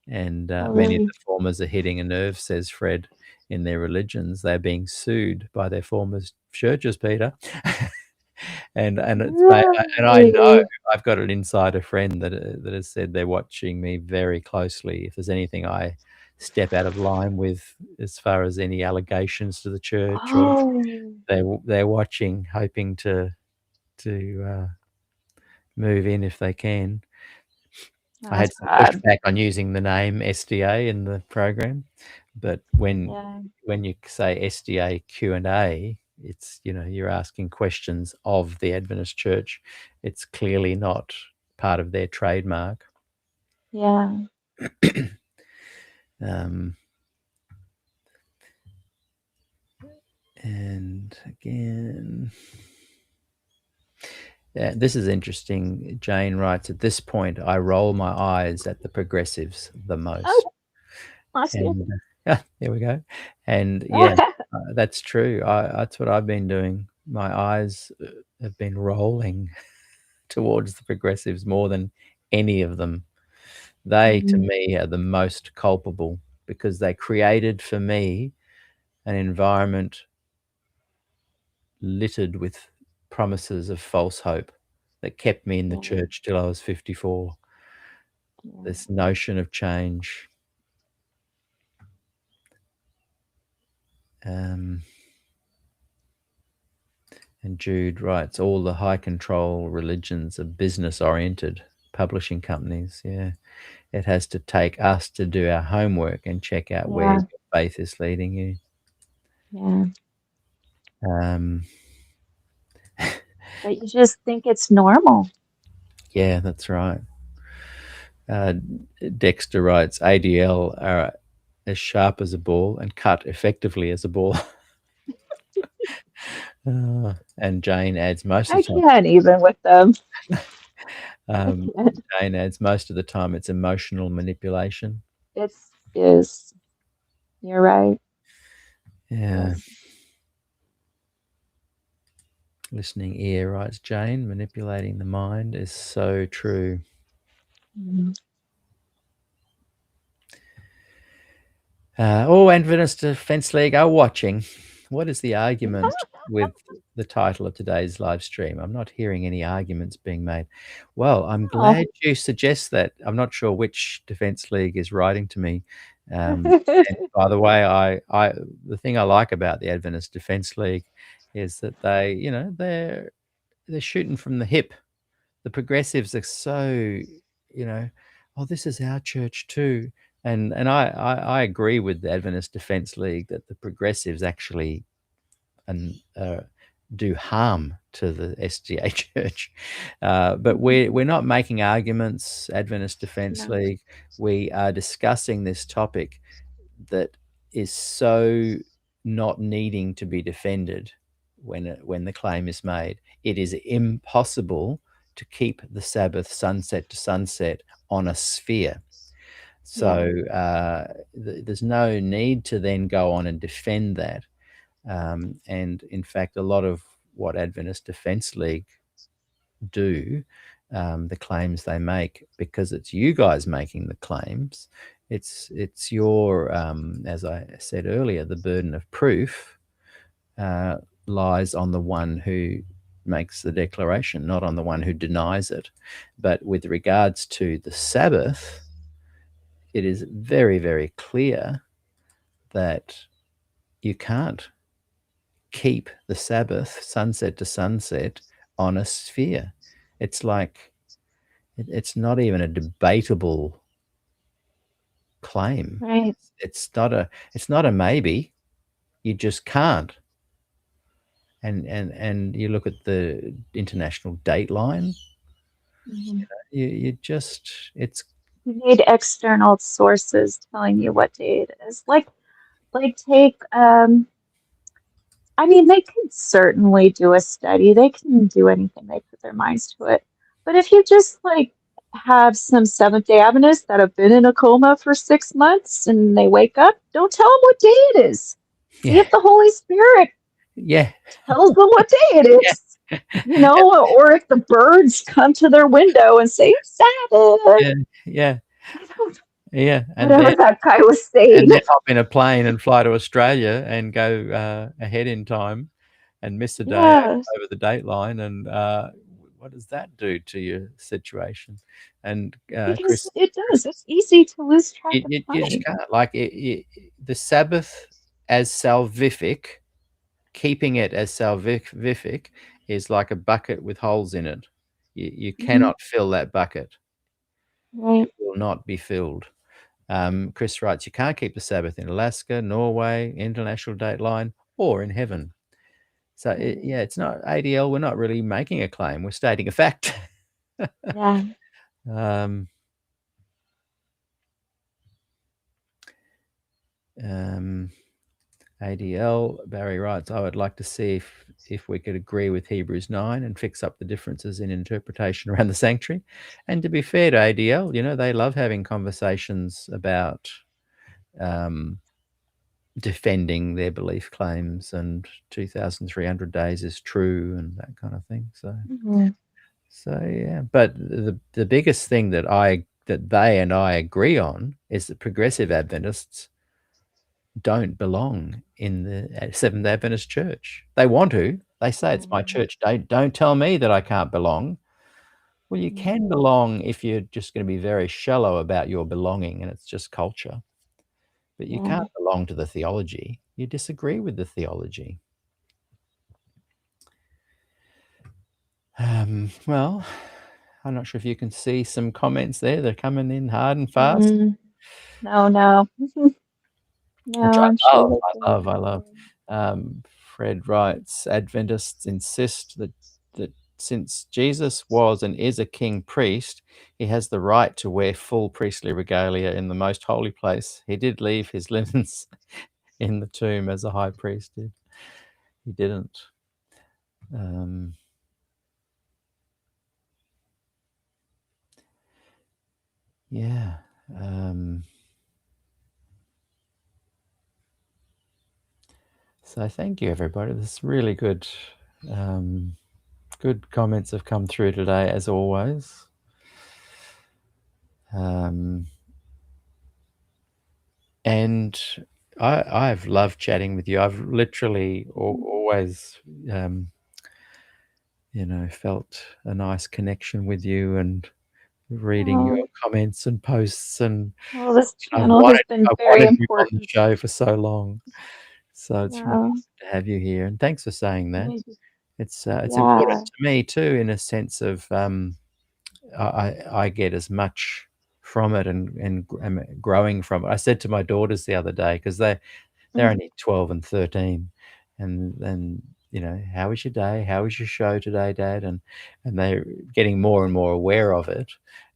C: and
D: Oh,
C: many of
D: really?
C: the formers are hitting a nerve, says Fred, in their religions. They're being sued by their former churches, Peter. and it's and I know
D: Really?
C: I've got an insider friend that has said they're watching me very closely. If there's anything I step out of line with as far as any allegations to the church, or
D: Oh,
C: they're watching, hoping to move in if they can. I had
D: that's
C: some
D: bad.
C: pushback on using the name SDA in the program, but when
D: Yeah,
C: you say SDA Q&A, it's, you're asking questions of the Adventist Church. It's clearly not part of their trademark.
D: yeah.
C: Um, and again, yeah, this is interesting. Jane writes, at this point, I roll my eyes at the progressives the most.
D: Oh, lost you.
C: And there we go. And yeah, that's true. That's what I've been doing. My eyes have been rolling towards the progressives more than any of them. They, to
D: Mhm.
C: me, are the most culpable because they created for me an environment littered with promises of false hope that kept me in the
D: Yeah,
C: church till I was 54.
D: yeah,
C: This notion of change. And Jude writes, all the high control religions are business oriented, publishing companies. Yeah. It has to take us to do our homework and check out where
D: yeah,
C: your faith is leading you.
D: yeah.
C: Um,
D: But you just think it's normal.
C: yeah, that's right. Dexter writes, ADL are as sharp as a ball and cut effectively as a ball. And Jane adds, most
D: I
C: of the time,
D: can't even with them. I
C: um,
D: can't.
C: Jane adds, most of the time it's emotional manipulation.
D: It's is. You're right.
C: Yeah.
D: Yes.
C: Listening ear, writes Jane, manipulating the mind is so true.
D: Mhm.
C: Adventist Defence League are watching. What is the argument with the title of today's live stream? I'm not hearing any arguments being made. Well, I'm
D: Oh.
C: glad you suggest that. I'm not sure which Defence League is writing to me. And by the way, the thing I like about the Adventist Defence League is that they're shooting from the hip. The progressives are so, oh, this is our church too. And I agree with the Adventist Defence League that the progressives actually do harm to the SDA Church. But we're not making arguments, Adventist Defense
D: No.
C: League. We are discussing this topic that is so not needing to be defended when the claim is made. It is impossible to keep the Sabbath sunset to sunset on a sphere. So there's no need to then go on and defend that. And in fact, a lot of what Adventist Defense League do, the claims they make, because it's you guys making the claims, it's your, as I said earlier, the burden of proof lies on the one who makes the declaration, not on the one who denies it. But with regards to the Sabbath, it is very, very clear that you can't keep the Sabbath sunset to sunset on a sphere. It's like, it's not even a debatable claim.
D: Right.
C: It's not a maybe. You just can't. And you look at the international dateline, you just, it's,
D: You need external sources telling you what day it is. Like take I mean, they could certainly do a study. They can do anything they put their minds to it. But if you just like have some Seventh-day Adventists that have been in a coma for 6 months and they wake up, don't tell them what day it is. See
C: yeah,
D: if the Holy Spirit
C: yeah,
D: tells them what day it is. You know, or if the birds come to their window and say Sabbath.
C: yeah, yeah. And
D: Whatever
C: then,
D: that guy was saying.
C: and then hop in a plane and fly to Australia and go ahead in time and miss a day
D: Yeah,
C: over the dateline. And what does that do to your situation? And
D: because
C: Chris,
D: it does. It's easy to lose track of
C: you just
D: time.
C: can't. Like the Sabbath as salvific, keeping it as salvific is like a bucket with holes in it. You cannot fill that bucket.
D: Right.
C: It will not be filled. Chris writes, you can't keep the Sabbath in Alaska, Norway, International Dateline, or in heaven. So, it's not ADL. We're not really making a claim. We're stating a fact.
D: Yeah.
C: ADL, Barry writes, I would like to see if we could agree with Hebrews 9 and fix up the differences in interpretation around the sanctuary. And to be fair to ADL, you know, they love having conversations about defending their belief claims, and 2,300 days is true and that kind of thing. So yeah, but the biggest thing that they and I agree on is that progressive Adventists don't belong in the Seventh Adventist Church. They want to. They say it's my church. Don't tell me that I can't belong. Well, you can belong if you're just going to be very shallow about your belonging and it's just culture. But you can't belong to the theology. You disagree with the theology. Well, I'm not sure if you can see some comments there. They're coming in hard and fast.
D: No. No,
C: Which
D: I'm sure
C: I love. Fred writes, Adventists insist that since Jesus was and is a king priest, he has the right to wear full priestly regalia in the most holy place. He did leave his linens in the tomb as a high priest did. He didn't. Yeah. So thank you, everybody. This is really good. Good comments have come through today, as always. And I've loved chatting with you. I've literally always, felt a nice connection with you and reading your comments and posts. And
D: Well, this
C: I've
D: channel has been very
C: wanted you on the
D: important.
C: show for so long. So it's really
D: Yeah.
C: good to have you here. And thanks for saying that. It's
D: Yeah.
C: important to me too, in a sense of I get as much from it and growing from it. I said to my daughters the other day, because they're only 12 and 13, and how was your day? How was your show today, Dad? And they're getting more and more aware of it.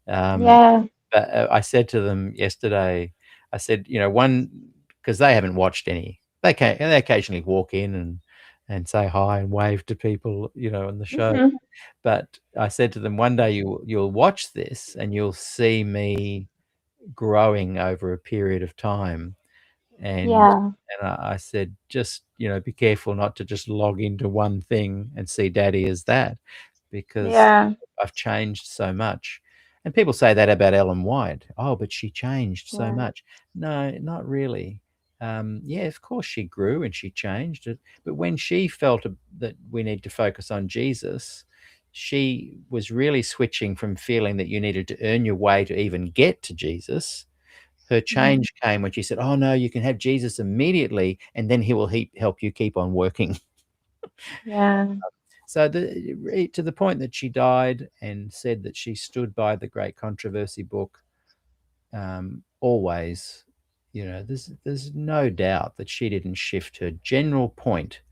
D: Yeah.
C: But I said to them yesterday, I said, because they haven't watched any. They occasionally walk in and say hi and wave to people, on the show.
D: Hmm.
C: But I said to them, one day you'll watch this and you'll see me growing over a period of time. And
D: Yeah.
C: I said, just, be careful not to just log into one thing and see Daddy as that, because
D: Yeah.
C: I've changed so much. And people say that about Ellen White. Oh, but she changed so
D: Yeah.
C: much. No, not really. Yeah, of course she grew and she changed it. But when she felt that we need to focus on Jesus, she was really switching from feeling that you needed to earn your way to even get to Jesus. Her
D: Hmm.
C: change came when she said, oh, no, you can have Jesus immediately, and then he will help you keep on working.
D: Yeah.
C: So to the point that she died and said that she stood by the Great Controversy book, always, there's no doubt that she didn't shift her general point,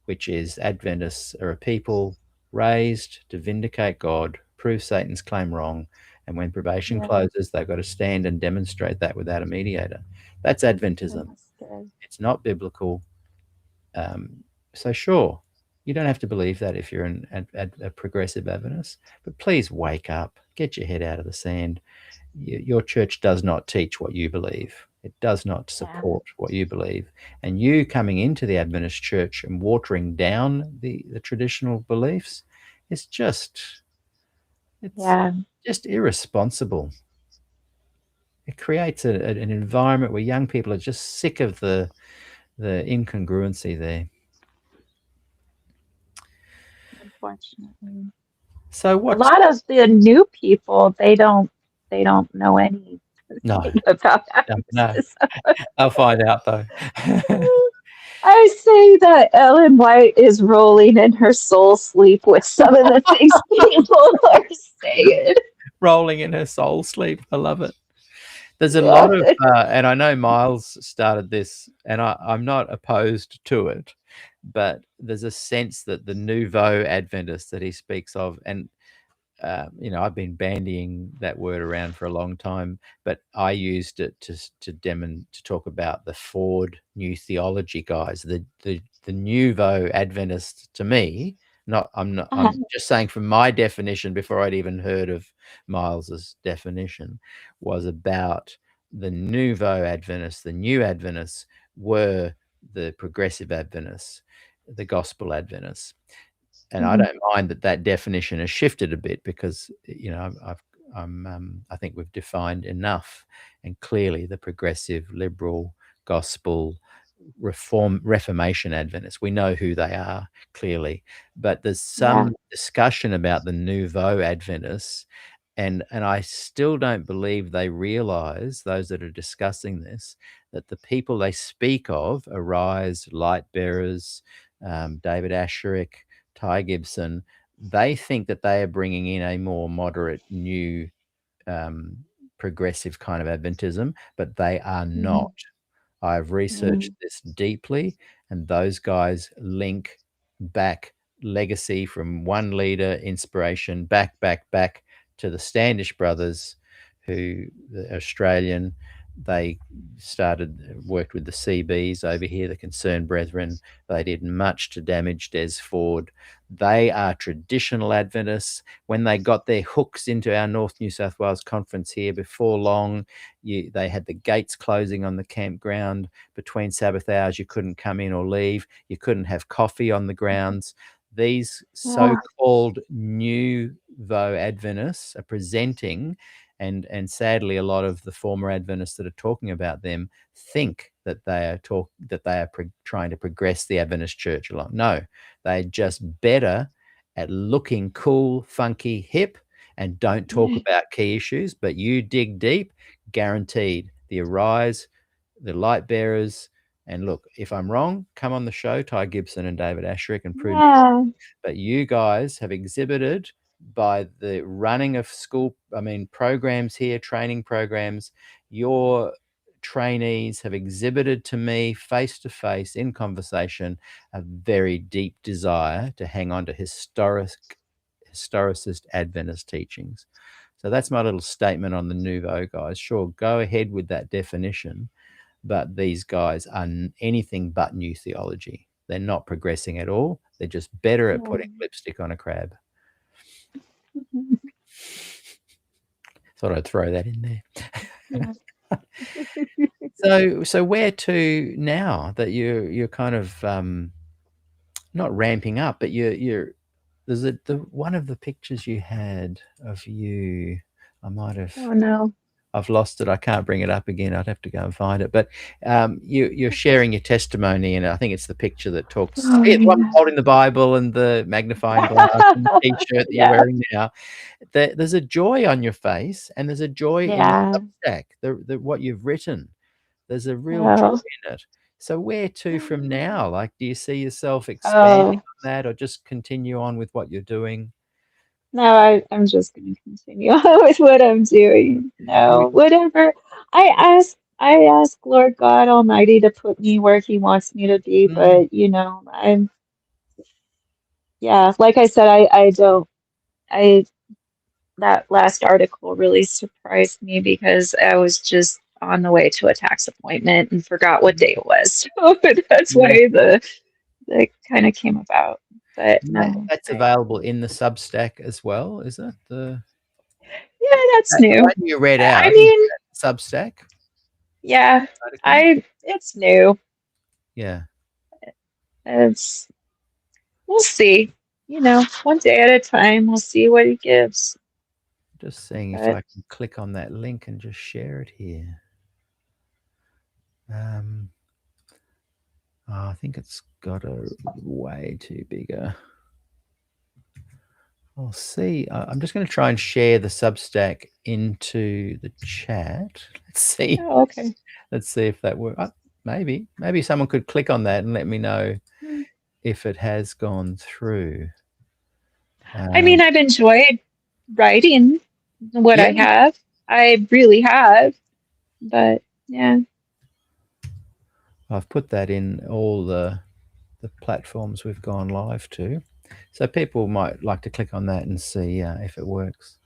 C: which is Adventists are a people raised to vindicate God, prove Satan's claim wrong, and when probation
D: Yeah.
C: closes, they've got to stand and demonstrate that without a mediator. That's Adventism.
D: That's good.
C: It's not biblical. So sure, you don't have to believe that if you're a progressive Adventist, but please wake up, get your head out of the sand. Your church does not teach what you believe. It does not
D: Yeah.
C: support what you believe. And you coming into the Adventist church and watering down the traditional beliefs, it's just
D: Yeah.
C: irresponsible. It creates an environment where young people are just sick of the incongruency there.
D: Unfortunately.
C: So
D: A
C: what's
D: lot of the new people, they don't know anything
C: no,
D: about
C: no,
D: Adventism.
C: I'll find out though.
D: I say that Ellen White is rolling in her soul sleep with some of the things people are saying.
C: Rolling in her soul sleep. I love it. There's a
D: Yeah.
C: lot of, and I know Miles started this, and I'm not opposed to it, but there's a sense that the nouveau Adventist that he speaks of, and I've been bandying that word around for a long time, but I used it to talk about the Ford New Theology guys, the nouveau Adventist to me. I'm just saying from my definition before I'd even heard of Miles's definition, was about the nouveau Adventists. The new Adventists were the progressive Adventists, the gospel Adventists. And I
D: Mhm.
C: don't mind that definition has shifted a bit, because I think we've defined enough and clearly the progressive, liberal, gospel, Reformation Adventists. We know who they are clearly, but there's
D: Yeah.
C: some discussion about the nouveau Adventists, and I still don't believe they realize, those that are discussing this, that the people they speak of, Arise, Light Bearers, David Asscherick, Ty Gibson, they think that they are bringing in a more moderate, new, progressive kind of Adventism, but they are
D: Mhm.
C: not. I've researched
D: Mhm.
C: this deeply, and those guys link back legacy from one leader, inspiration, back to the Standish brothers, who, the Australian, they worked with the CBs over here, the Concerned Brethren. They did much to damage Des Ford. They are traditional Adventists. When they got their hooks into our North New South Wales conference here, before long, they had the gates closing on the campground between Sabbath hours. You couldn't come in or leave. You couldn't have coffee on the grounds. These
D: Yeah.
C: so-called nouveau Adventists are presenting, and sadly, a lot of the former Adventists that are talking about them think that they are trying to progress the Adventist church along. No, they're just better at looking cool, funky, hip, and don't talk about key issues. But you dig deep, guaranteed. The Arise, the Light Bearers, and look, if I'm wrong, come on the show, Ty Gibson and David Asscherick, and prove me.
D: Yeah.
C: But you guys have exhibited, by the running of programs here, training programs, your trainees have exhibited to me face to face in conversation a very deep desire to hang on to historicist Adventist teachings. So that's my little statement on the Nouveau guys. Sure, go ahead with that definition, but these guys are anything but new theology. They're not progressing at all. They're just better at putting lipstick on a crab. Thought I'd throw that in there. So where to now that you're kind of not ramping up, but you're there's one of the pictures you had of you. I might have.
D: Oh no.
C: I've lost it. I can't bring it up again. I'd have to go and find it. But you're sharing your testimony, and I think it's the picture that talks.
D: Oh,
C: The one
D: yeah.
C: holding the Bible and the magnifying glass and the T-shirt that you're wearing now. There's a joy on your face, and there's a joy in the Substack. What you've written. There's a real joy in it. So where to from now? Like, do you see yourself expanding on that, or just continue on with what you're doing?
D: No, I'm just going to continue on with what I'm doing. No, whatever. I ask Lord God Almighty to put me where He wants me to be, but like I said, that last article really surprised me because I was just on the way to a tax appointment and forgot what day it was. So that's why that kind of came about. But no,
C: that's available in the Substack as well, is it?
D: Yeah, that's new.
C: When you read out,
D: I mean,
C: Substack.
D: Yeah, it's new.
C: Yeah,
D: we'll see. One day at a time. We'll see what He gives.
C: Just seeing if I can click on that link and just share it here. I think it's got a way too bigger. I'll see. I'm just going to try and share the Substack into the chat. Let's see.
D: Oh, okay.
C: Let's see if that works. Maybe someone could click on that and let me know if it has gone through.
D: I mean, I've enjoyed writing what I have. I really have. But yeah.
C: I've put that in all the platforms we've gone live to. So people might like to click on that and see if it works.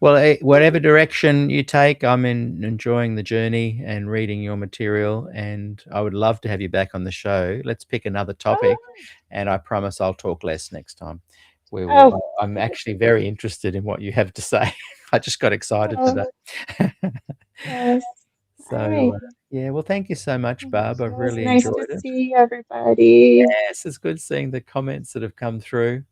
C: Well, whatever direction you take, I'm enjoying the journey and reading your material, and I would love to have you back on the show. Let's pick another topic, and I promise I'll talk less next time. I'm actually very interested in what you have to say. I just got excited today.
D: Yes.
C: So, well, thank you so much, Barb. I've really enjoyed it.
D: Nice to see everybody.
C: Yes, it's good seeing the comments that have come through.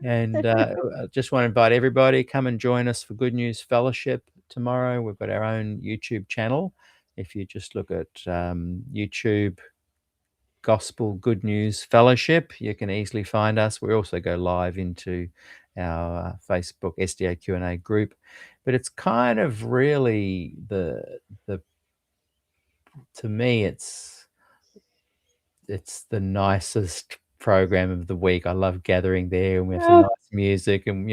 C: And I just want to invite everybody, come and join us for Good News Fellowship tomorrow. We've got our own YouTube channel. If you just look at YouTube Gospel Good News Fellowship, you can easily find us. We also go live into our Facebook SDAQ&A group. But it's kind of really to me, it's the nicest program of the week. I love gathering there, and we have some nice music, and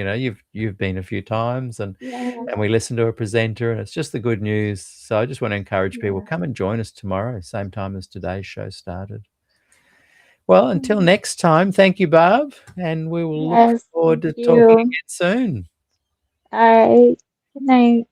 C: you've been a few times, and we listen to a presenter, and it's just the good news. So I just want to encourage people, come and join us tomorrow, same time as today's show started. Well, until next time, thank you, Barb, and we will look forward to talking again soon.
D: All right. Good night.